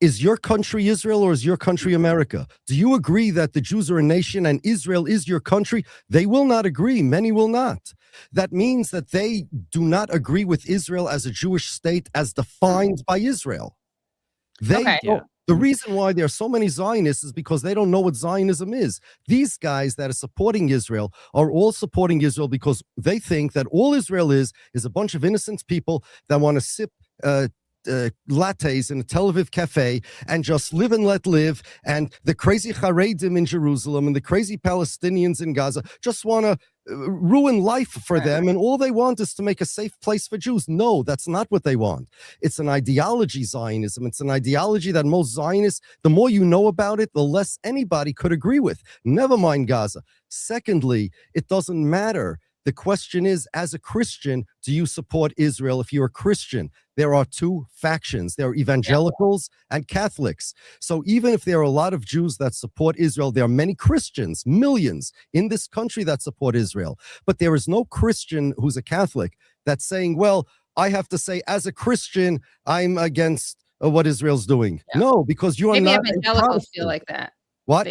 is your country Israel or is your country America? Do you agree that the Jews are a nation and Israel is your country? They will not agree. Many will not. That means that they do not agree with Israel as a Jewish state as defined by Israel. The reason why there are so many Zionists is because they don't know what Zionism is. These guys that are supporting Israel are all supporting Israel because they think that all Israel is a bunch of innocent people that want to sip lattes in a Tel Aviv cafe and just live and let live, and the crazy Haredim in Jerusalem and the crazy Palestinians in Gaza just want to ruin life for them, and all they want is to make a safe place for Jews. No, that's not what they want. It's an ideology, Zionism. It's an ideology that most Zionists, the more you know about it, the less anybody could agree with. Never mind Gaza. Secondly, it doesn't matter. The question is, as a Christian, do you support Israel? If you're a Christian, there are two factions. There are evangelicals and Catholics. So even if there are a lot of Jews that support Israel, there are many Christians, millions in this country that support Israel. But there is no Christian who's a Catholic that's saying, well, I have to say, as a Christian, I'm against what Israel's doing. No, because you are not. Maybe evangelicals feel like that. What?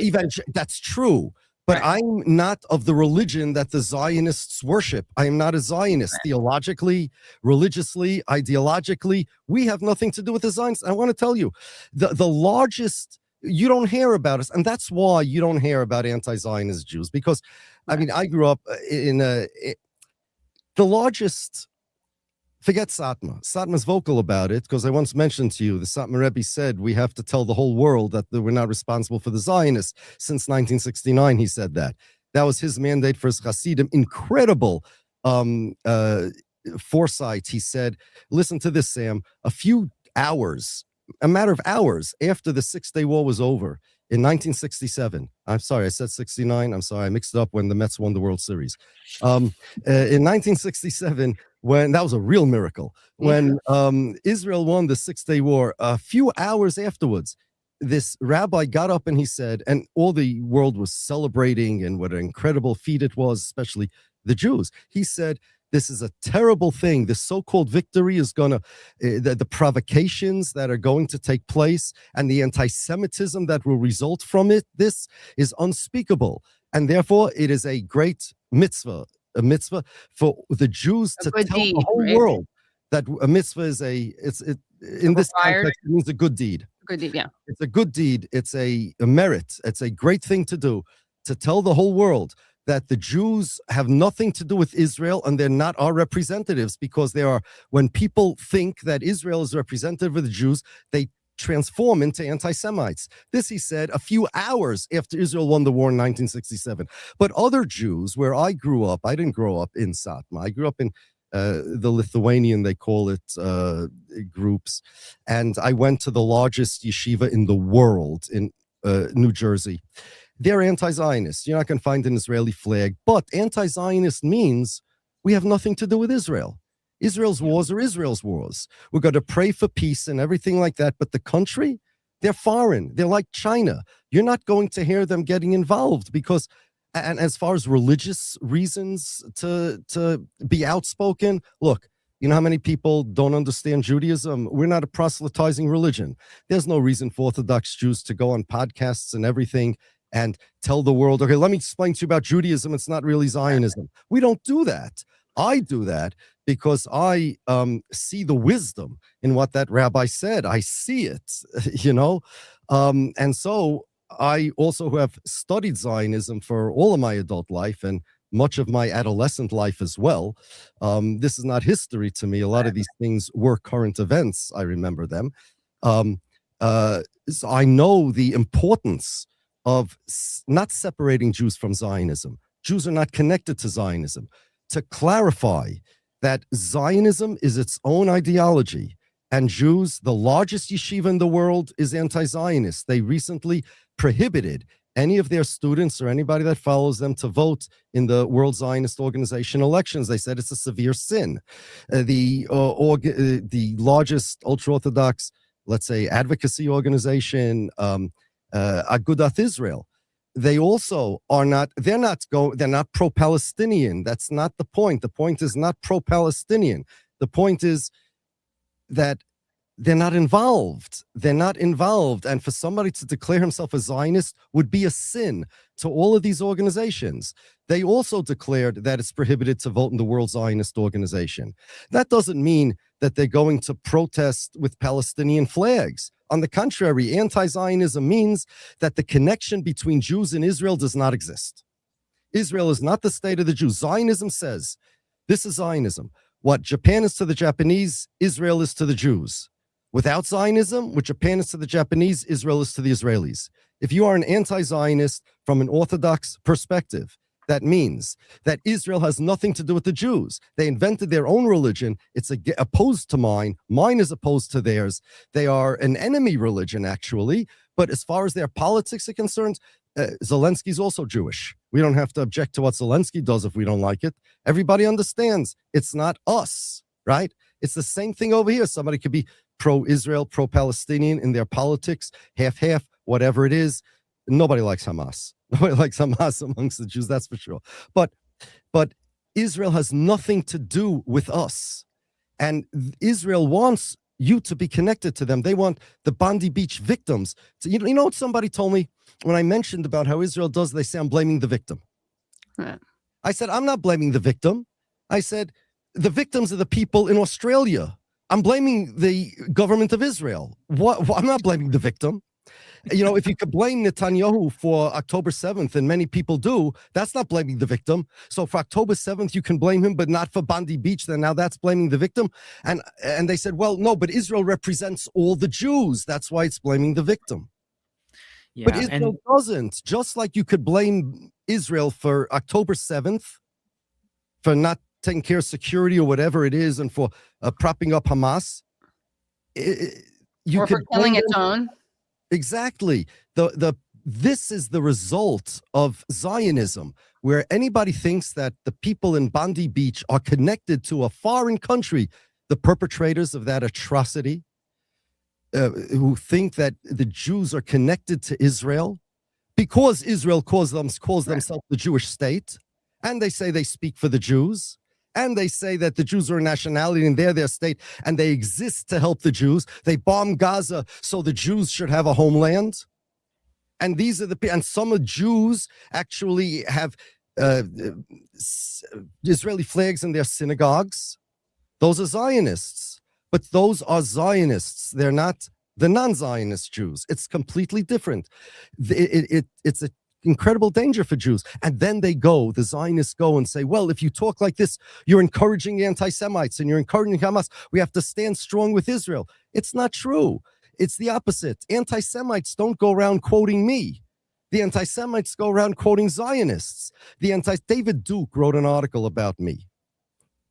That's true. But Right. I'm not of the religion that the Zionists worship. I am not a Zionist. Right. Theologically, religiously, ideologically, we have nothing to do with the Zionists. I want to tell you, the largest, you don't hear about us, and that's why you don't hear about anti-Zionist Jews, because, I mean, I grew up in the largest. Forget Satmar. Satmar's vocal about it, because I once mentioned to you, the Satmar Rebbe said we have to tell the whole world that we're not responsible for the Zionists. Since 1969, he said that. That was his mandate for his Hasidim. Incredible foresight. He said, listen to this, Sam. A matter of hours after the Six-Day War was over, in 1967, I'm sorry, I said 69. I'm sorry, I mixed it up when the Mets won the World Series. In 1967, when that was a real miracle, when Israel won the Six-Day War, a few hours afterwards, this rabbi got up and he said, and all the world was celebrating and what an incredible feat it was, especially the Jews. He said, this is a terrible thing. This so-called victory is going to, the provocations that are going to take place and the anti-Semitism that will result from it, this is unspeakable. And therefore, it is a great mitzvah, a mitzvah for the Jews to tell the whole world that a mitzvah is in this context, it means a good deed. Good deed, yeah. It's a good deed. It's a merit. It's a great thing to do, to tell the whole world that the Jews have nothing to do with Israel and they're not our representatives, because they are, when people think that Israel is representative of the Jews, they transform into anti-Semites. This, he said, a few hours after Israel won the war in 1967. But other Jews, where I grew up, I didn't grow up in Satmar. I grew up in the Lithuanian, they call it, groups. And I went to the largest yeshiva in the world in New Jersey. They're anti-Zionist. You're not going to find an Israeli flag. But anti-Zionist means we have nothing to do with Israel. Israel's wars are Israel's wars. We're going to pray for peace and everything like that. But the country, they're foreign. They're like China. You're not going to hear them getting involved because, and as far as religious reasons to be outspoken, look, you know how many people don't understand Judaism? We're not a proselytizing religion. There's no reason for Orthodox Jews to go on podcasts and everything and tell the world, okay, let me explain to you about Judaism. It's not really Zionism. We don't do that. I do that because I see the wisdom in what that rabbi said. I see it, you know? And so I also have studied Zionism for all of my adult life and much of my adolescent life as well. This is not history to me. A lot of these things were current events. I remember them. So I know the importance of not separating Jews from Zionism. Jews are not connected to Zionism. To clarify that Zionism is its own ideology, and Jews, the largest yeshiva in the world, is anti-Zionist. They recently prohibited any of their students or anybody that follows them to vote in the World Zionist Organization elections. They said it's a severe sin. The largest ultra-Orthodox, let's say, advocacy organization, Agudath Israel, they also are not, they're not pro-Palestinian. That's not the point. The point is not pro-Palestinian. The point is that they're not involved. They're not involved. And for somebody to declare himself a Zionist would be a sin to all of these organizations. They also declared that it's prohibited to vote in the World Zionist Organization. That doesn't mean that they're going to protest with Palestinian flags. On the contrary, anti-Zionism means that the connection between Jews and Israel does not exist. Israel is not the state of the Jews. Zionism says, this is Zionism. What Japan is to the Japanese, Israel is to the Jews. Without Zionism, what Japan is to the Japanese, Israel is to the Israelis. If you are an anti-Zionist from an Orthodox perspective, that means that Israel has nothing to do with the Jews. They invented their own religion. It's opposed to mine. Mine is opposed to theirs. They are an enemy religion, actually. But as far as their politics are concerned, Zelensky's also Jewish. We don't have to object to what Zelensky does if we don't like it. Everybody understands it's not us, right? It's the same thing over here. Somebody could be pro-Israel, pro-Palestinian in their politics, half-half, whatever it is. Nobody likes Hamas. Nobody likes Hamas amongst the Jews, that's for sure. But Israel has nothing to do with us. And Israel wants you to be connected to them. They want the Bondi Beach victims. So, you know what somebody told me when I mentioned about how Israel does, they say I'm blaming the victim. Right. I said, I'm not blaming the victim. I said, the victims are the people in Australia. I'm blaming the government of Israel. What? I'm not blaming the victim. You know, if you could blame Netanyahu for October 7th, and many people do, that's not blaming the victim. So for October 7th, you can blame him, but not for Bondi Beach. Then now that's blaming the victim. And they said, well, no, but Israel represents all the Jews. That's why it's blaming the victim. Yeah, But Israel doesn't. Just like you could blame Israel for October 7th, for not taking care of security or whatever it is, and for propping up Hamas. You or for killing its own. Exactly. This is the result of Zionism, where anybody thinks that the people in Bondi Beach are connected to a foreign country, the perpetrators of that atrocity, who think that the Jews are connected to Israel because Israel calls themselves the Jewish state, and they say they speak for the Jews. And they say that the Jews are a nationality and they're their state and they exist to help the Jews. They bomb Gaza so the Jews should have a homeland. And these are and some of Jews actually have Israeli flags in their synagogues. Those are Zionists. But those are Zionists. They're not the non-Zionist Jews. It's completely different. It's a incredible danger for Jews. And then the Zionists go and say, well, if you talk like this, you're encouraging anti-Semites and you're encouraging Hamas. We have to stand strong with Israel. It's not true. It's the opposite. Anti-Semites don't go around quoting me. The anti-Semites go around quoting Zionists. David Duke wrote an article about me.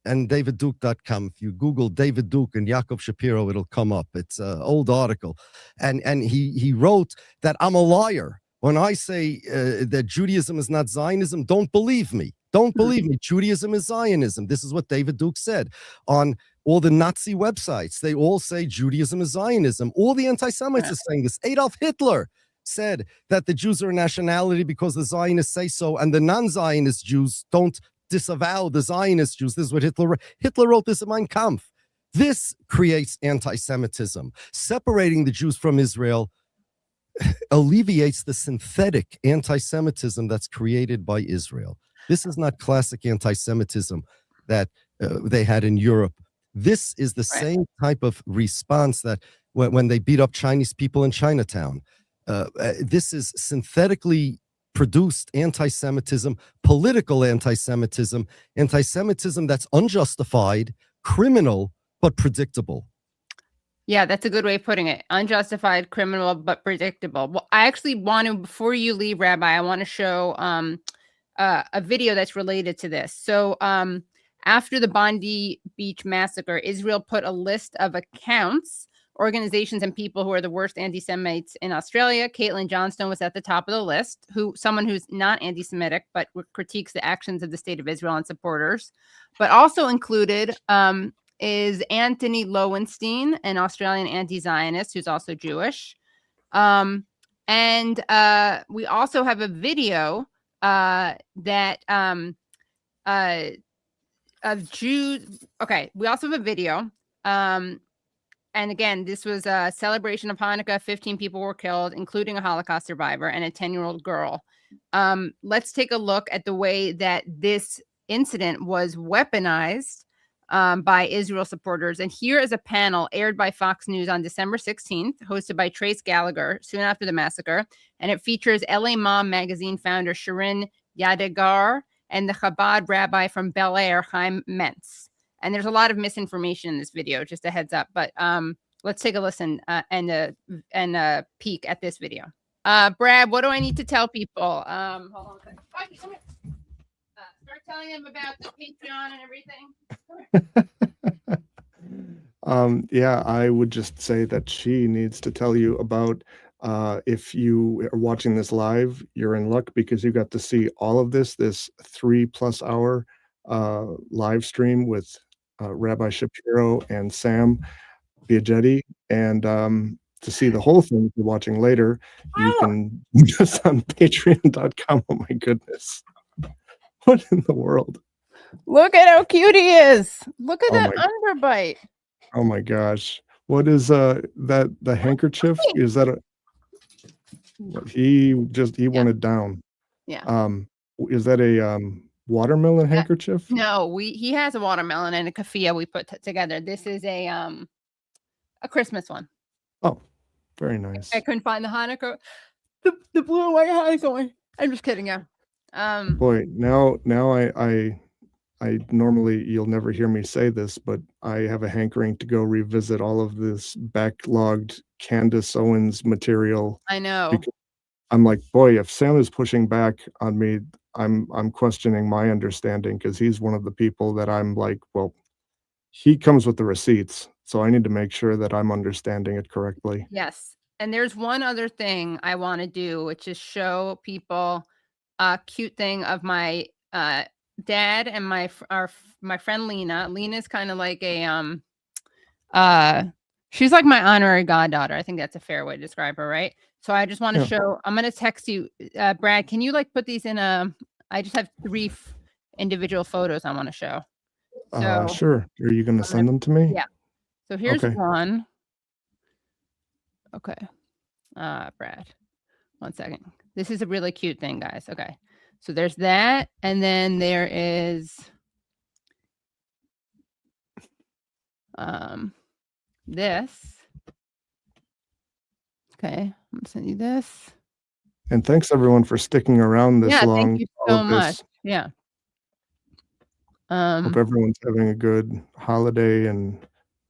And davidduke.com. If you Google David Duke and Yakov Shapiro, it'll come up. It's an old article. And he wrote that I'm a liar. When I say that Judaism is not Zionism, don't believe me. Don't believe me. Judaism is Zionism. This is what David Duke said on all the Nazi websites. They all say Judaism is Zionism. All the anti-Semites are saying this. Adolf Hitler said that the Jews are a nationality because the Zionists say so, and the non-Zionist Jews don't disavow the Zionist Jews. This is what Hitler wrote this in Mein Kampf. This creates anti-Semitism. Separating the Jews from Israel alleviates the synthetic anti-Semitism that's created by Israel. This is not classic anti-Semitism that they had in Europe. This is the same type of response that when they beat up Chinese people in Chinatown. This is synthetically produced anti-Semitism, political anti-Semitism, anti-Semitism that's unjustified, criminal, but predictable. Yeah, that's a good way of putting it. Unjustified, criminal, but predictable. Well, I actually want to, before you leave, Rabbi, I want to show a video that's related to this. So after the Bondi Beach massacre, Israel put a list of accounts, organizations, and people who are the worst anti-Semites in Australia. Caitlin Johnstone was at the top of the list, someone who's not anti-Semitic, but critiques the actions of the state of Israel and supporters. But also included is Anthony Lowenstein, an Australian anti-Zionist who's also Jewish. And we also have a video that of Jews. Okay, we also have a video. And again, this was a celebration of Hanukkah. 15 people were killed, including a Holocaust survivor and a 10-year-old girl. Let's take a look at the way that this incident was weaponized by Israel supporters. And here is a panel aired by Fox News on December 16th, hosted by Trace Gallagher soon after the massacre. And it features LA Mom magazine founder Shirin Yadegar and the Chabad rabbi from Bel Air, Chaim Mentz. And there's a lot of misinformation in this video, just a heads up. But let's take a listen and a peek at this video. Brad, what do I need to tell people? Hold on a second. Start telling them about the Patreon and everything. Yeah, I would just say that she needs to tell you about, if you are watching this live, you're in luck because you got to see all of this 3+ hour live stream with Rabbi Shapiro and Sam Biagetti. And to see the whole thing, if you're watching later, you can just on patreon.com. Oh my goodness. What in the world? Look at how cute he is. Look at that underbite. Oh my gosh. What is that the handkerchief? Is that a he Yeah. wanted down. Yeah. Is that a watermelon handkerchief? No, he has a watermelon and a keffiyeh we put together. This is a Christmas one. Oh, very nice. I couldn't find the Hanukkah, the blue and white Hanukkah one. I'm just kidding, yeah. Boy, now I normally, you'll never hear me say this, but I have a hankering to go revisit all of this backlogged Candace Owens material. I know. Because I'm like, boy, if Sam is pushing back on me, I'm questioning my understanding, because he's one of the people that I'm like, well, he comes with the receipts, so I need to make sure that I'm understanding it correctly. Yes. And there's one other thing I want to do, which is show people a cute thing of my dad and my friend Lena. Lena's kind of like a she's like my honorary goddaughter. I think that's a fair way to describe her, right? So I just want to show, I'm going to text you, Brad, can you like put these in I just have 3 individual photos I want to show. So Sure. Are you going to send them to me? yeah. So here's Okay. one. Okay. Brad, 1 second. This is a really cute thing, guys. Okay. So there's that. And then there is this. Okay. I'm gonna send you this. And thanks everyone for sticking around this long. Thank you so much. Yeah. Hope everyone's having a good holiday and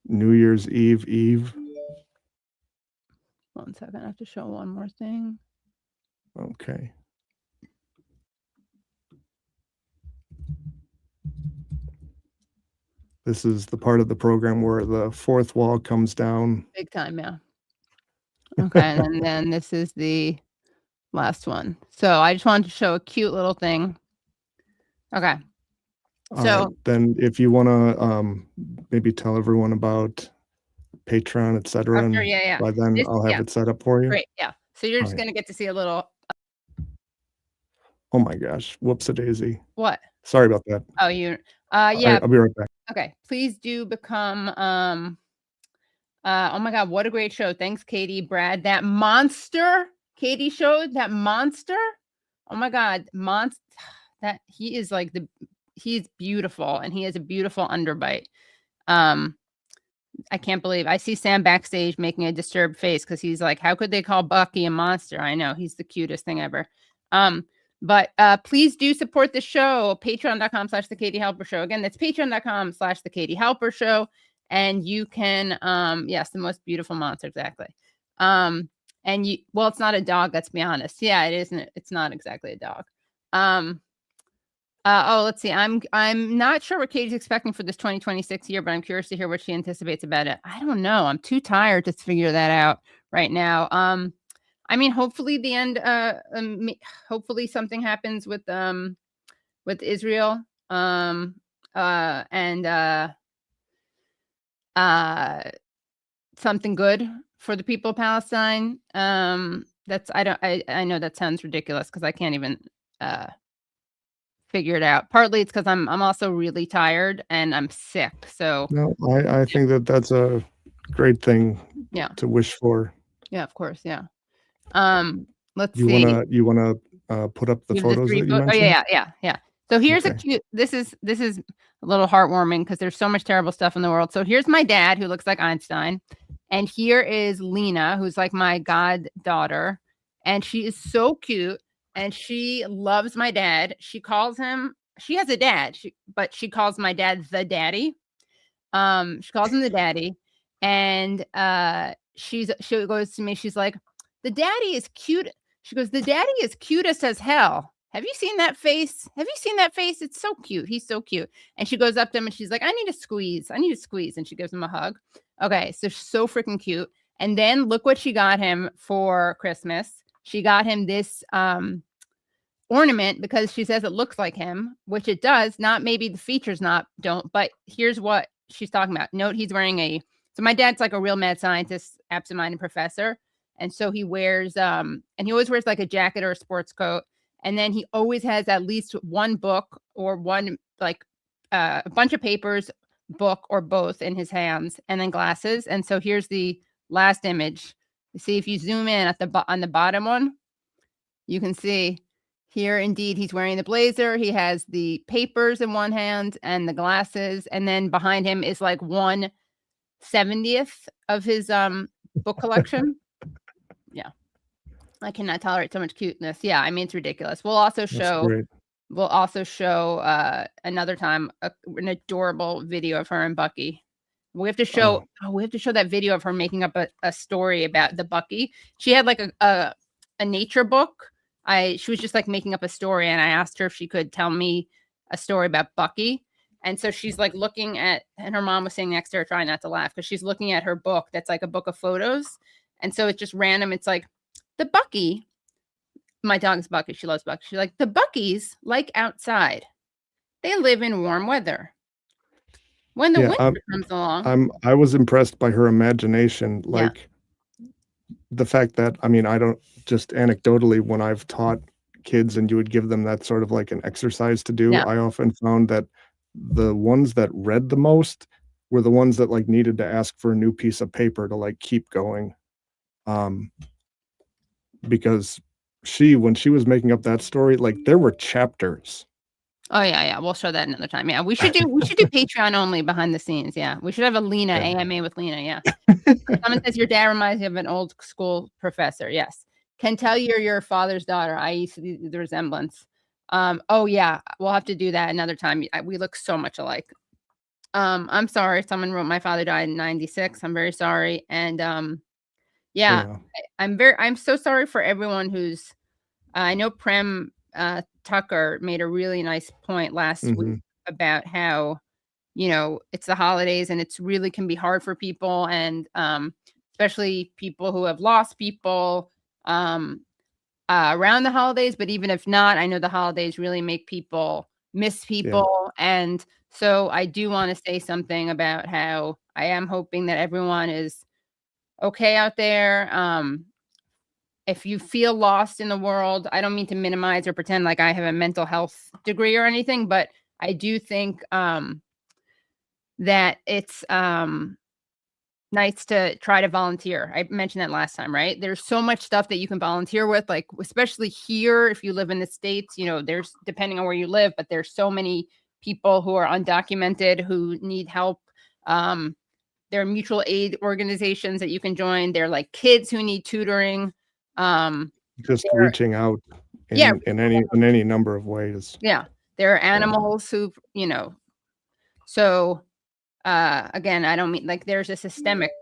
New Year's Eve. 1 second. I have to show one more thing. Okay. This is the part of the program where the fourth wall comes down. Big time, yeah. Okay, and then this is the last one. So I just wanted to show a cute little thing. Okay. So then if you want to maybe tell everyone about Patreon, etc. Sure, yeah. By then I'll have it set up for you. Great, yeah. So you're just going to get to see a little. Oh my gosh. Whoops-a-daisy. What? Sorry about that. Oh, yeah. I'll be right back. Okay. Please do become, oh my God, what a great show. Thanks, Katie, Brad. That monster Katie showed, that monster. Oh my God. That he is like he's beautiful and he has a beautiful underbite. I can't believe I see Sam backstage making a disturbed face because he's like, how could they call Bucky a monster? I know, he's the cutest thing ever. But please do support the show. Patreon.com/The Katie Halper Show. Again, that's patreon.com/The Katie Halper Show. And you can, yes, the most beautiful monster, exactly. And well, it's not a dog, let's be honest. Yeah, it isn't. It's not exactly a dog. Let's see. I'm not sure what Katie's expecting for this 2026 year, but I'm curious to hear what she anticipates about it. I don't know. I'm too tired to figure that out right now. I mean, hopefully the end. Hopefully something happens with Israel. And something good for the people of Palestine. That's I know that sounds ridiculous because I can't even figure it out. Partly it's because I'm also really tired and I'm sick. So no, I think that's a great thing to wish for. Yeah, of course. Yeah. Let's see. You wanna put up the photos that you mentioned? Oh yeah. So here's a cute, this is a little heartwarming because there's so much terrible stuff in the world. So here's my dad who looks like Einstein. And here is Lena, who's like my goddaughter. And she is so cute. And she loves my dad. She calls him, she has a dad, but she calls my dad the daddy. She calls him the daddy. And she goes to me, she's like, the daddy is cute. She goes, the daddy is cutest as hell. Have you seen that face? Have you seen that face? It's so cute. He's so cute. And she goes up to him and she's like, I need a squeeze. And she gives him a hug. Okay. So freaking cute. And then look what she got him for Christmas. She got him this ornament because she says it looks like him, which it does. Not maybe the features don't, but here's what she's talking about. Note he's wearing so my dad's like a real mad scientist, absent-minded professor. And so he wears, and he always wears like a jacket or a sports coat. And then he always has at least one book or one, like a bunch of papers book or both in his hands, and then glasses. And so here's the last image. You see, if you zoom in at on the bottom one, you can see here, indeed, he's wearing the blazer. He has the papers in one hand and the glasses. And then behind him is like 1/70th of his book collection. Yeah. I cannot tolerate so much cuteness. Yeah, I mean, it's ridiculous. We'll also show another time an adorable video of her and Bucky. We have to show that video of her making up a story about the Bucky. She had like a nature book. She was just like making up a story, and I asked her if she could tell me a story about Bucky. And so she's like looking at, and her mom was sitting next to her, trying not to laugh, because she's looking at her book that's like a book of photos. And so it's just random. It's like, the Bucky, my dog's Bucky, she loves Bucky. She's like, the Buckies like outside. They live in warm weather. When the winter comes along. I was impressed by her imagination. Like the fact that, I mean, I don't, just anecdotally, when I've taught kids and you would give them that sort of like an exercise to do, I often found that the ones that read the most were the ones that like needed to ask for a new piece of paper to like keep going. Because when she was making up that story, like there were chapters. Oh yeah. We'll show that another time. Yeah, we should do Patreon only behind the scenes. Yeah, we should have a Lena AMA with Lena. Yeah. Someone says your dad reminds me of an old school professor. Yes. Can tell you're your father's daughter. I see the resemblance. Oh yeah, we'll have to do that another time. We look so much alike. I'm sorry. Someone wrote my father died in 96. I'm very sorry. And I'm so sorry for everyone who's I know Prem Tucker made a really nice point last week about how, it's the holidays and it's really can be hard for people, and especially people who have lost people around the holidays. But even if not, I know the holidays really make people miss people. And so I do want to say something about how I am hoping that everyone is okay out there. If you feel lost in the world, I don't mean to minimize or pretend like I have a mental health degree or anything, but I do think that it's nice to try to volunteer. I mentioned that last time, right? There's so much stuff that you can volunteer with, like especially here, if you live in the States, there's, depending on where you live, but there's so many people who are undocumented who need help. There are mutual aid organizations that you can join. There are like kids who need tutoring. Just reaching out in any number of ways. Yeah. There are animals who, so again, I don't mean like there's a systemic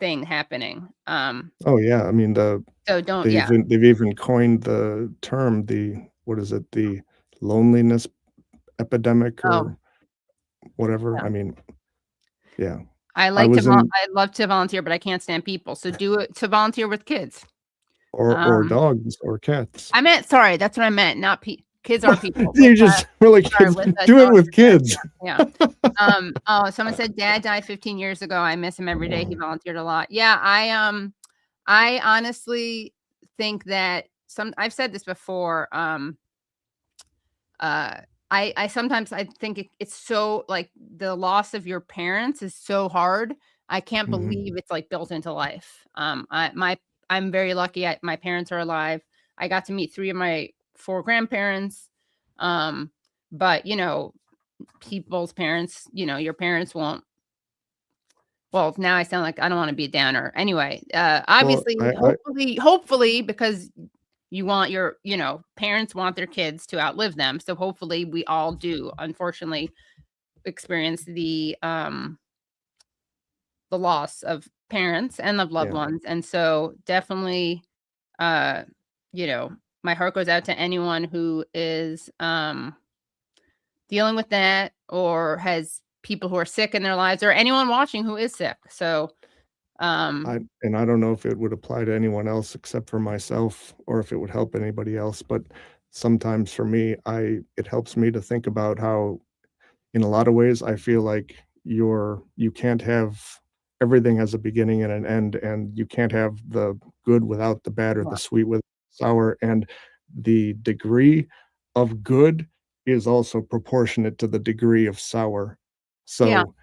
thing happening. Oh yeah. I mean, they've even coined the term, the loneliness epidemic or whatever. Yeah. I mean, yeah. I love to volunteer, but I can't stand people. So do it to volunteer with kids. Or dogs or cats. Sorry, that's what I meant. Not kids are people. You just really do it with kids. Yeah. Someone said dad died 15 years ago. I miss him every day. He volunteered a lot. Yeah, I honestly think that I've said this before. I sometimes think it's so like the loss of your parents is so hard. I can't believe it's like built into life. I'm very lucky. My parents are alive. I got to meet 3 of my 4 grandparents. But people's parents, your parents won't. Well, now I sound like I don't want to be a downer. Anyway, obviously, hopefully, because you want your, parents want their kids to outlive them. So hopefully we all do, unfortunately, experience the loss of parents and of loved ones. And so definitely, my heart goes out to anyone who is dealing with that or has people who are sick in their lives, or anyone watching who is sick. So I don't know if it would apply to anyone else except for myself, or if it would help anybody else, but sometimes for me, it helps me to think about how, in a lot of ways, I feel like you can't have everything has a beginning and an end, and you can't have the good without the bad, or the sweet with sour, and the degree of good is also proportionate to the degree of sour. So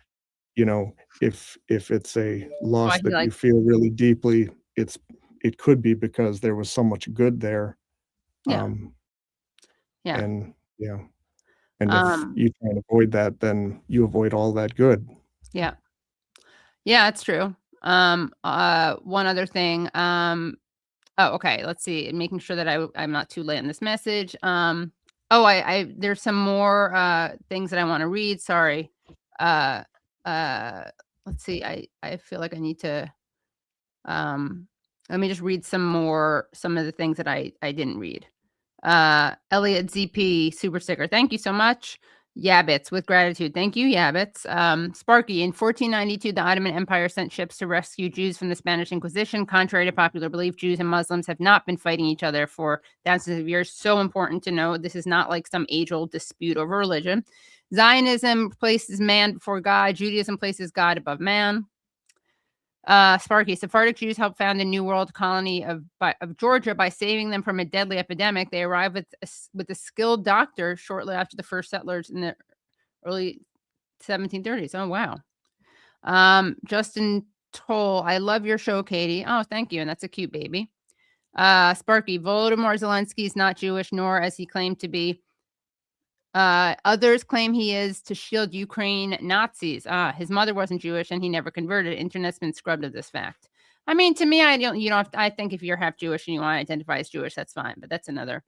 you know, if it's a loss Why he that you feel really deeply, it could be because there was so much good there. Yeah. Um, Yeah. and yeah, and if Um, you try and avoid that, then you avoid all that good. yeah. Yeah, it's true. One other thing. Oh, okay. Let's see. Making sure that I'm not too late in this message. Oh, I there's some more things that I want to read. Sorry. Uh, let's see. I feel like I need to. Let me just read some of the things that I didn't read. Elliot ZP super sticker. Thank you so much. Yabbits with gratitude. Thank you, Yabbits. Sparky, in 1492, the Ottoman Empire sent ships to rescue Jews from the Spanish Inquisition. Contrary to popular belief, Jews and Muslims have not been fighting each other for thousands of years. So important to know. This is not like some age-old dispute over religion. Zionism places man before God. Judaism places God above man. Sparky, Sephardic Jews helped found a New World colony of Georgia by saving them from a deadly epidemic. They arrived with a skilled doctor shortly after the first settlers in the early 1730s. Oh, wow. Justin Toll, I love your show, Katie. Oh, thank you. And that's a cute baby. Sparky, Volodymyr Zelensky is not Jewish, nor as he claimed to be. Others claim he is to shield Ukraine Nazis. His mother wasn't Jewish and he never converted. Internet's been scrubbed of this fact. I mean, to me, I think if you're half Jewish and you want to identify as Jewish, that's fine, but that's another.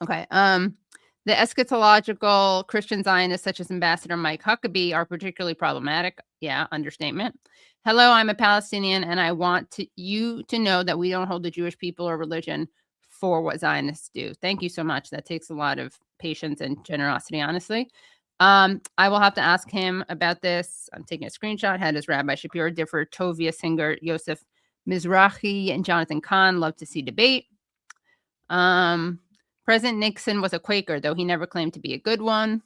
Okay. The eschatological Christian Zionists, such as Ambassador Mike Huckabee, are particularly problematic. Yeah, understatement. Hello, I'm a Palestinian, and I want you to know that we don't hold the Jewish people or religion for what Zionists do. Thank you so much. That takes a lot of patience and generosity, honestly. I will have to ask him about this. I'm taking a screenshot. How does Rabbi Shapiro differ? Tovia Singer, Yosef Mizrahi, and Jonathan Kahn love to see debate. President Nixon was a Quaker, though he never claimed to be a good one.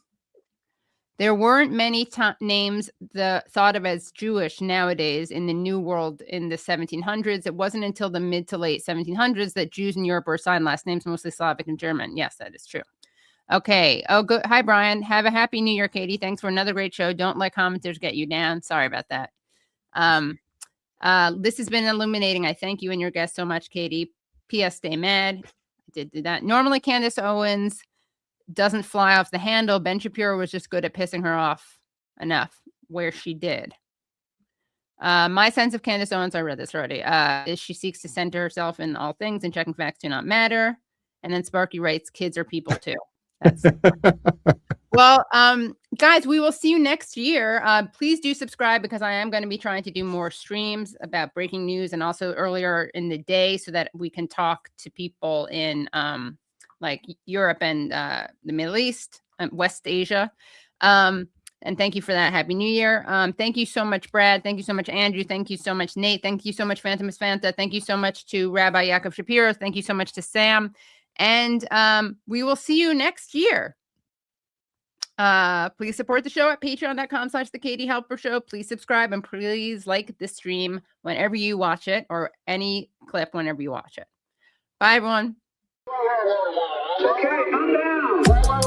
There weren't many names thought of as Jewish nowadays in the New World in the 1700s. It wasn't until the mid to late 1700s that Jews in Europe were assigned last names, mostly Slavic and German. Yes, that is true. Okay. Oh, good. Hi, Brian. Have a happy New Year, Katie. Thanks for another great show. Don't let commenters get you down. Sorry about that. This has been illuminating. I thank you and your guests so much, Katie. P.S. Stay mad. I did do that. Normally, Candace Owens doesn't fly off the handle. Ben Shapiro was just good at pissing her off enough where she did. My sense of Candace Owens, I read this already, is she seeks to center herself in all things and checking facts do not matter. And then Sparky writes, kids are people too. That's well, guys, we will see you next year. Please do subscribe because I am going to be trying to do more streams about breaking news and also earlier in the day so that we can talk to people in like Europe and the Middle East and West Asia. And thank you for that. Happy New Year. Thank you so much, Brad. Thank you so much, Andrew. Thank you so much, Nate. Thank you so much, Phantomus Fanta. Thank you so much to Rabbi Yakov Shapiro. Thank you so much to Sam. And we will see you next year. Please support the show at patreon.com/The Katie Halper Show. Please subscribe and please like the stream whenever you watch it or any clip whenever you watch it. Bye, everyone. Okay, I'm down.